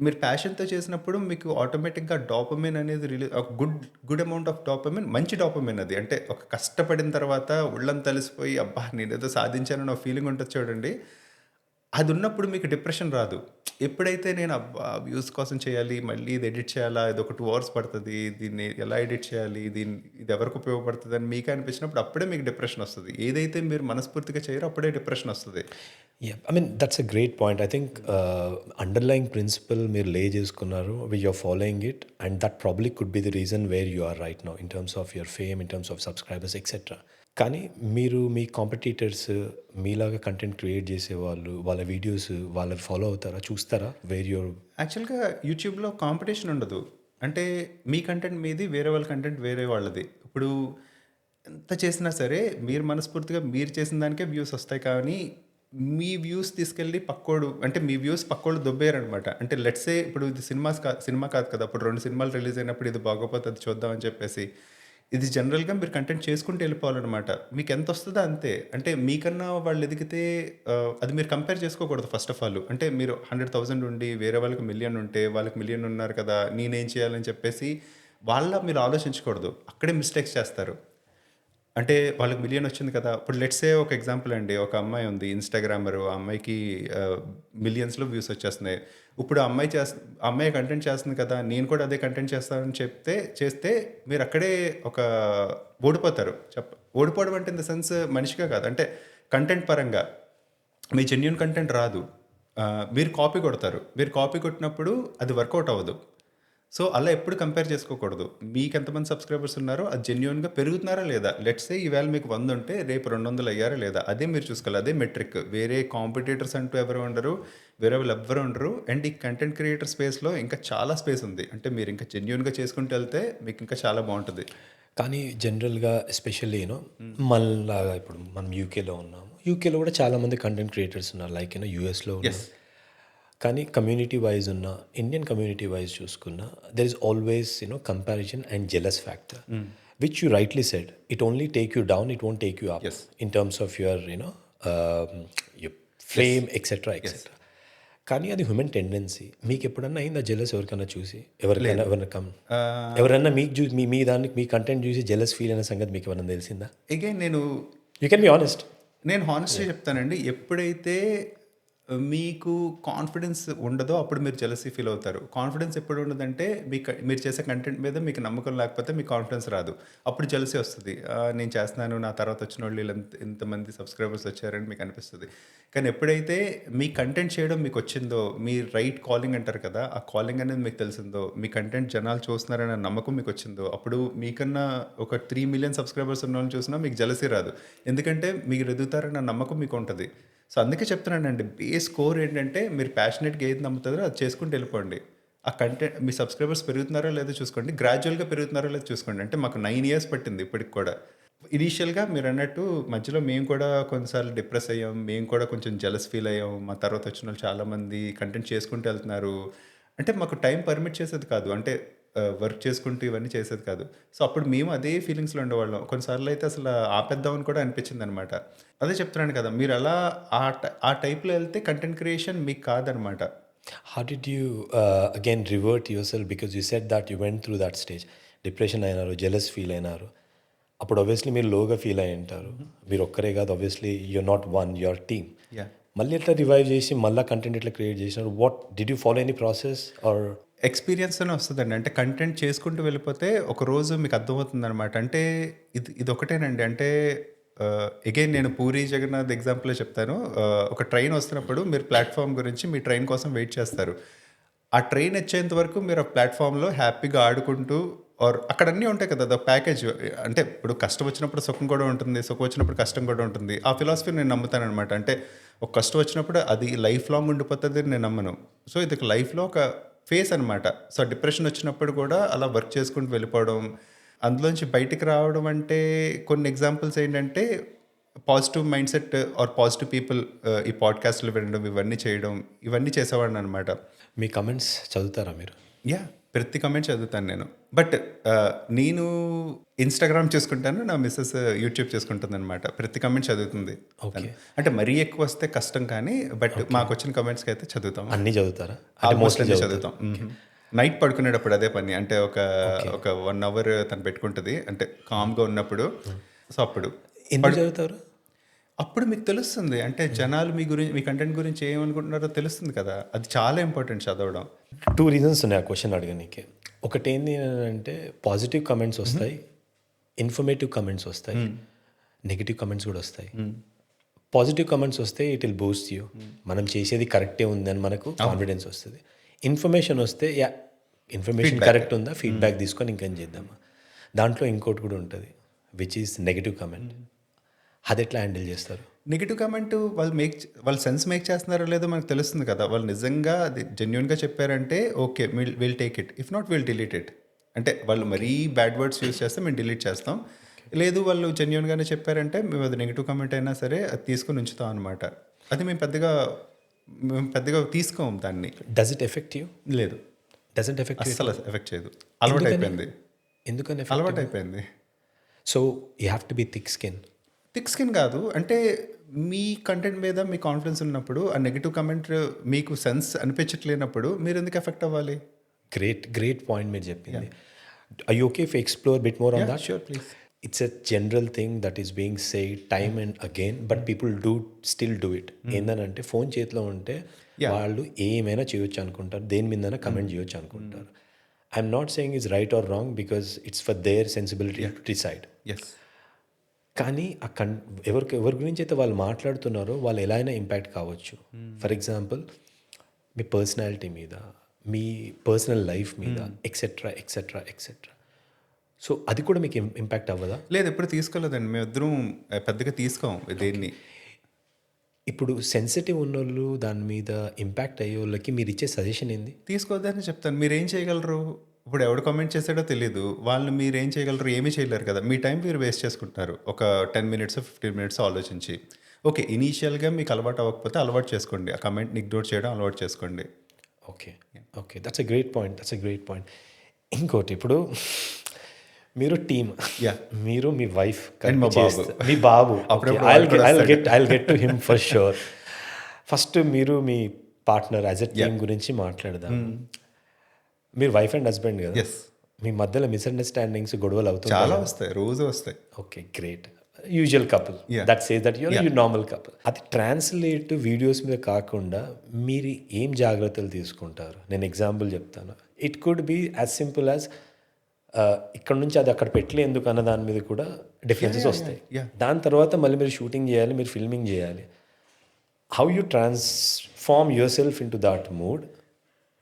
మీరు ప్యాషన్తో చేసినప్పుడు మీకు ఆటోమేటిక్గా డోపమైన్ అనేది రిలీజ్, ఒక గుడ్ అమౌంట్ ఆఫ్ డోపమైన్, మంచి డోపమైన్ అది. అంటే ఒక కష్టపడిన తర్వాత ఉళ్ళని తలిసిపోయి అబ్బా నేనేదో సాధించానని ఒక ఫీలింగ్ ఉంటుంది చూడండి, అది ఉన్నప్పుడు మీకు డిప్రెషన్ రాదు. ఎప్పుడైతే నేను అబ్బా వ్యూస్ కోసం చేయాలి, మళ్ళీ ఇది ఎడిట్ చేయాలా, ఇది ఒక 2 hours పడుతుంది, దీన్ని ఎలా ఎడిట్ చేయాలి, ఇది ఎవరికి ఉపయోగపడుతుంది అని మీకు అనిపించినప్పుడు అప్పుడే మీకు డిప్రెషన్ వస్తుంది. ఏదైతే మీరు మనస్ఫూర్తిగా చేయరో అప్పుడే డిప్రెషన్ వస్తుంది. I mean that's a great point. I think underlying principle మీరు లే చేసుకున్నారు, you are following it, and that probably could be the reason where you are right now in terms of your fame, in terms of subscribers etcetera. కానీ మీరు మీ competitors మీలాగా content create చేసేవాళ్ళు, వాళ్ళ videos వాళ్ళని follow అవుతారా, చూస్తారా? Where your యాక్చువల్గా యూట్యూబ్లో కాంపిటీషన్ ఉండదు. అంటే మీ కంటెంట్ మీది, వేరే వాళ్ళ కంటెంట్ వేరే వాళ్ళది. ఇప్పుడు ఎంత చేసినా సరే మీరు మనస్ఫూర్తిగా మీరు చేసిన దానికే వ్యూస్ వస్తాయి. కానీ మీ వ్యూస్ తీసుకెళ్ళి పక్కోడు, అంటే మీ వ్యూస్ పక్కోళ్ళు దొబ్బేయారనమాట. అంటే లెట్సే ఇప్పుడు ఇది సినిమా కాదు కదా, అప్పుడు 2 సినిమాలు రిలీజ్ అయినప్పుడు ఇది బాగోపోతే అది చూద్దామని చెప్పేసి, ఇది జనరల్గా మీరు కంటెంట్ చేసుకుంటూ వెళ్ళిపోవాలన్నమాట. మీకు ఎంత వస్తుందో అంతే. అంటే మీకన్నా వాళ్ళు ఎదిగితే అది మీరు కంపేర్ చేసుకోకూడదు ఫస్ట్ ఆఫ్ ఆల్. అంటే మీరు 100,000 ఉండి వేరే వాళ్ళకి 1,000,000 ఉంటే, వాళ్ళకి 1,000,000 ఉన్నారు కదా నేనేం చేయాలని చెప్పేసి మీరు ఆలోచించకూడదు. అక్కడే మిస్టేక్స్ చేస్తారు. అంటే వాళ్ళకి 1,000,000 వచ్చింది కదా, ఇప్పుడు లెట్సే ఒక ఎగ్జాంపుల్ అండి, ఒక అమ్మాయి ఉంది ఇన్స్టాగ్రామర్, ఆ అమ్మాయికి మిలియన్స్లో వ్యూస్ వచ్చేస్తున్నాయి. ఇప్పుడు అమ్మాయి కంటెంట్ చేస్తుంది కదా, నేను కూడా అదే కంటెంట్ చేస్తానని చేస్తే మీరు అక్కడే ఓడిపోతారు. ఓడిపోవడం అంటే ఇన్ ద సెన్స్ మనిషిగా కాదు, అంటే కంటెంట్ పరంగా మీ జెన్యూన్ కంటెంట్ రాదు. మీరు కాపీ కొడతారు. మీరు కాపీ కొట్టినప్పుడు అది వర్కౌట్ అవ్వదు. సో అలా ఎప్పుడు కంపేర్ చేసుకోకూడదు. మీకు ఎంతమంది సబ్స్క్రైబర్స్ ఉన్నారో అది జెన్యూన్గా పెరుగుతున్నారా లేదా. లెట్సే ఈవేళ మీకు 100 ఉంటే రేపు 200 అయ్యారా లేదా, అదే మీరు చూసుకోవాలి. అదే మెట్రిక్. వేరే కాంపిటీటర్స్ అంటూ ఎవరు ఉండరు, వేరే వాళ్ళు ఎవ్వరు ఉండరు. అండ్ ఈ కంటెంట్ క్రియేటర్ స్పేస్లో ఇంకా చాలా స్పేస్ ఉంది. అంటే మీరు ఇంకా జెన్యూన్గా చేసుకుంటూ వెళ్తే మీకు ఇంకా చాలా బాగుంటుంది. కానీ జనరల్గా ఎస్పెషల్లీ మనలాగా ఇప్పుడు మనం యూకేలో ఉన్నాము. యూకేలో కూడా చాలామంది కంటెంట్ క్రియేటర్స్ ఉన్నారు, లైక్ యూఎస్లో ఉన్నారు. కానీ community wise Indian community wise చూసుకున్నా there is always comparison and jealous factor, which you rightly said, it only take you down, it won't take you up in terms of your fame etcetera. కానీ అది human tendency. మీకు ఎప్పుడన్నా అయిందా jealous ఎవరికైనా చూసి? ఎవరైనా మీకు మీ దానికి మీ కంటెంట్ చూసి జెలస్ ఫీల్ అయిన సంగతి మీకు ఏమన్నా తెలిసిందా? అగైన్ నేను యూ కెన్ బి ఆనెస్ట్. హానెస్ట్గా చెప్తానండి, ఎప్పుడైతే మీకు కాన్ఫిడెన్స్ ఉండదో అప్పుడు మీరు జెలసీ ఫీల్ అవుతారు. కాన్ఫిడెన్స్ ఎప్పుడు ఉండదంటే మీరు చేసే కంటెంట్ మీద మీకు నమ్మకం లేకపోతే మీకు కాన్ఫిడెన్స్ రాదు, అప్పుడు జెలసీ వస్తుంది. నేను చేస్తున్నాను, నా తర్వాత వచ్చిన వాళ్ళు ఇంతమంది సబ్స్క్రైబర్స్ వచ్చారని మీకు అనిపిస్తుంది. కానీ ఎప్పుడైతే మీ కంటెంట్ చేయడం మీకు వచ్చిందో, మీ రైట్ కాలింగ్ అంటారు కదా, ఆ కాలింగ్ అనేది మీకు తెలిసిందో, మీ కంటెంట్ జనాలు చూస్తున్నారనే నమ్మకం మీకు వచ్చిందో, అప్పుడు మీకన్నా ఒక 3 మిలియన్ సబ్స్క్రైబర్స్ ఉన్న వాళ్ళని చూసినా మీకు జెలసీ రాదు. ఎందుకంటే మీరు ఎదుగుతారన్న నమ్మకం మీకు ఉంటుంది. సో అందుకే చెప్తున్నానండి, బేస్ కోర్ ఏంటంటే మీరు ప్యాషనెట్గా ఏది నమ్ముతారో అది చేసుకుంటూ వెళ్ళిపోండి. ఆ కంటెంట్ మీ సబ్స్క్రైబర్స్ పెరుగుతున్నారో లేదో చూసుకోండి, గ్రాడ్యువల్గా పెరుగుతున్నారో లేదో చూసుకోండి. అంటే మాకు 9 years పట్టింది ఇప్పటికి కూడా. ఇనీషియల్గా మీరు అన్నట్టు మధ్యలో మేము కూడా కొన్నిసార్లు డిప్రెస్ అయ్యాం, మేము కూడా కొంచెం జెలస్ ఫీల్ అయ్యాం. మా తర్వాత వచ్చిన వాళ్ళు చాలామంది కంటెంట్ చేసుకుంటూ వెళ్తున్నారు. అంటే మాకు టైం పర్మిట్ చేసేది కాదు, అంటే వర్క్ చేసుకుంటూ ఇవన్నీ చేసేది కాదు. సో అప్పుడు మేము అదే ఫీలింగ్స్లో ఉండేవాళ్ళం. కొన్నిసార్లు అయితే అసలు ఆపేద్దామని కూడా అనిపించింది అనమాట. అదే చెప్తున్నాను కదా, మీరు అలా ఆ టైప్లో వెళ్తే కంటెంట్ క్రియేషన్ మీకు కాదనమాట. How did you again revert yourself? Because you said that you went through that stage. Depression అయినారు, జెలస్ ఫీల్ అయినారు. అప్పుడు ఆబ్వియస్లీ మీరు లోగా ఫీల్ అయి ఉంటారు. మీరు ఒక్కరే కాదు, obviously you're not one, your team. మళ్ళీ ఎట్లా రివైవ్ చేసి మళ్ళీ కంటెంట్ ఎట్లా క్రియేట్ చేసినారు? What did you follow any process or? ఎక్స్పీరియన్స్తోనే వస్తుందండి. అంటే కంటెంట్ చేసుకుంటూ వెళ్ళిపోతే ఒకరోజు మీకు అర్థమవుతుంది అనమాట. అంటే ఇది ఒకటేనండి. అంటే అగైన్ నేను పూరి జగన్నాథ్ ఎగ్జాంపులే చెప్తాను. ఒక ట్రైన్ వస్తున్నప్పుడు మీరు ప్లాట్ఫామ్ గురించి మీ ట్రైన్ కోసం వెయిట్ చేస్తారు. ఆ ట్రైన్ వచ్చేంత వరకు మీరు ఆ ప్లాట్ఫామ్లో హ్యాపీగా ఆడుకుంటూ అక్కడ అన్నీ ఉంటాయి కదా, అదొక ప్యాకేజ్. అంటే ఇప్పుడు కష్టం వచ్చినప్పుడు సుఖం కూడా ఉంటుంది, సుఖం వచ్చినప్పుడు కష్టం కూడా ఉంటుంది. ఆ ఫిలాసఫీ నేను నమ్ముతాను అనమాట. అంటే ఒక కష్టం వచ్చినప్పుడు అది లైఫ్ లాంగ్ ఉండిపోతుంది నేను నమ్మను. సో ఇది ఒక లైఫ్లో ఒక ఫేస్ అనమాట. సో డిప్రెషన్ వచ్చినప్పుడు కూడా అలా వర్క్ చేసుకుంటూ వెళ్ళిపోవడం, అందులోంచి బయటికి రావడం. అంటే కొన్ని ఎగ్జాంపుల్స్ ఏంటంటే positive mind set or positive people ఈ పాడ్కాస్ట్లు వినడం, ఇవన్నీ చేయడం, ఇవన్నీ చేసేవాడిని అనమాట. మీ కమెంట్స్ చదువుతారా మీరు? ప్రతి కమెంట్ చదువుతాను నేను. బట్ నేను ఇన్స్టాగ్రామ్ చూసుకుంటాను, నా మిస్సెస్ యూట్యూబ్ చూసుకుంటుంది అనమాట. ప్రతి కమెంట్ చదువుతుంది. అంటే మరీ ఎక్కువ వస్తే కష్టం, కానీ బట్ మాకు వచ్చిన కమెంట్స్కి అయితే చదువుతాం. అన్నీ చదువుతారా? ఆల్మోస్ట్ అన్నీ చదువుతాం. నైట్ పడుకునేటప్పుడు అదే పని. అంటే ఒక 1 hour తను పెట్టుకుంటుంది, అంటే కామ్గా ఉన్నప్పుడు. సో అప్పుడు ఎందుకు చదువుతారు? అప్పుడు మీకు తెలుస్తుంది, అంటే జనాలు మీ కంటెంట్ గురించి ఏమనుకుంటున్నారో తెలుస్తుంది కదా. అది చాలా ఇంపార్టెంట్ చదవడం. 2 reasons ఉన్నాయి ఆ క్వశ్చన్ అడగడానికి. ఒకటి ఏంటి అంటే పాజిటివ్ కమెంట్స్ వస్తాయి, ఇన్ఫర్మేటివ్ కమెంట్స్ వస్తాయి, నెగిటివ్ కమెంట్స్ కూడా వస్తాయి. పాజిటివ్ కమెంట్స్ వస్తే ఇట్ విల్ బూస్ట్ యూ, మనం చేసేది కరెక్టే ఉందని మనకు కాన్ఫిడెన్స్ వస్తుంది. ఇన్ఫర్మేషన్ వస్తే ఇన్ఫర్మేషన్ కరెక్ట్ ఉందా, ఫీడ్బ్యాక్ తీసుకొని ఇంకేం చేద్దామా. దాంట్లో ఇంకోటి కూడా ఉంటుంది, విచ్ ఈస్ నెగిటివ్ కమెంట్. అది ఎట్లా హ్యాండిల్ చేస్తారు? నెగిటివ్ కమెంట్ వాళ్ళు సెన్స్ మేక్ చేస్తున్నారో లేదో మనకు తెలుస్తుంది కదా. వాళ్ళు నిజంగా అది జెన్యున్గా చెప్పారంటే okay, will take it. If not will delete it. అంటే వాళ్ళు మరీ బ్యాడ్ వర్డ్స్ యూజ్ చేస్తే మేము డిలీట్ చేస్తాం. లేదు వాళ్ళు జెన్యున్గానే చెప్పారంటే మేము అది నెగిటివ్ కమెంట్ అయినా సరే అది తీసుకుని ఉంచుతాం అనమాట. అది మేము పెద్దగా తీసుకోం దాన్ని. Does it affect you? లేదు, డజంట్ ఎఫెక్ట్. అస్సలు ఎఫెక్ట్ చేయదు. అలవాటు అయిపోయింది. ఎందుకని అలవాటు అయిపోయింది? So you have to be thick skin. Thick skin కాదు, అంటే మీ కంటెంట్ మీద మీ కాన్ఫిడెన్స్ ఉన్నప్పుడు ఆ నెగిటివ్ కమెంట్ మీకు సెన్స్ అనిపించట్లేనప్పుడు మీరు ఎందుకు ఎఫెక్ట్ అవ్వాలి? గ్రేట్ పాయింట్ మీరు చెప్పింది. I okay if explore bit more on that? Sure, please. It's a general thing that is being said time and again, but people still do it. ఏంటంటే phone చేతిలో ఉంటే వాళ్ళు ఏమైనా చేయొచ్చు అనుకుంటారు, దేని మీదైనా కమెంట్ చేయొచ్చు అనుకుంటారు. I'm not saying it's right are wrong, because it's for their sensibility to decide. కానీ ఎవరి గురించి అయితే వాళ్ళు మాట్లాడుతున్నారో వాళ్ళు ఎలా అయినా ఇంపాక్ట్ కావచ్చు. ఫర్ ఎగ్జాంపుల్ మీ పర్సనాలిటీ మీద, మీ పర్సనల్ లైఫ్ మీద, ఎక్సెట్రా ఎక్సెట్రా ఎక్సెట్రా. సో అది కూడా మీకు ఇంపాక్ట్ అవ్వదా? లేదు, ఎప్పుడు తీసుకోలేదండి. మేమిద్దరం పెద్దగా తీసుకోం దేన్ని. ఇప్పుడు సెన్సిటివ్ ఉన్నోళ్ళు, దాని మీద ఇంపాక్ట్ అయ్యే వాళ్ళకి మీరు ఇచ్చే సజెషన్ ఏంది? తీసుకోవద్దని చెప్తాను. మీరేం చేయగలరు? ఇప్పుడు ఎవడు కామెంట్ చేసాడో తెలియదు, వాళ్ళు మీరేం చేయగలరు? ఏమీ చేయలేరు కదా. మీ టైం మీరు వేస్ట్ చేసుకుంటున్నారు ఒక 10 minutes 15 minutes ఆలోచించి. ఓకే, ఇనీషియల్గా మీకు అలవాటు అవ్వకపోతే అలవాటు చేసుకోండి, ఆ కమెంట్ని ఇగ్నోర్ చేయడం అలవాటు చేసుకోండి. Okay, that's a great point. ఇంకోటి, ఇప్పుడు మీరు టీమ్, మీరు మీ వైఫ్ అండ్ మీ బాబు. I'll get to him for sure. First మీరు మీ పార్ట్నర్ యాజ్ ఎ టీమ్ గురించి మాట్లాడదాం. మీరు వైఫ్ అండ్ హస్బెండ్ కదా, ఎస్, మీ మధ్యలో మిస్అండర్స్టాండింగ్స్ గొడవలు అవుతాయి చాలా వస్తాయి, రోజు వస్తాయి. Okay, great. Usual couple Yeah. That says that your you normal couple. అది ట్రాన్స్లేట్ వీడియోస్ మీద కాకుండా మీరు ఏం జాగ్రత్తలు తీసుకుంటారు? నేను ఎగ్జాంపుల్ చెప్తాను. It could be as simple as ఇక్కడ నుంచి అది అక్కడ పెట్టలే ఎందుకు అన్న దాని మీద కూడా డిఫరెన్సెస్ వస్తాయి. yeah. దాని తర్వాత మళ్ళీ మీరు షూటింగ్ చేయాలి, మీరు ఫిల్మింగ్ చేయాలి. How you transform your self in to that mood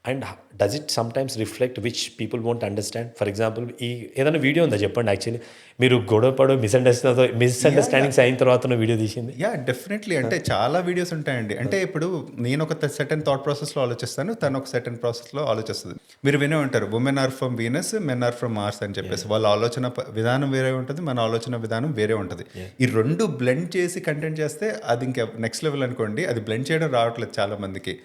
and does it sometimes reflect which people won't understand? For example, ఈ ఏదైనా వీడియో ఉందా చెప్పండి, యాక్చువల్లీ మీరు గొడవపడో మిస్అండర్స్టాండింగ్స్ అయిన తర్వాత వీడియో తీసింది. Yeah, definitely. అంటే చాలా వీడియోస్ ఉంటాయండి. అంటే ఇప్పుడు నేను ఒక సెటన్ థాట్ ప్రాసెస్లో ఆలోచిస్తాను, తను ఒక సెటన్ ప్రాసెస్లో ఆలోచిస్తుంది. మీరు వినే ఉంటారు, women are from Venus, men are from Mars అని చెప్పేసి. వాళ్ళ ఆలోచన విధానం వేరే ఉంటుంది, మన ఆలోచన విధానం వేరే ఉంటుంది. ఈ రెండు బ్లెండ్ చేసి కంటెంట్ చేస్తే అది ఇంకా నెక్స్ట్ లెవెల్ అనుకోండి. అది బ్లెండ్ చేయడం రావట్లేదు చాలా మందికి.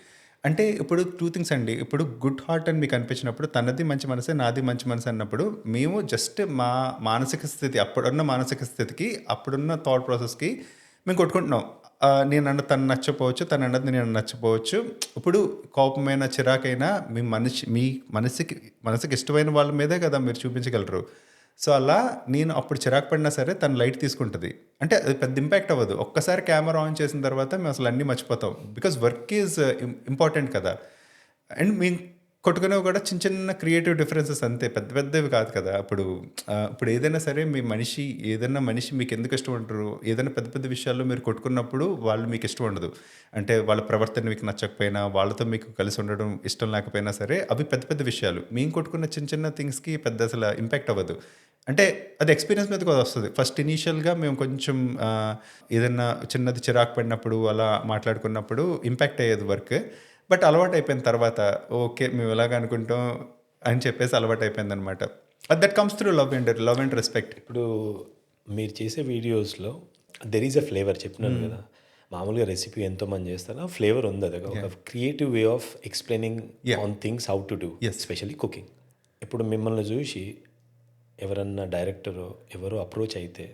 అంటే ఇప్పుడు టూ థింగ్స్ అండి. ఇప్పుడు గుడ్ హార్ట్ అని మీకు అనిపించినప్పుడు, తనది మంచి మనసే నాది మంచి మనసు అన్నప్పుడు, మేము జస్ట్ మా మానసిక స్థితి, అప్పుడున్న మానసిక స్థితికి, అప్పుడున్న థాట్ ప్రాసెస్కి మేము కొట్టుకుంటున్నాం. నేను అన్న తను నచ్చపోవచ్చు, తను అన్నది నేను నచ్చపోవచ్చు. ఇప్పుడు కోపమైన చిరాకైనా మీ మనసుకి ఇష్టమైన వాళ్ళ మీదే కదా మీరు చూపించగలరు. సో అలా నేను అప్పుడు చిరాకు పడినా సరే తను లైట్ తీసుకుంటుంది. అంటే అది పెద్ద ఇంపాక్ట్ అవ్వదు. ఒక్కసారి కెమెరా ఆన్ చేసిన తర్వాత మేము అసలు అన్నీ మర్చిపోతాం. బికాజ్ వర్క్ ఈజ్ ఇంపార్టెంట్ కదా. అండ్ మేము కొట్టుకునేవి కూడా చిన్న చిన్న క్రియేటివ్ డిఫరెన్సెస్ అంతే, పెద్ద పెద్దవి కాదు కదా. ఇప్పుడు ఏదైనా సరే ఏదైనా మనిషి మీకు ఎందుకు ఇష్టం ఉంటారు? ఏదైనా పెద్ద పెద్ద విషయాల్లో మీరు కొట్టుకున్నప్పుడు వాళ్ళు మీకు ఇష్టం ఉండదు. అంటే వాళ్ళ ప్రవర్తన మీకు నచ్చకపోయినా, వాళ్ళతో మీకు కలిసి ఉండడం ఇష్టం లేకపోయినా సరే, అవి పెద్ద పెద్ద విషయాలు. మేము కొట్టుకున్న చిన్న చిన్న థింగ్స్కి పెద్ద అసలు ఇంపాక్ట్ అవ్వదు. అంటే అది ఎక్స్పీరియన్స్ మీద కూడా వస్తుంది. ఫస్ట్ ఇనీషియల్గా మేము కొంచెం ఏదైనా చిన్నది చిరాకు పడినప్పుడు అలా మాట్లాడుకున్నప్పుడు ఇంపాక్ట్ అయ్యేది వర్క్. బట్ అలవాటు అయిపోయిన తర్వాత ఓకే మేము ఎలాగ అనుకుంటాం అని చెప్పేసి అలవాటు అయిపోయింది అనమాట. That comes through love and respect. ఇప్పుడు మీరు చేసే వీడియోస్లో దెర్ ఈజ్ అ ఫ్లేవర్, చెప్పినాను కదా. మామూలుగా రెసిపీ ఎంతోమంది చేస్తారు, ఫ్లేవర్ ఉంది. అది ఒక creative way of explaining on things, how to do, especially cooking. ఇప్పుడు మిమ్మల్ని చూసి ఎవరన్నా డైరెక్టరో ఎవరో అప్రోచ్ అయితే,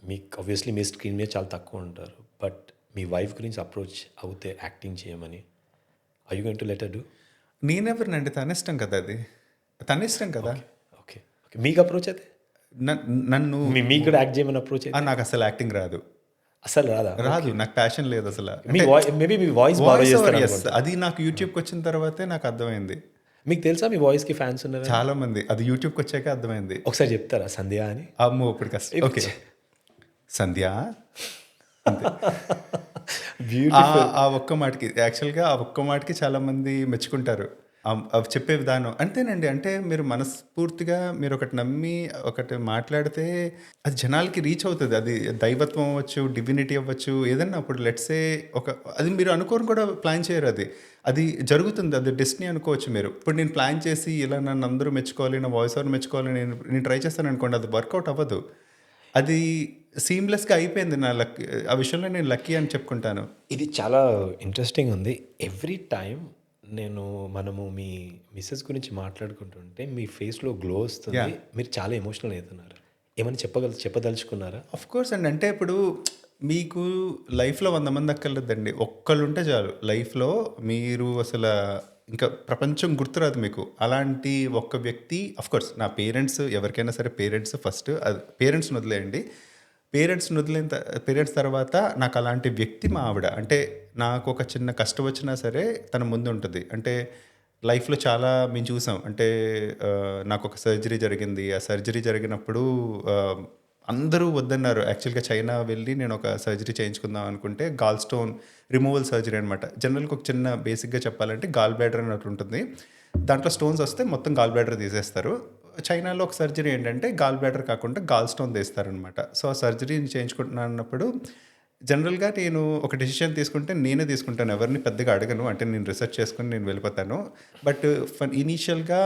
మీకు ఆబ్వియస్లీ మీ స్క్రీన్ మీద చాలా తక్కువ ఉంటారు, బట్ మీ వైఫ్ గురించి అప్రోచ్ అవుతే యాక్టింగ్ చేయమని, I you going to let her do? నేనెవరినండి, తన ఇష్టం కదా, అది తన ఇష్టం కదా. Okay okay. మీకు అప్రోచ్ అయితే నన్ను మీకు కూడా యాక్ట్ చేయమని అప్రోచ్ అయితే? నాకు అసలు యాక్టింగ్ రాదు. అసలు రాదు. నాకు ప్యాషన్ లేదు అసలు. మేబీ మీ వాయిస్ బాగా చేస్తారు. అది నాకు యూట్యూబ్కి వచ్చిన తర్వాతే నాకు అర్థమైంది. మీకు తెలుసా మీ వాయిస్కి ఫ్యాన్స్ ఉన్నారు చాలా మంది? అది యూట్యూబ్కి వచ్చాక అర్థమైంది. ఒకసారి చెప్తారా సంధ్య అని? అమ్మో ఇప్పుడు కష్టం. ఓకే, సంధ్య. ఆ ఒక్క మాటకి, యాక్చువల్గా ఆ ఒక్క మాటకి చాలా మంది మెచ్చుకుంటారు. అవి చెప్పే విధానం అంతేనండి. అంటే మీరు మనస్ఫూర్తిగా మీరు ఒకటి నమ్మి ఒకటి మాట్లాడితే అది జనాలకి రీచ్ అవుతుంది. అది దైవత్వం అవ్వచ్చు, డివినిటీ అవ్వచ్చు, ఏదన్నా. అప్పుడు లెట్సే అది మీరు అనుకోని కూడా ప్లాన్ చేయరు, అది జరుగుతుంది. అది డెస్టినీ అనుకోవచ్చు మీరు. ఇప్పుడు నేను ప్లాన్ చేసి ఇలా నన్ను అందరూ మెచ్చుకోవాలి, నా వాయిస్ ఓవర్ మెచ్చుకోవాలి, నేను ట్రై చేస్తాను అనుకోండి, అది వర్కౌట్ అవ్వదు. అది సీమ్లెస్గా అయిపోయింది నా లక్. ఆ విషయంలో నేను లక్కీ అని చెప్పుకుంటాను. ఇది చాలా ఇంట్రెస్టింగ్ ఉంది. ఎవ్రీ టైం మనము మీ మిస్సెస్ గురించి మాట్లాడుకుంటుంటే మీ ఫేస్లో గ్లో వస్తుంది. మీరు చాలా ఎమోషనల్ అవుతున్నారు. ఏమైనా చెప్పదలుచుకున్నారా? ఆఫ్ కోర్స్ అండి. అంటే ఇప్పుడు మీకు లైఫ్లో 100 మంది అక్కర్లేదండి, ఒక్కళ్ళు ఉంటే చాలు లైఫ్లో. మీరు అసలు ఇంకా ప్రపంచం గుర్తురాదు మీకు. అలాంటి ఒక్క వ్యక్తి, అఫ్ కోర్స్ నా పేరెంట్స్, ఎవరికైనా సరే పేరెంట్స్ ఫస్ట్. అది పేరెంట్స్ని వదిలేయండి. పేరెంట్స్ తర్వాత నాకు అలాంటి వ్యక్తి మా ఆవిడ. అంటే నాకు ఒక చిన్న కష్టం వచ్చినా సరే తన ముందు ఉంటుంది. అంటే లైఫ్లో చాలా మేము చూసాం. అంటే నాకు ఒక సర్జరీ జరిగింది. ఆ సర్జరీ జరిగినప్పుడు అందరూ వద్దన్నారు. యాక్చువల్గా చైనా వెళ్ళి నేను ఒక సర్జరీ చేయించుకుందాం అనుకుంటే, గాల్ స్టోన్ రిమూవల్ సర్జరీ అనమాట. జనరల్గా ఒక చిన్న బేసిక్గా చెప్పాలంటే గాల్ బ్లాడర్ అన్నట్టు ఉంటుంది. దాంట్లో స్టోన్స్ వస్తే మొత్తం గాల్ బ్లాడర్ తీసేస్తారు. చైనాలో ఒక సర్జరీ ఏంటంటే గాల్ బ్లాడర్ కాకుండా గాల్ స్టోన్ తీస్తారనమాట. సో ఆ సర్జరీ చేయించుకుంటున్నాను అన్నప్పుడు జనరల్గా నేను ఒక డెసిషన్ తీసుకుంటే నేనే తీసుకుంటాను, ఎవరిని పెద్దగా అడగను. అంటే నేను రీసెర్చ్ చేసుకుని నేను వెళ్ళిపోతాను. బట్ ఇనీషియల్గా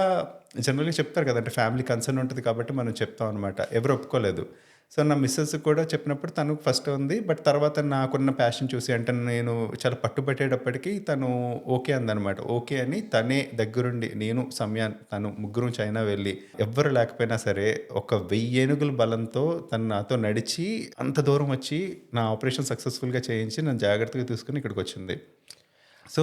జనరల్గా చెప్తారు కదా, అంటే ఫ్యామిలీ కన్సర్న్ ఉంటుంది కాబట్టి మనం చెప్తాం అనమాట. ఎవరు ఒప్పుకోలేదు. సో నా మిస్సెస్ కూడా చెప్పినప్పుడు తను ఫస్ట్ ఉంది. బట్ తర్వాత నాకున్న ప్యాషన్ చూసి, అంటే నేను చాలా పట్టుబట్టేటప్పటికీ తను ఓకే అందనమాట. ఓకే అని తనే దగ్గరుండి, నేను సమయాన్ తను ముగ్గురు చైనా వెళ్ళి, ఎవ్వరు లేకపోయినా సరే ఒక 1000 ఏనుగుల బలంతో తను నాతో నడిచి అంత దూరం వచ్చి నా ఆపరేషన్ సక్సెస్ఫుల్గా చేయించి నన్ను జాగ్రత్తగా తీసుకుని ఇక్కడికి వచ్చింది. సో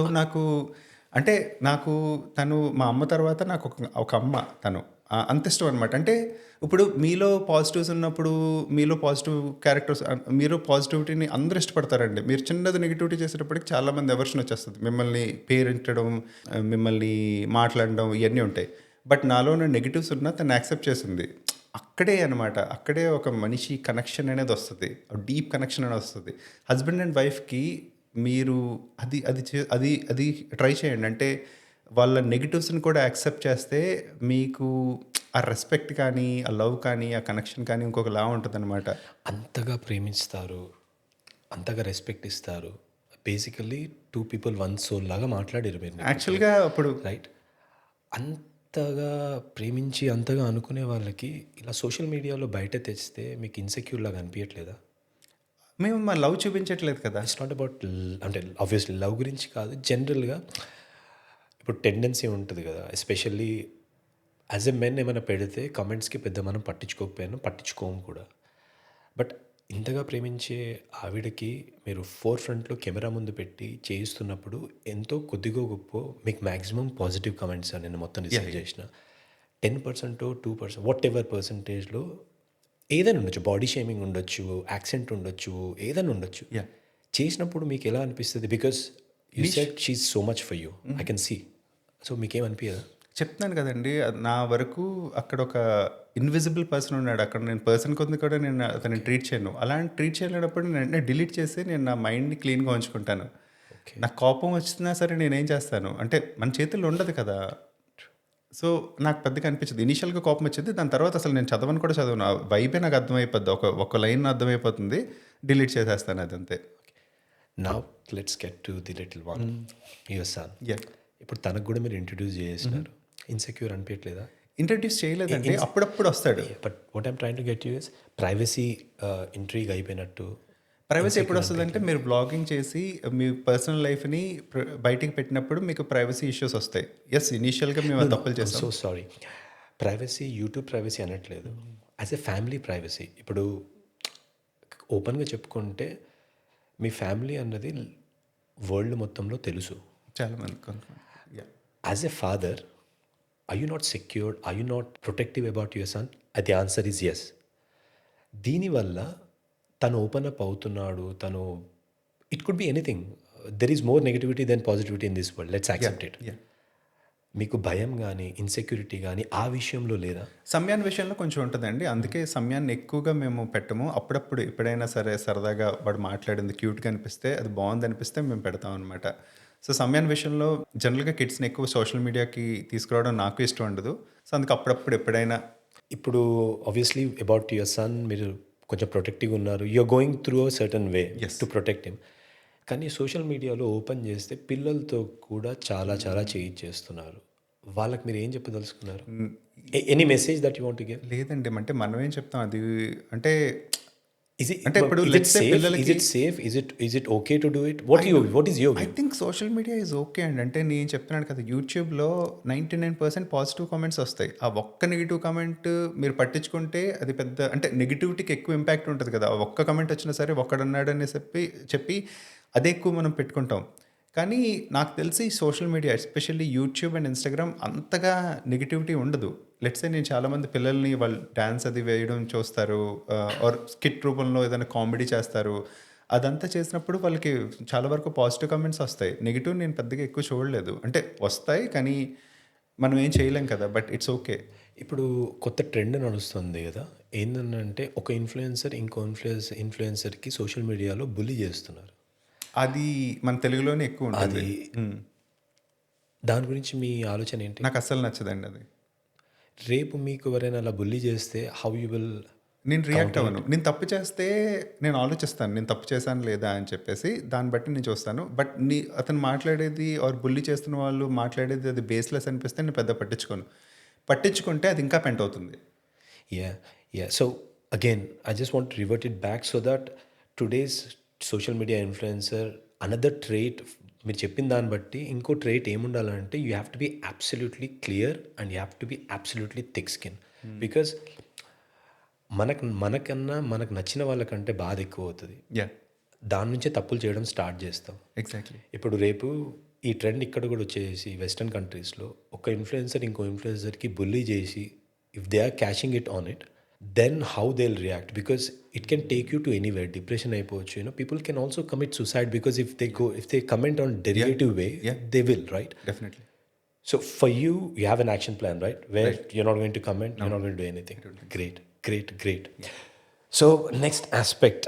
నాకు తను మా అమ్మ తర్వాత నాకు ఒక అమ్మ తను. అంత ఇష్టం అనమాట. అంటే ఇప్పుడు మీలో పాజిటివ్స్ ఉన్నప్పుడు, మీలో పాజిటివ్ క్యారెక్టర్స్ మీరు పాజిటివిటీని అందరూ ఇష్టపడతారండి. మీరు చిన్నది నెగటివిటీ చేసేటప్పటికి చాలామంది ఎవర్షన్ వచ్చేస్తది. మిమ్మల్ని పేరించడం, మిమ్మల్ని మాట్లాడడం ఇయన్నీ ఉంటాయి. బట్ నాలో ఉన్న నెగెటివ్స్ ఉన్నా తను యాక్సెప్ట్ చేసింది. అక్కడే అనమాట. అక్కడే ఒక మనిషి కనెక్షన్ అనేది వస్తది. డీప్ కనెక్షన్ అనేది వస్తది. హస్బెండ్ అండ్ వైఫ్‌కి మీరు అది అది చే అది అది ట్రై చేయండి. అంటే వాళ్ళ నెగెటివ్స్‌ని కూడా యాక్సెప్ట్ చేస్తే మీకు ఆ రెస్పెక్ట్ కానీ, ఆ లవ్ కానీ, ఆ కనెక్షన్ కానీ ఇంకొకలా ఉంటదనమాట. అంతగా ప్రేమిస్తారు, అంతగా రెస్పెక్ట్ ఇస్తారు. బేసికల్లీ 2 పీపుల్ 1 సోల్ లాగా మాట్లాడారు మీరు. యాక్చువల్‌గా అప్పుడు రైట్. అంతగా ప్రేమించి, అంతగా అనుకునే వాళ్ళకి ఇలా సోషల్ మీడియాలో బయట తెచ్చితే మీకు ఇన్‌సెక్యూర్ లాగా అనిపియట్లేదా? మేము మా లవ్ చూపించట్లేదు కదా! ఇట్స్ నాట్ అబౌట్ అంటే ఆబ్వియస్లీ లవ్ గురించి కాదు. జనరల్‌గా ఇప్పుడు టెండెన్సీ ఉంటుంది కదా! ఎస్పెషల్లీ యాజ్ ఎ మెన్ ఏమైనా పెడితే కమెంట్స్‌కి పెద్ద మనం పట్టించుకోము కూడా. బట్ ఇంతగా ప్రేమించే ఆవిడకి మీరు ఫోర్ ఫ్రంట్‌లో కెమెరా ముందు పెట్టి చేయిస్తున్నప్పుడు ఎంతో కొద్దిగో గొప్పో మీకు మాక్సిమం పాజిటివ్ కమెంట్స్ నేను మొత్తం రిసీవ్ చేసిన 10% 2% వాట్ ఎవర్ పర్సంటేజ్‌లో ఏదైనా ఉండొచ్చు. బాడీ షేమింగ్ ఉండొచ్చు, యాక్సెంట్ ఉండొచ్చు, ఏదైనా ఉండొచ్చు. యాహ్! చేసినప్పుడు మీకు ఎలా అనిపిస్తది? Because you said she is so much for you. I can see. So మీకేమనిపియదా? చెప్తున్నాను కదండీ! నా వరకు అక్కడ ఒక ఇన్విజిబుల్ పర్సన్ ఉన్నాడు. అక్కడ నేను పర్సన్ కింద కూడా నేను అతన్ని ట్రీట్ చేయను. అలాంటి ట్రీట్ చేయలేనప్పుడు నేను వెంటనే డిలీట్ చేసి నేను నా మైండ్‌ని క్లీన్‌గా ఉంచుకుంటాను. ఓకే. నాకు కోపం వచ్చినా సరే నేనేం చేస్తాను అంటే మన చేతుల్లో ఉండదు కదా! సో, నాకు పెద్దగా అనిపించదు. ఇనీషియల్‌గా కోపం వచ్చిద్ది. దాని తర్వాత అసలు నేను చదవను కూడా చదవను. ఆ వైబే నాకు అర్థమైపోద్ది. ఒక లైన్ అర్థమైపోతుంది. డిలీట్ చేసేస్తాను అదంతే. Now let's get to the little one your son. Yeah! ఇప్పుడు తనకు కూడా మీరు ఇంట్రడ్యూస్ చేసినారు. ఇన్సెక్యూర్ అనిపించట్లేదా? ఇంట్రడ్యూస్ చేయలేదండి. అప్పుడప్పుడు వస్తాడు. But what I'm trying to get you is privacy intrigue అయిపోయినట్టు. ప్రైవసీ ఎప్పుడు వస్తదంటే మీరు బ్లాగింగ్ చేసి మీ పర్సనల్ లైఫ్‌ని బయటికి పెట్టినప్పుడు మీకు ప్రైవసీ ఇష్యూస్ వస్తాయి. యెస్ ఇనీషియల్‌గా మేము ఆ తప్పులు చేసాం. So sorry. Privacy YouTube privacy అనట్లేదు. As a family privacy. ఇప్పుడు ఓపెన్గా చెప్పుకుంటే మీ ఫ్యామిలీ అన్నది వరల్డ్ మొత్తంలో తెలుసు. చాలా మంది కొంతమంది. Yeah! As a father are you not secured, are you not protective about your son? The answer is yes. దీనివల్ల తను ఓపెన్ అప్ అవుతున్నాడు. తను it could be anything. There is more negativity than positivity in this world. Let's accept it. Yeah! మీకు భయం కానీ insecurity కానీ ఆ విషయంలో లేదా? సమయాన్ని విషయంలో కొంచెం ఉంటదండి. అందుకే సమయాన్ని ఎక్కువగా మేము పెట్టము. అప్పుడప్పుడు ఎప్పుడైనా సరే సరదాగా వాడు మాట్లాడింది క్యూట్‌గా అనిపిస్తే, అది బావుందనిపిస్తే మేము పెడతామనమాట. సో, సమయాన్ని విషయంలో జనరల్‌గా కిడ్స్‌ని ఎక్కువ సోషల్ మీడియాకి తీసుకురావడం నాకు ఇష్టం ఉండదు. సో, అందుకు అప్పుడప్పుడు ఎప్పుడైనా ఇప్పుడు ఆబ్వియస్లీ అబౌట్ యువర్ సన్ మీరు కొంచెం ప్రొటెక్టివ్గా ఉన్నారు. You're going through a certain way Yes. To protect him. కానీ సోషల్ మీడియాలో ఓపెన్ చేస్తే పిల్లలతో కూడా చాలా చాలా చేయిచ్చేస్తున్నారు. వాళ్ళకి మీరు ఏం చెప్పదలుచుకున్నారు? Any message that you want to give? లేదండి. అంటే మనం ఏం చెప్తాం అది అంటే Is it అంటే ఇప్పుడు is it let's say safe? పిల్లలకి Is it safe? Is it okay to do it? What is your I view? Think social media is okay అండి. అంటే నేను చెప్తున్నాను కదా యూట్యూబ్‌లో 99% పాజిటివ్ కామెంట్స్ వస్తాయి. ఆ ఒక్క నెగెటివ్ కామెంట్ మీరు పట్టించుకుంటే అది పెద్ద అంటే నెగటివిటీకి ఎక్కువ ఇంపాక్ట్ ఉంటది కదా! ఆ ఒక్క కామెంట్ వచ్చినా సరే ఒక్కడున్నాడని చెప్పి అదే ఎక్కువ మనం పెట్టుకుంటాం. కానీ నాకు తెలిసి social media especially YouTube and Instagram అంతగా నెగటివిటీ ఉండదు. లెట్స్ సే నేను చాలామంది పిల్లల్ని వాళ్ళు డాన్స్ అది వేయడం చూస్తారు. ఆర్ స్కిట్ రూపంలో ఏదైనా కామెడీ చేస్తారు. అదంతా చేసినప్పుడు వాళ్ళకి చాలా వరకు పాజిటివ్ కామెంట్స్ వస్తాయి. నెగెటివ్ నేను పెద్దగా ఎక్కువ చూడలేదు. అంటే వస్తాయి కానీ మనం ఏం చేయలేం కదా! But it's okay. ఇప్పుడు కొత్త ట్రెండ్ నడుస్తుంది కదా! ఏందనంటే ఒక ఇన్‌ఫ్లుయెన్సర్ ఇంకో ఇన్‌ఫ్లుయెన్సర్‌కి సోషల్ మీడియాలో బుల్లీ చేస్తున్నారు. అది మన తెలుగులోనే ఎక్కువ ఉంటుంది. అది దాని గురించి మీ ఆలోచన ఏంటి? నాకు అస్సలు నచ్చదండి అది. రేపు మీకు ఎవరైనా అలా బుల్లీ చేస్తే హౌ యూ విల్? నేను రియాక్ట్ అవ్వను. నేను తప్పు చేస్తే నేను ఆలోచిస్తాను. నేను తప్పు చేశాను లేదా అని చెప్పేసి దాన్ని బట్టి నేను చూస్తాను. బట్ అతను మాట్లాడేది ఆర్ బుల్లీ చేస్తున్న వాళ్ళు మాట్లాడేది అది బేస్‌లెస్ అనిపిస్తే నేను పెద్దగా పట్టించుకోను. పట్టించుకుంటే అది ఇంకా పెంట్ అవుతుంది. Yeah. So again, I just want to revert it back so that today's social media influencer, another trait మీరు చెప్పిన దాన్ని బట్టి ఇంకో ట్రేట్ ఏముండాలంటే you have to be absolutely clear and you have to be absolutely thick skin. Because మనకన్నా మనకు నచ్చిన వాళ్ళకంటే బాధ ఎక్కువ అవుతుంది. యాహ్! దాని నుంచే తప్పులు చేయడం స్టార్ట్ చేస్తాం. ఎగ్జాక్ట్‌లీ. ఇప్పుడు రేపు ఈ ట్రెండ్ ఇక్కడ కూడా వచ్చేసి వెస్టర్న్ కంట్రీస్లో ఒక ఇన్ఫ్లుయెన్సర్ ఇంకో ఇన్ఫ్లుయెన్సర్కి బుల్లీ చేసి if they are cashing it on it then how they will react because it can take you to anywhere depression అయిపోవచ్చు people can also commit suicide because if they comment on derivative way they will right. Definitely. So for you, you have an action plan, right? Where you're not going to comment, you're not going to do anything. Great. Yeah. So next aspect,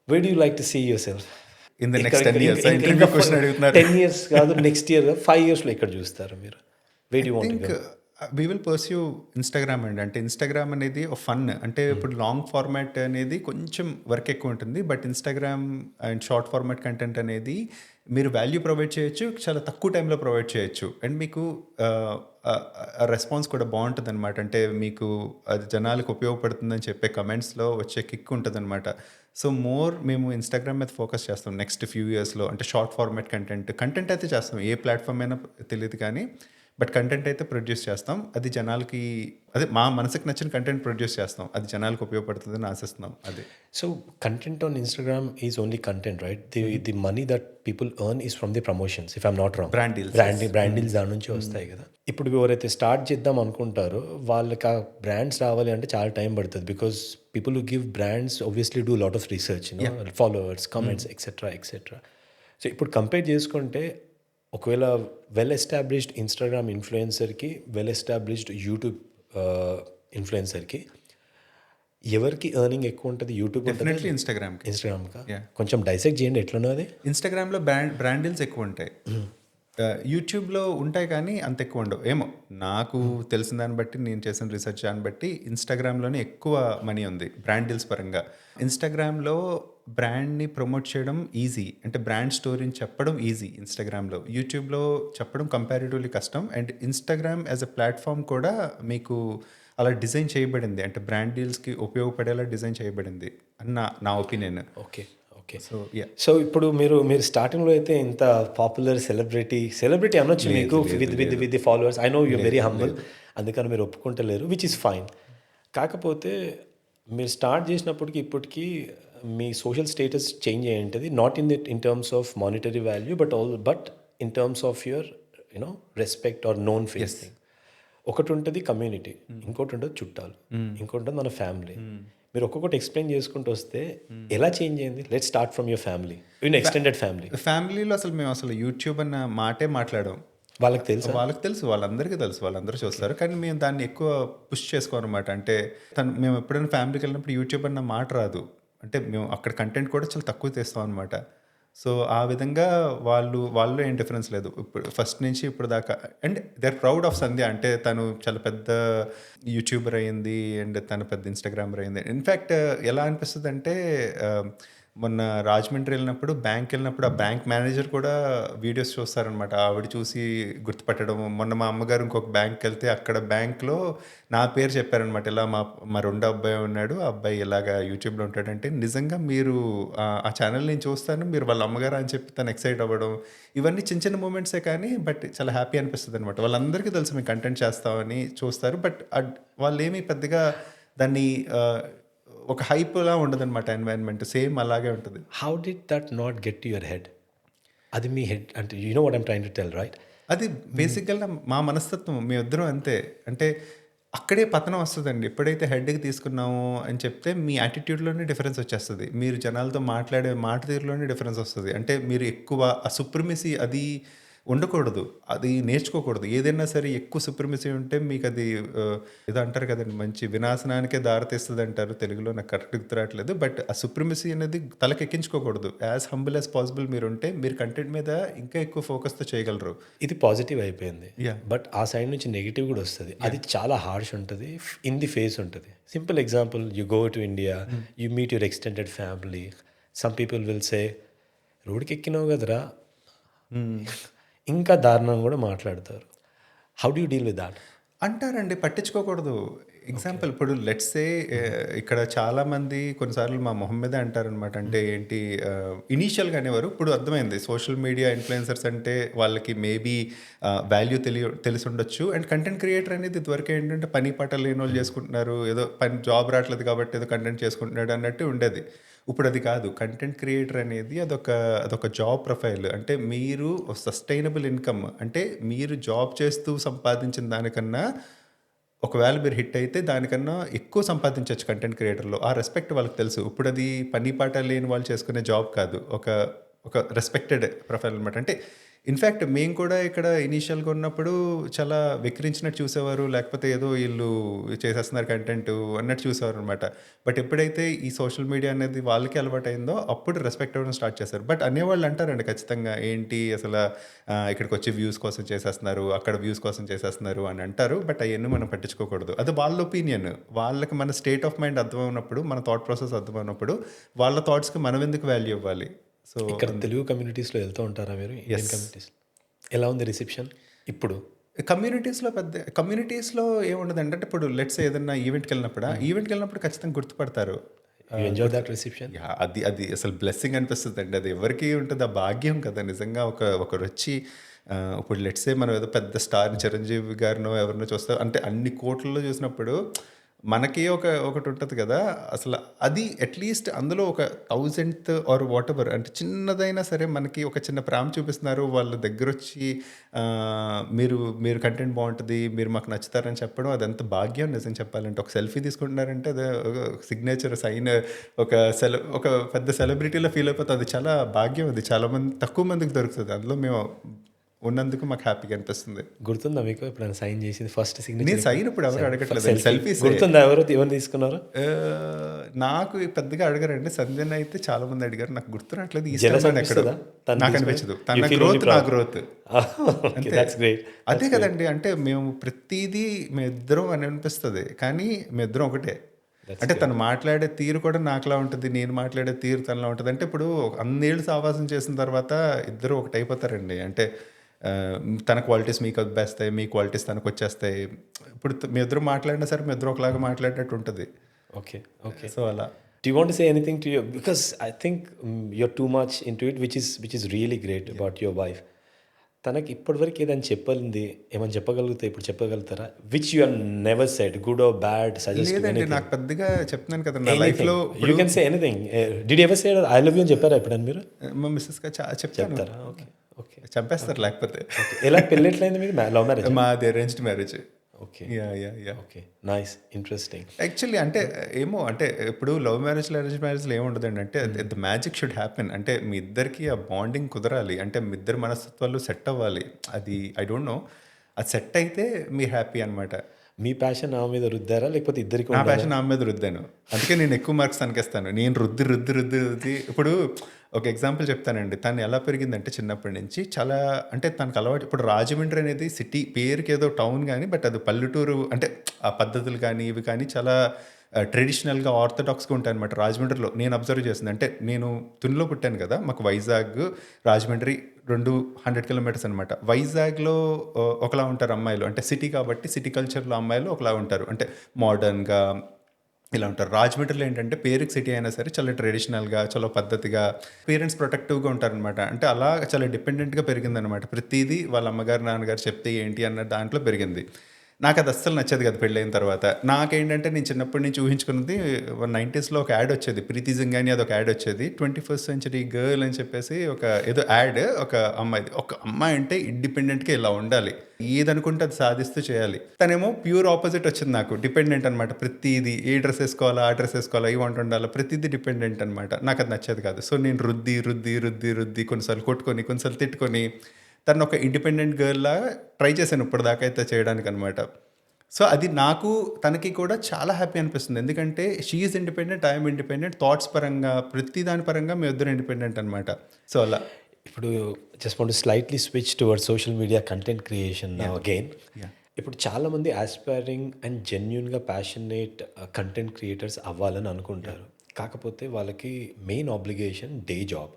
where do you like to see yourself? In the next 10 years. Interview question అడుగుతున్నారు. 10 years కాదు, next year 5 yearsలో ఎక్కడ చూస్తారు మీరు? Where do you want to go? We will pursue Instagram అండి. అంటే Instagram అనేది ఒక fun. అంటే ఇప్పుడు లాంగ్ ఫార్మాట్ అనేది కొంచెం వర్క్ ఎక్కువ ఉంటుంది. But Instagram and short format content అనేది మీరు వాల్యూ ప్రొవైడ్ చేయొచ్చు, చాలా తక్కువ టైంలో ప్రొవైడ్ చేయొచ్చు. అండ్ మీకు రెస్పాన్స్ కూడా బాగుంటుంది అనమాట. అంటే మీకు అది జనాలకు ఉపయోగపడుతుందని చెప్పే కమెంట్స్లో వచ్చే కిక్ ఉంటుంది అనమాట. సో మేము ఇన్స్టాగ్రామ్ మీద ఫోకస్ చేస్తాం నెక్స్ట్ ఫ్యూ ఇయర్స్లో. అంటే షార్ట్ ఫార్మాట్ కంటెంట్ అయితే చేస్తాం, ఏ ప్లాట్ఫామ్ అయినా తెలియదు కానీ, బట్ కంటెంట్ అయితే ప్రొడ్యూస్ చేస్తాం. అది జనాలకి అదే మా మనసుకు నచ్చిన కంటెంట్ ప్రొడ్యూస్ చేస్తాం, అది జనాలకు ఉపయోగపడుతుందని ఆశిస్తున్నాం. అదే. So content on Instagram is only content, right? The money that people earn is from the promotions, if I'm not wrong. Brand deals దాని నుంచి వస్తాయి కదా. ఇప్పుడు ఎవరైతే స్టార్ట్ చేద్దాం అనుకుంటారో వాళ్ళకి ఆ బ్రాండ్స్ రావాలి అంటే చాలా టైం పడుతుంది. Because people who give brands obviously do lot of research, followers, comments etcetera. So ఇప్పుడు కంపేర్ చేసుకుంటే ఒకవేళ వెల్ ఎస్టాబ్లిష్డ్ ఇన్స్టాగ్రామ్ ఇన్ఫ్లుయెన్సర్కి వెల్ ఎస్టాబ్లిష్డ్ యూట్యూబ్ ఇన్ఫ్లుయెన్సర్కి ఎవరికి ఎర్నింగ్ ఎక్కువ ఉంటుంది? యూట్యూబ్ డెఫినెట్లీ ఇన్స్టాగ్రామ్కా. కొంచెం డైసెక్ట్ చేయండి ఎట్లనో అది. ఇన్స్టాగ్రామ్లో బ్రాండ్ డీల్స్ ఎక్కువ ఉంటాయి, యూట్యూబ్లో ఉంటాయి కానీ అంత ఎక్కువ ఉండవు. ఏమో నాకు తెలిసిన దాన్ని బట్టి, నేను చేసిన రీసెర్చ్ దాన్ని బట్టి ఇన్స్టాగ్రామ్లోనే ఎక్కువ మనీ ఉంది బ్రాండ్ డీల్స్ పరంగా. ఇన్స్టాగ్రామ్లో బ్రాండ్ని ప్రమోట్ చేయడం ఈజీ, అంటే బ్రాండ్ స్టోరీని చెప్పడం ఈజీ ఇన్స్టాగ్రామ్లో. యూట్యూబ్లో చెప్పడం కంపారిటివ్లీ కష్టం. And Instagram as a platform కూడా మీకు అలా డిజైన్ చేయబడింది, అంటే బ్రాండ్ డీల్స్కి ఉపయోగపడేలా డిజైన్ చేయబడింది అని నా ఒపీనియన్. ఓకే. సో ఇప్పుడు మీరు స్టార్టింగ్లో అయితే ఇంత పాపులర్ సెలబ్రిటీ అనొచ్చు మీకు with the followers. I know you're very humble, అందుకని మీరు ఒప్పుకుంటలేరు, విచ్ ఇస్ ఫైన్. కాకపోతే మీరు స్టార్ట్ చేసినప్పటికి ఇప్పటికీ మీ సోషల్ స్టేటస్ చేంజ్ అయ్యి ఉంటుంది. Not in terms of monetary value but in terms of your respect or known face thing. ఒకటి ఉంటుంది community, ఇంకోటి ఉంటుంది చుట్టాలు, ఇంకోటి ఉంటుంది మన ఫ్యామిలీ. మీరు ఒక్కొక్కటి ఎక్స్ప్లెయిన్ చేసుకుంటూ వస్తే ఎలా చేంజ్ అయింది? Let start from your family, extended ఫ్యామిలీలో మేము యూట్యూబ్ అన్న మాటే మాట్లాడాం. వాళ్ళకి తెలుసు, వాళ్ళందరికీ తెలుసు, వాళ్ళందరూ చూస్తారు. కానీ మేము దాన్ని ఎక్కువ పుష్ చేసుకోనమాట. అంటే మేము ఎప్పుడైనా ఫ్యామిలీకి వెళ్ళినప్పుడు యూట్యూబ్ అన్న మాట రాదు, అంటే మేము అక్కడ కంటెంట్ కూడా చాలా తక్కువ తెస్తాం అనమాట. సో ఆ విధంగా వాళ్ళు ఏం డిఫరెన్స్ లేదు ఇప్పుడు ఫస్ట్ నుంచి ఇప్పుడు దాకా. And they are proud of Sandhya, అంటే తను చాలా పెద్ద యూట్యూబర్ అయ్యింది అండ్ తను పెద్ద ఇన్స్టాగ్రామర్ అయ్యింది. ఇన్ఫ్యాక్ట్ ఎలా అనిపిస్తుంది అంటే, మొన్న రాజమండ్రి వెళ్ళినప్పుడు ఆ బ్యాంక్ మేనేజర్ కూడా వీడియోస్ చూస్తారనమాట. ఆవిడ చూసి గుర్తుపట్టడం. మొన్న మా అమ్మగారు ఇంకొక బ్యాంక్కి వెళ్తే అక్కడ బ్యాంక్లో నా పేరు చెప్పారనమాట. ఇలా మా రెండో అబ్బాయి ఉన్నాడు, ఆ అబ్బాయి ఇలాగా యూట్యూబ్లో ఉంటాడంటే, నిజంగా మీరు ఆ ఛానల్ నేను చూస్తాను, మీరు వాళ్ళ అమ్మగారు అని చెప్పి తను ఎక్సైట్ అవ్వడం, ఇవన్నీ చిన్న చిన్న మూమెంట్సే కానీ బట్ చాలా హ్యాపీ అనిపిస్తుంది అనమాట. వాళ్ళందరికీ తెలుసు మేము కంటెంట్ చేస్తామని చూస్తారు, బట్ వాళ్ళు ఏమీ పెద్దగా దాన్ని ఒక హైప్లా ఉండదు అనమాట. ఎన్వైరన్మెంట్ సేమ్ అలాగే ఉంటుంది. How did that not get your head? అది మీ హెడ్ అంటే you know what I'm trying to tell, right? అది బేసిక్గా మా మనస్తత్వం, మేమిద్దరం అంతే. అంటే అక్కడే పతనం వస్తుందండి. ఎప్పుడైతే హెడ్కి తీసుకున్నామో అని చెప్తే మీ యాటిట్యూడ్లోనే డిఫరెన్స్ వచ్చేస్తుంది, మీరు జనాలతో మాట్లాడే మాట తీరులోనే డిఫరెన్స్ వస్తుంది. అంటే మీరు ఎక్కువ ఆ సుప్రమసీ అది ఉండకూడదు, అది నేర్చుకోకూడదు. ఏదైనా సరే ఎక్కువ సుప్రమసీ ఉంటే మీకు అది ఏదో అంటారు కదండి, మంచి వినాశనానికే దారితీస్తుంది అంటారు తెలుగులో, నాకు కరెక్ట్ గుర్తురావట్లేదు. బట్ ఆ సుప్రమసీ అనేది తలకెక్కించుకోకూడదు. యాజ్ హంబుల్ యాజ్ పాసిబుల్ మీరు ఉంటే మీరు కంటెంట్ మీద ఇంకా ఎక్కువ ఫోకస్తో చేయగలరు. ఇది పాజిటివ్ అయిపోయింది, బట్ ఆ సైడ్ నుంచి నెగిటివ్ కూడా వస్తుంది. అది చాలా హార్ష్ ఉంటుంది, ఇన్ ది ఫేస్ ఉంటుంది. Simple example, you go to India, you meet your extended family, some people will say రోడ్కి ఎక్కినావు కదరా, ఇంకా దారుణంగా కూడా మాట్లాడతారు. How do you deal with that? అంటారండి, పట్టించుకోకూడదు. ఎగ్జాంపుల్ ఇప్పుడు లెట్స్ సే ఇక్కడ చాలామంది కొన్నిసార్లు మా మొహం మీదే అంటారనమాట. అంటే ఏంటి, ఇనీషియల్గా అనేవారు, ఇప్పుడు అర్థమైంది సోషల్ మీడియా ఇన్ఫ్లుయెన్సర్స్ అంటే వాళ్ళకి మేబీ వాల్యూ తెలిసి ఉండొచ్చు. అండ్ కంటెంట్ క్రియేటర్ అనేది ఇదివరకు ఏంటంటే పని పాటలు లేని వాళ్ళు చేసుకుంటున్నారు, ఏదో జాబ్ రావట్లేదు కాబట్టి ఏదో కంటెంట్ చేసుకుంటున్నాడు అన్నట్టు ఉండేది. ఇప్పుడు అది కాదు. కంటెంట్ క్రియేటర్ అనేది అదొక జాబ్ ప్రొఫైల్. అంటే మీరు సస్టైనబుల్ ఇన్‌కమ్ అంటే మీరు జాబ్ చేస్తూ సంపాదించిన దానికన్నా ఒకవేళ మీరు హిట్ అయితే దానికన్నా ఎక్కువ సంపాదించొచ్చు కంటెంట్ క్రియేటర్‌లో. ఆ రెస్పెక్ట్ వాళ్ళకి తెలుసు. ఇప్పుడది పని పాట లేని వాళ్ళు చేసుకునే జాబ్ కాదు. ఒక రెస్పెక్టెడ్ ప్రొఫైల్ అనమాట. అంటే ఇన్‌ఫాక్ట్ మేము కూడా ఇక్కడ ఇనీషియల్‌గా ఉన్నప్పుడు చాలా వెక్కిరించినట్టు చూసేవారు. లేకపోతే ఏదో ఈళ్ళు చేసేస్తున్నారు కంటెంటు అన్నట్టు చూసేవారనమాట. బట్ ఎప్పుడైతే ఈ సోషల్ మీడియా అనేది వాళ్ళకి అలవాటయిందో అప్పుడు రెస్పెక్ట్ ఇవ్వడం స్టార్ట్ చేశారు. బట్ అనేవాళ్ళు అంటారండి ఖచ్చితంగా ఏంటి అసల ఇక్కడికొచ్చి వ్యూస్ కోసం చేసేస్తున్నారు, అక్కడ వ్యూస్ కోసం చేసేస్తున్నారు అని అంటారు. బట్ అయన్నీ మనం పట్టించుకోకూడదు. అది వాళ్ళ ఒపీనియన్. వాళ్ళకి మన స్టేట్ ఆఫ్ మైండ్ అర్థమైనప్పుడు, మన థాట్ ప్రాసెస్ అర్థమైనప్పుడు వాళ్ళ థాట్స్‌కి మనం ఎందుకు వాల్యూ ఇవ్వాలి? సో ఇక్కడ తెలుగు కమ్యూనిటీస్‌లో వెళ్తూ ఉంటారా మీరు? ఇండియన్ కమ్యూనిటీస్ ఎలా ఉంది రిసెప్షన్ ఇప్పుడు? కమ్యూనిటీస్‌లో ఏముండదండి. అంటే ఇప్పుడు లెట్స్ సే ఏదన్నా ఈవెంట్‌కెళ్ళినప్పుడు ఖచ్చితంగా గుర్తుపడతారు. You enjoy that reception? Yeah! అది అసలు బ్లెస్సింగ్ అనిపిస్తదండి. అది ఎవరికీ ఉంటది. ఆ భాగ్యం కదా! నిజంగా ఒకరొచ్చి ఇప్పుడు లెట్స్ సే మనం ఏదో పెద్ద స్టార్ చిరంజీవి గారినో ఎవరినో చూస్తాం. అంటే అన్ని కోట్లలో చూసినప్పుడు మనకి ఒకటుంటది కదా! అసల అది అట్‌లీస్ట్ అందులో ఒక 1000th ఆర్ వాటెవర్ అంటే చిన్నదైనా సరే మనకి ఒక చిన్న ప్రేమ చూపిస్తున్నారు. వాళ్ళ దగ్గరొచ్చి మీరు మీరు కంటెంట్ బావుంటది. మీరు మాకు నచ్చుతారని చెప్పడం అదెంత భాగ్యం నిజం చెప్పాలంటే. ఒక సెల్ఫీ తీసుకుంటున్నారంటే అది ఒక సిగ్నేచర్ సైన్ ఒక పెద్ద సెలబ్రిటీలా ఫీల్ అయిపోతాం. అది చాలా భాగ్యం అది. చాలా తక్కువ మందికి దొరుకుతది. అందులో మేము ఉన్నందుకు మాకు హ్యాపీగా అనిపిస్తుంది. గుర్తుందా మీకు ఎప్పుడైనా సైన్ చేసింది ఫస్ట్ నేను సిగ్నేచర్? సైన్ ఇప్పుడు ఎవరు అడగట్లేదు. సెల్ఫీస్ గుర్తుందా ఎవరు తీసుకున్నారు? నాకు పెద్దగా అడగరండి. సంజయ్ అయితే చాలా మంది అడిగారు. నాకు గుర్తురాట్లేదు. ఈ Jealous స్థానం ఎక్కడో. అనిపిస్తదా? తను నాకు తీసుకొని? అనిపించదు. You తన feel గ్రోత్ only నా proud. Growth. Okay, that's great. అదే కదండి. అంటే మేము ప్రతిదీ మేమిద్దరం అని అనిపిస్తది. కానీ మేమిద్దరం ఒకటే. అంటే తను మాట్లాడే తీరు కూడా నాకులా ఉంటుంది. నేను మాట్లాడే తీరు తనలా ఉంటది. అంటే ఇప్పుడు అన్నేళ్ళు సావాసం చేసిన తర్వాత ఇద్దరు ఒకటైపోతారండి. అంటే తన క్వాలిటీస్ మీకు అబ్బేస్తాయి. మీ క్వాలిటీస్ తనకొచ్చేస్తాయి. ఇప్పుడు మేమిద్దరం మాట్లాడినా సరే మేమిద్దరం ఒకలాగా మాట్లాడినట్టు ఉంటది. Okay, okay. సో అలా. Do you want to say anything to your, because I think you're too much into it, which is really great about your wife. తనకి ఇప్పటివరకు ఏదైనా చెప్పాలింది ఏమైనా చెప్పగలిగితే ఇప్పుడు చెప్పగలుగుతారా? Which you have never said, good or bad, suggest లేదండి. నాకు పెద్దగా చెప్తున్నాను కదా నా లైఫ్లో you can say anything. Did ever say I love you అని చెప్పారా ఎప్పుడైనా మీరు? మా మిస్సెస్గా చెప్తాను. చెప్తారా? Okay, okay. చంపేస్తారు లేకపోతే. ఎలా పెళ్ళి ఎట్లయింది మీది? Love marriage? మాది arranged marriage. Okay, yeah. Okay, nice, interesting. Actually అంటే ఏమో అంటే ఇప్పుడు లవ్ మ్యారేజ్లో అరేంజ్ మ్యారేజ్లో ఏముండదండి. అంటే ద మ్యాజిక్ షుడ్ హ్యాపెన్. అంటే మీ ఇద్దరికి ఆ బాండింగ్ కుదరాలి. అంటే మీ ఇద్దరు మనస్తత్వాలు సెట్ అవ్వాలి. అది ఐ డోంట్ నో. అది సెట్ అయితే మీరు హ్యాపీ అనమాట. మీ ప్యాషన్ ఆమె మీద రుద్దారా లేకపోతే ఇద్దరికి? నా ప్యాషన్ ఆమె మీద రుద్దాను. అందుకే నేను ఎక్కువ మార్క్స్ తనకిస్తాను. నేను రుద్ది ఇప్పుడు ఒక ఎగ్జాంపుల్ చెప్తానండి. తను ఎలా పెరిగిందంటే చిన్నప్పటి నుంచి చాలా అంటే తనకు అలవాటు. ఇప్పుడు రాజమండ్రి అనేది సిటీ పేరుకి ఏదో టౌన్ కానీ బట్ అది పల్లెటూరు. అంటే ఆ పద్ధతులు కానీ ఇవి కానీ చాలా ట్రెడిషనల్గా ఆర్థడాక్స్గా ఉంటాయి అనమాట రాజమండ్రిలో. నేను అబ్జర్వ్ చేసింది అంటే నేను తునిలో పుట్టాను కదా. మాకు వైజాగ్ రాజమండ్రి 100 కిలోమీటర్స్ అనమాట. వైజాగ్లో ఒకలా ఉంటారు అమ్మాయిలు. అంటే సిటీ కాబట్టి సిటీ కల్చర్లో అమ్మాయిలు ఒకలా ఉంటారు. అంటే మోడర్న్గా ఇలా ఉంటారు. రాజమండ్రిలో ఏంటంటే పేరుకి సిటీ అయినా సరే చాలా ట్రెడిషనల్గా చాలా పద్ధతిగా పేరెంట్స్ ప్రొటెక్టివ్గా ఉంటారనమాట. అంటే అలా చాలా డిపెండెంట్గా పెరిగిందనమాట. ప్రతిదీ వాళ్ళ అమ్మగారు నాన్నగారు చెప్తే ఏంటి అన్న దాంట్లో పెరిగింది. నాకు అది అస్సలు నచ్చేది కదా పెళ్ళైన తర్వాత. నాకేంటంటే నేను చిన్నప్పటి నుంచి ఊహించుకున్నది 90sలో ఒక యాడ్ వచ్చేది. ప్రీతి జింగాని అదొక యాడ్ వచ్చేది. 21st సెంచరీ గర్ల్ అని చెప్పేసి ఒక ఏదో యాడ్. ఒక అమ్మాయిది. ఒక అమ్మాయి అంటే ఇండిపెండెంట్గా ఇలా ఉండాలి. ఏదనుకుంటే అది సాధిస్తూ చేయాలి. తనేమో ప్యూర్ ఆపోజిట్ వచ్చింది నాకు. డిపెండెంట్ అనమాట. ప్రతిదీ ఏ డ్రెస్ వేసుకోవాలా, ఆ డ్రెస్ వేసుకోవాలా, ఈ వంట ఉండాలా, ప్రతిదీ డిపెండెంట్ అనమాట. నాకు అది నచ్చేది కాదు. సో నేను రుద్ది కొన్నిసార్లు కొట్టుకొని కొన్నిసార్లు తిట్టుకొని తను ఒక ఇండిపెండెంట్ గర్ల్లా ట్రై చేశాను ఇప్పటిదాకా అయితే చేయడానికి అనమాట. సో అది నాకు తనకి కూడా చాలా హ్యాపీ అనిపిస్తుంది. ఎందుకంటే she is independent, I'm independent. Thoughts పరంగా ప్రతి దాని పరంగా మేము ఇద్దరు ఇండిపెండెంట్ అనమాట. సో అలా. ఇప్పుడు just want to slightly switch towards social media content creation now again. ఇప్పుడు చాలామంది ఆస్పైరింగ్ అండ్ జెన్యున్గా ప్యాషనేట్ కంటెంట్ క్రియేటర్స్ అవ్వాలని అనుకుంటారు. కాకపోతే వాళ్ళకి మెయిన్ ఆబ్లిగేషన్ డే జాబ్.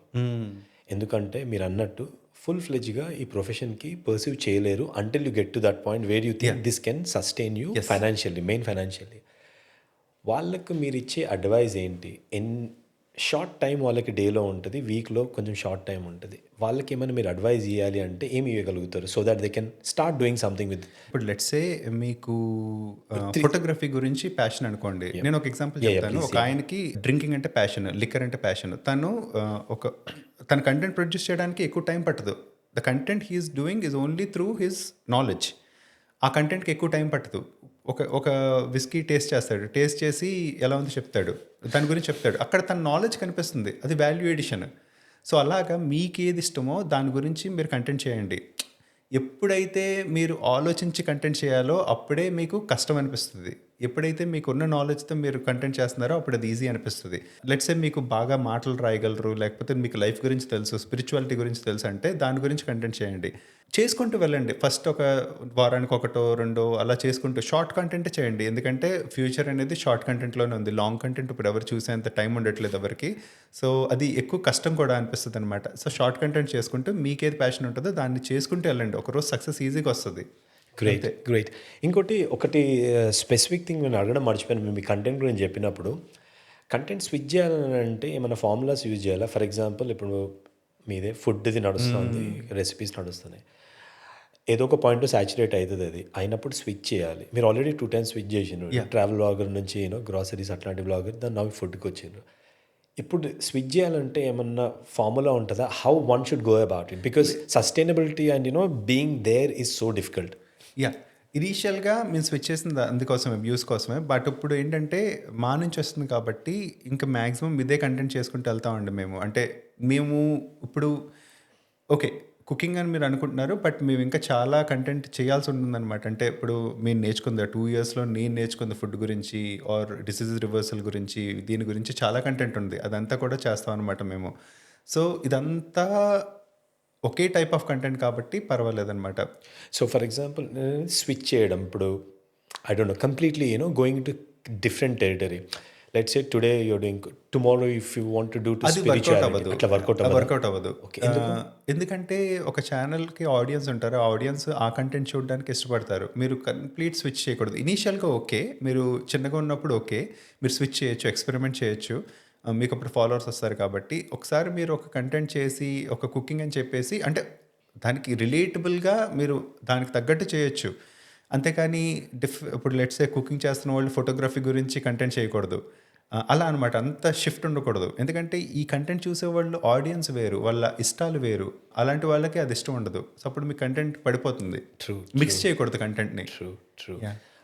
ఎందుకంటే మీరు అన్నట్టు ఫుల్ ఫ్లెడ్జ్గా ఈ ప్రొఫెషన్కి పర్సీవ్ చేయలేరు until you get to that point where you think this can sustain you financially, main financially. వాళ్ళకు మీరు ఇచ్చే అడ్వైజ్ ఏంటి? షార్ట్ టైం వాళ్ళకి డేలో ఉంటుంది, వీక్లో కొంచెం షార్ట్ టైం ఉంటుంది. వాళ్ళకి ఏమైనా మీరు అడ్వైజ్ ఇవ్వాలి అంటే ఏమి ఇవ్వగలుగుతారు so that they can start doing something with ఇప్పుడు లెట్స్ సే మీకు ఫోటోగ్రఫీ గురించి ప్యాషన్ అనుకోండి. నేను ఒక ఎగ్జాంపుల్ చెప్తాను. please, ఒక ఆయనకి డ్రింకింగ్ అంటే ప్యాషన్, లిక్కర్ అంటే ప్యాషన్. తను తన కంటెంట్ ప్రొడ్యూస్ చేయడానికి ఎక్కువ టైం పట్టదు. The content he's doing is only through his knowledge. ఆ కంటెంట్కి ఎక్కువ టైం పట్టదు. ఒక విస్కీ టేస్ట్ చేస్తాడు, టేస్ట్ చేసి ఎలా ఉందో చెప్తాడు, దాని గురించి చెప్తాడు. అక్కడ తన నాలెడ్జ్ కనిపిస్తుంది, అది వాల్యూ ఎడిషన్. సో అలాగా మీకు ఏది ఇష్టమో దాని గురించి మీరు కంటెంట్ చేయండి. ఎప్పుడైతే మీరు ఆలోచించి కంటెంట్ చేయాలో అప్పుడే మీకు కష్టం అనిపిస్తుంది. ఎప్పుడైతే మీకున్న నాలెడ్జ్తో మీరు కంటెంట్ చేస్తున్నారో అప్పుడు అది ఈజీ అనిపిస్తుంది. లెట్స్ సే మీకు బాగా మాటలు రాయగలరు, లేకపోతే మీకు లైఫ్ గురించి తెలుసు, స్పిరిచువాలిటీ గురించి తెలుసు అంటే దాని గురించి కంటెంట్ చేయండి. చేసుకుంటూ వెళ్ళండి. ఫస్ట్ ఒక వారానికి ఒకటో రెండో అలా చేసుకుంటూ షార్ట్ కంటెంట్ చేయండి. ఎందుకంటే ఫ్యూచర్ అనేది షార్ట్ కంటెంట్లోనే ఉంది. లాంగ్ కంటెంట్ ఇప్పుడు ఎవరు చూసేంత టైం ఉండట్లేదు ఎవరికి. సో అది ఎక్కువ కష్టం కూడా అనిపిస్తుంది అనమాట. సో షార్ట్ కంటెంట్ చేసుకుంటూ మీకేది ప్యాషన్ ఉంటుందో దాన్ని చేసుకుంటూ వెళ్ళండి. ఒకరోజు సక్సెస్ ఈజీగా వస్తుంది. గ్రేట్. ఒకటి స్పెసిఫిక్ థింగ్ నేను అడగడం మర్చిపోయాను. మీ కంటెంట్ గురించి చెప్పినప్పుడు కంటెంట్ స్విచ్ చేయాలని అంటే ఏమైనా ఫార్ములాస్ యూజ్ చేయాలా? ఫర్ ఎగ్జాంపుల్ ఇప్పుడు మీదే ఫుడ్ది నడుస్తుంది, రెసిపీస్ నడుస్తున్నాయి, ఏదో ఒక పాయింట్లో సాచురేట్ అవుతుంది. అది అయినప్పుడు స్విచ్ చేయాలి. మీరు ఆల్రెడీ 2 times స్విచ్ చేసిండ్రు. ట్రావెల్ బ్లాగర్ నుంచి గ్రాసరీస్ అట్లాంటి బ్లాగర్, దాన్ని నవ్వు ఫుడ్కి వచ్చిండ్రు. ఇప్పుడు స్విచ్ చేయాలంటే ఏమన్నా ఫార్ములా ఉంటుందా? How one should go about it? Because sustainability and being there is so difficult. ఇనీషియల్గా మేము స్విచ్ చేసింది అందుకోసమే, వ్యూస్ కోసమే. బట్ ఇప్పుడు ఏంటంటే మా నుంచి వస్తుంది కాబట్టి ఇంకా మ్యాక్సిమం ఇదే కంటెంట్ చేసుకుంటూ వెళ్తామండి మేము. అంటే మేము ఇప్పుడు ఓకే కుకింగ్ అని మీరు అనుకుంటున్నారు, బట్ మేము ఇంకా చాలా కంటెంట్ చేయాల్సి ఉంటుందన్నమాట. అంటే ఇప్పుడు మేము నేర్చుకుంది 2 yearsలో నేను నేర్చుకుంది ఫుడ్ గురించి ఆర్ డిసీజ్ రివర్సల్ గురించి, దీని గురించి చాలా కంటెంట్ ఉంది. అదంతా కూడా చేస్తాం అనమాట మేము. సో ఇదంతా ఒకే టైప్ ఆఫ్ కంటెంట్ కాబట్టి పర్వాలేదన్నమాట. సో ఫర్ ఎగ్జాంపుల్ స్విచ్ చేయడం, ఇప్పుడు I don't no completely going to different territory. Let's say today you're doing, tomorrow if you want to do to spirituality, అట్లా వర్కౌట్ అవ్వదు. ఎందుకంటే ఒక ఛానల్కి ఆడియన్స్ ఉంటారు. ఆ ఆడియన్స్ ఆ కంటెంట్ చూడడానికి ఇష్టపడతారు. మీరు కంప్లీట్ స్విచ్ చేయకూడదు. ఇనీషియల్గా ఓకే, మీరు చిన్నగా ఉన్నప్పుడు ఓకే, మీరు స్విచ్ చేయొచ్చు, ఎక్స్పెరిమెంట్ చేయొచ్చు, మీకు అప్పుడు ఫాలోవర్స్ వస్తారు కాబట్టి. ఒకసారి మీరు ఒక కంటెంట్ చేసి ఒక కుకింగ్ అని చెప్పేసి అంటే దానికి రిలేటబుల్గా మీరు దానికి తగ్గట్టు చేయొచ్చు. అంతేకాని ఇప్పుడు లెట్స్ సే కుకింగ్ చేస్తున్న వాళ్ళు ఫోటోగ్రఫీ గురించి కంటెంట్ చేయకూడదు. అలా అనమాట. అంత షిఫ్ట్ ఉండకూడదు. ఎందుకంటే ఈ కంటెంట్ చూసేవాళ్ళు ఆడియన్స్ వేరు, వాళ్ళ ఇష్టాలు వేరు. అలాంటి వాళ్ళకి అది ఇష్టం ఉండదు. సో అప్పుడు మీ కంటెంట్ పడిపోతుంది. మిక్స్ చేయకూడదు కంటెంట్ని. ట్రూ.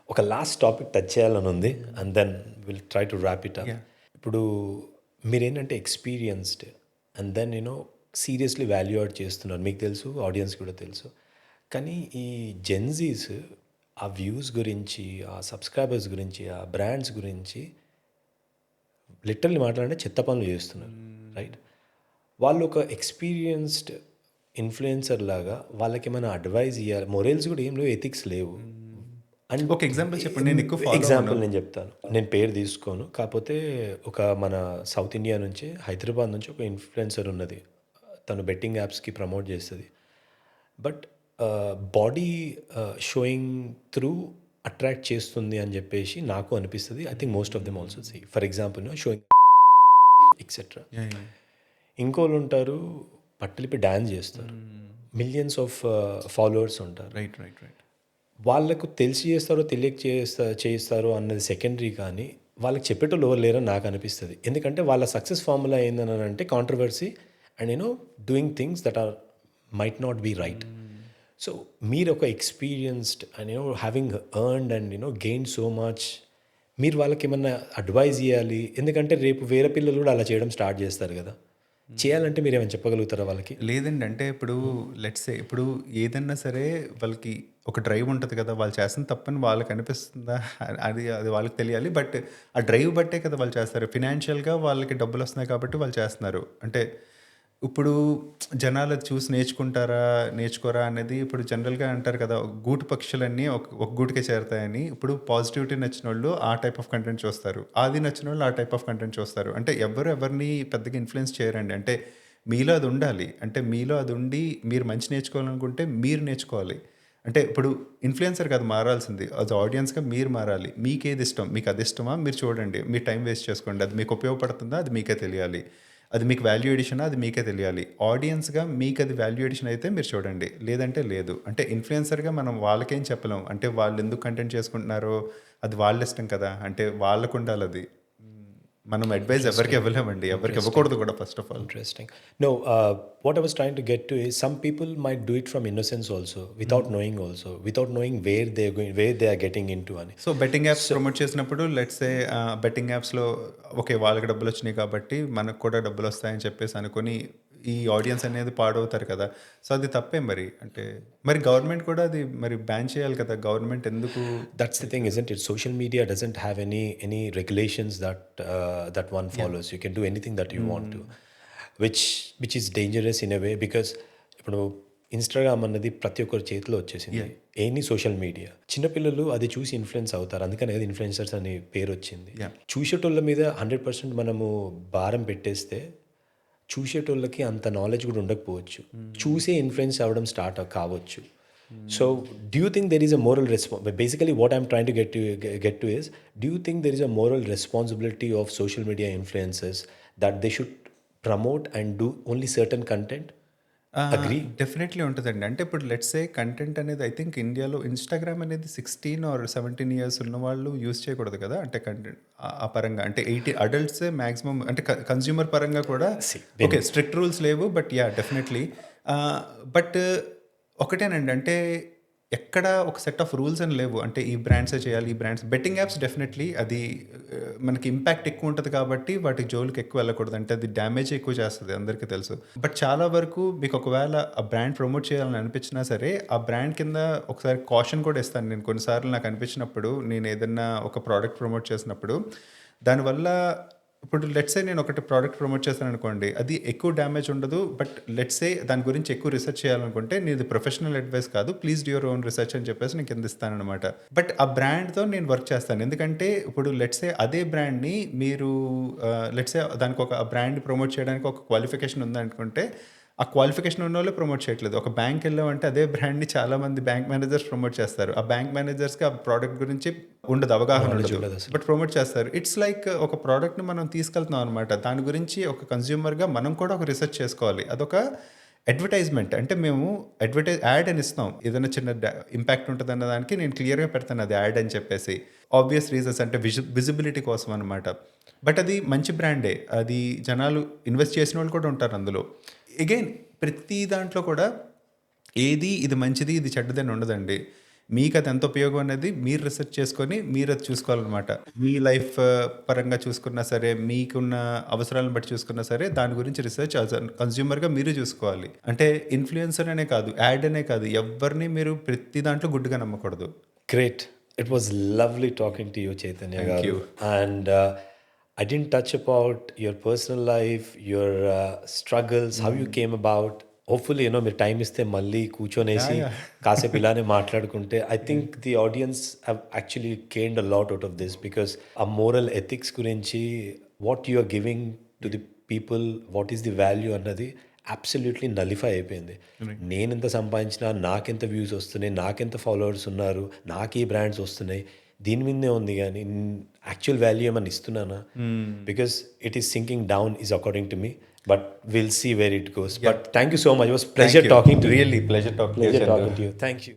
ఒక లాస్ట్ టాపిక్ టచ్ చేయాలని ఉంది and then will try to wrap it up. ఇప్పుడు మీరేంటంటే experienced and then seriously value add చేస్తున్నారు. మీకు తెలుసు, ఆడియన్స్ కూడా తెలుసు. కానీ ఈ జెన్జీస్ ఆ వ్యూస్ గురించి, ఆ సబ్స్క్రైబర్స్ గురించి, ఆ బ్రాండ్స్ గురించి లిటరల్లీ మాట్లాడితే చెత్త పనులు చేస్తున్నారు, రైట్? వాళ్ళు ఒక ఎక్స్పీరియన్స్డ్ ఇన్ఫ్లుయెన్సర్ లాగా వాళ్ళకి ఏమైనా అడ్వైజ్ ఇవ్వాలి. మొరల్స్ కూడా ఏం లేవు, ఎథిక్స్ లేవు. అండ్ ఒక ఎగ్జాంపుల్ చెప్పండి. నేను ఎక్కువ ఎగ్జాంపుల్ నేను చెప్తాను, నేను పేరు తీసుకోను. కాకపోతే ఒక మన సౌత్ ఇండియా నుంచి, హైదరాబాద్ నుంచి ఒక ఇన్ఫ్లుయెన్సర్ ఉన్నది. తను బెట్టింగ్ యాప్స్కి ప్రమోట్ చేస్తుంది. But body showing through attract చేస్తుంది అని చెప్పేసి నాకు అనిపిస్తుంది. I think most of them also see. For example showing etcetera. ఇంకోళ్ళు ఉంటారు పట్టలిపి డ్యాన్స్ చేస్తారు, మిలియన్స్ ఆఫ్ ఫాలోవర్స్ ఉంటారు. రైట్. వాళ్ళకు తెలిసి చేస్తారో తెలియక చేయిస్తారో అన్నది సెకండరీ, కానీ వాళ్ళకి చెప్పేటోళ్ళు ఎవరు లేరని నాకు అనిపిస్తుంది. ఎందుకంటే వాళ్ళ సక్సెస్ ఫార్ములా ఏందని అంటే controversy and doing things that are might not be right. So మీరు ఒక experienced and having earned and gain so much, మీరు వాళ్ళకి ఏమన్నా అడ్వైజ్ ఇవ్వాలి. ఎందుకంటే రేపు వేరే పిల్లలు కూడా అలా చేయడం స్టార్ట్ చేస్తారు కదా. చేయాలంటే మీరు ఏమైనా చెప్పగలుగుతారా వాళ్ళకి? లేదండి. అంటే ఇప్పుడు లెట్స్ సే ఇప్పుడు ఏదన్నా సరే వాళ్ళకి ఒక డ్రైవ్ ఉంటుంది కదా, వాళ్ళు చేస్తున్న తప్పని వాళ్ళకి అనిపిస్తుందా, అది వాళ్ళకి తెలియాలి. బట్ ఆ డ్రైవ్ బట్టే కదా వాళ్ళు చేస్తారు. ఫినాన్షియల్గా వాళ్ళకి డబ్బులు వస్తున్నాయి కాబట్టి వాళ్ళు చేస్తున్నారు. అంటే ఇప్పుడు జనాలు అది చూసి నేర్చుకోరా అనేది ఇప్పుడు జనరల్గా అంటారు కదా, గూటు పక్షులన్నీ ఒక గూటికే చేరుతాయని. ఇప్పుడు పాజిటివిటీ నచ్చిన వాళ్ళు ఆ టైప్ ఆఫ్ కంటెంట్ చూస్తారు, అది నచ్చిన వాళ్ళు ఆ టైప్ ఆఫ్ కంటెంట్ చూస్తారు. అంటే ఎవరిని పెద్దగా ఇన్ఫ్లుయెన్స్ చేయరండి. అంటే మీలో అది ఉండాలి. అంటే మీలో అది ఉండి మీరు మంచి నేర్చుకోవాలనుకుంటే మీరు నేర్చుకోవాలి. అంటే ఇప్పుడు ఇన్‌ఫ్లుయెన్సర్ కాదు మారాల్సింది. యాస్ ఆడియన్స్‌గా మీరు మారాలి. మీకేది ఇష్టం? మీకు అది ఇష్టమా? మీరు చూడండి. మీ టైం వేస్ట్ చేసుకోండి. అది మీకు ఉపయోగపడుతుందా? అది మీకే తెలియాలి. అది మీకు వాల్యూ ఎడిషనా? అది మీకే తెలియాలి. ఆడియన్స్‌గా మీకు అది వాల్యూ ఎడిషన్ అయితే మీరు చూడండి. లేదంటే లేదు. అంటే ఇన్‌ఫ్లుయెన్సర్‌గా మనం వాళ్ళకేం చెప్పలేం. అంటే వాళ్ళు ఎందుకు కంటెంట్ చేసుకుంటున్నారో అది వాళ్ళ ఇష్టం కదా! అంటే వాళ్ళకుండాలది. మనం అడ్వైస్ ఎవరికీ ఇవ్వలేమండి. ఎవరికీ ఇవ్వకూడదు కూడా first of all. Interesting. No, what I was trying to get to is some people might do it from innocence also, without knowing also, without knowing where they're going, where they are getting into. Ani. So betting apps promote చేసినప్పుడు let's say betting యాప్స్‌లో okay. వాళ్ళకి డబ్బులొచ్చినాయి కాబట్టి మనకు కూడా డబ్బులొస్తాయని చెప్పేసి అనుకోని ఈ audience అనేది పాడవుతారు కదా! సో అది తప్పే మరి. అంటే మరి గవర్నమెంట్ కూడా అది మరి బ్యాన్ చేయాలి కదా! గవర్నమెంట్ ఎందుకు That's the thing, isn't it? Social media doesn't have any regulations that that one follows. You can do anything that you want to, which is dangerous in a way because ఇప్పుడు Instagram అన్నది ప్రతి ఒక్కరి చేతిలో వచ్చేసింది. Any social media చిన్నపిల్లలు అది చూసి influence అవుతారు. అందుకనే కదా ఇన్ఫ్లుయెన్సర్స్ అనే పేరు వచ్చింది. చూసేటోళ్ళ మీద 100% మనము భారం పెట్టేస్తే చూసేటోళ్ళకి అంత నాలెడ్జ్ కూడా ఉండకపోవచ్చు. చూసే ఇన్ఫ్లుయెన్స్ అవ్వడం స్టార్ట్ కావచ్చు. So, do you think there is a moral basically what I'm trying to get to is, do you think there is a moral responsibility of social media influencers that they should promote and do only certain content? Agree? Definitely ఉంటుందండి. అంటే ఇప్పుడు let's say content అనేది I think ఇండియాలో Instagram అనేది 16 are 17 years ఉన్నవాళ్ళు use చేయకూడదు కదా! అంటే కంటెంట్ ఆ పరంగా అంటే 80 అడల్ట్సే మాక్సిమం అంటే కన్స్యూమర్ పరంగా కూడా ఓకే. స్ట్రిక్ట్ రూల్స్ లేవు. But yeah! డెఫినెట్లీ. బట్ ఒకటేనండి. అంటే ఎక్కడ ఒక సెట్ ఆఫ్ రూల్స్ అని లేవు. అంటే ఈ బ్రాండ్సే చేయాలి. ఈ బ్రాండ్స్ బెట్టింగ్ యాప్స్ డెఫినెట్లీ అది మనకి ఇంపాక్ట్ ఎక్కువ ఉంటది కాబట్టి వాటి జోలికి ఎక్కువ వెళ్ళకూడదు. అంటే అది డ్యామేజ్ ఎక్కువ చేస్తది అందరికీ తెలుసు. బట్ చాలా వరకు మీకు ఒకవేళ ఆ బ్రాండ్ ప్రమోట్ చేయాలని అనిపించినా సరే ఆ బ్రాండ్ కింద ఒకసారి కాషన్ కూడా ఇస్తాను నేను. కొన్నిసార్లు నాకు అనిపించినప్పుడు నేను ఏదన్నా ఒక ప్రోడక్ట్ ప్రమోట్ చేసినప్పుడు దానివల్ల ఇప్పుడు లెట్స్ సే నేను ఒకటి ప్రోడక్ట్ ప్రమోట్ చేశాను అనుకోండి. అది ఎక్కువ డ్యామేజ్ ఉండదు. బట్ లెట్స్ సే దాని గురించి ఎక్కువ రీసెర్చ్ చేయాలనుకుంటే నీది ప్రొఫెషనల్ అడ్వైస్ కాదు. Please do your own research అని చెప్పేసి నేను కింద ఇస్తాననమాట. బట్ ఆ బ్రాండ్‌తో నేను వర్క్ చేస్తాను. ఎందుకంటే ఇప్పుడు లెట్స్ సే అదే బ్రాండ్‌ని మీరు లెట్స్ సే దానికి ఒక బ్రాండ్ ప్రమోట్ చేయడానికి ఒక క్వాలిఫికేషన్ ఉందనుకుంటే ఆ క్వాలిఫికేషన్ ఉన్నోళ్ళే ప్రమోట్ చేయట్లేదు. ఒక బ్యాంక్ వెళ్ళామంటే అదే బ్రాండ్‌ని చాలామంది బ్యాంక్ మేనేజర్స్ ప్రమోట్ చేస్తారు. ఆ బ్యాంక్ మేనేజర్స్‌కి ఆ ప్రోడక్ట్ గురించి ఉండదు, అవగాహన ఉండదు. బట్ ప్రమోట్ చేస్తారు. ఇట్స్ లైక్ ఒక ప్రోడక్ట్‌ని మనం తీసుకెళ్తున్నాం అనమాట. దాని గురించి ఒక కన్స్యూమర్‌గా మనం కూడా ఒక రీసెర్చ్ చేసుకోవాలి. అదొక అడ్వర్టైజ్మెంట్. అంటే మేము యాడ్ అని ఇస్తాం. ఏదైనా చిన్న ఇంపాక్ట్ ఉంటుందన్న దానికి నేను క్లియర్‌గా పెడతాను అది యాడ్ అని చెప్పేసి. ఆబ్వియస్ రీజన్స్ అంటే విజిబిలిటీ కోసం అనమాట. బట్ అది మంచి బ్రాండే. అది జనాలు ఇన్వెస్ట్ చేసిన వాళ్ళు కూడా ఉంటారు అందులో. అగైన్ ప్రతి దాంట్లో కూడా ఏది ఇది మంచిది ఇది చెడ్డదని ఉండదండి. మీకు అది ఎంత ఉపయోగం అనేది మీరు రీసెర్చ్ చేసుకొని మీరు అది చూసుకోవాలన్నమాట. మీ లైఫ్ పరంగా చూసుకున్నా సరే, మీకున్న అవసరాలను బట్టి చూసుకున్నా సరే దాని గురించి రీసెర్చ్ యాజ్ అ కన్స్యూమర్‌గా మీరు చూసుకోవాలి. అంటే ఇన్‌ఫ్లుయెన్సర్ అనే కాదు, యాడ్ అనే కాదు, ఎవ్వరిని మీరు ప్రతి దాంట్లో గుడ్డిగా నమ్మకూడదు. Great. It was lovely talking to you, Chaitanya Thank garu. you. And I didn't touch about your personal life, your struggles, how you came about. Hopefully, మీరు టైం ఇస్తే మళ్ళీ కూర్చొనేసి కాసేపు ఇలానే మాట్లాడుకుంటే I think the audience have actually gained a lot out of this because ఆ moral ethics గురించి what you are giving to the people, what is the value అన్నది అబ్సల్యూట్లీ నలిఫై అయిపోయింది. నేను ఎంత సంపాదించినా, నాకెంత వ్యూస్ వస్తున్నాయి, నాకెంత ఫాలోవర్స్ ఉన్నారు, నాకు ఈ బ్రాండ్స్ వస్తున్నాయి, దీని మీదే ఉంది. కానీ యాక్చువల్ వాల్యూ ఏమన్నా ఇస్తున్నానా? Because it is sinking down is according to me. But we'll see where it goes. But thank you so much. It was pleasure talking to you. Really pleasure talking to you. Thank you.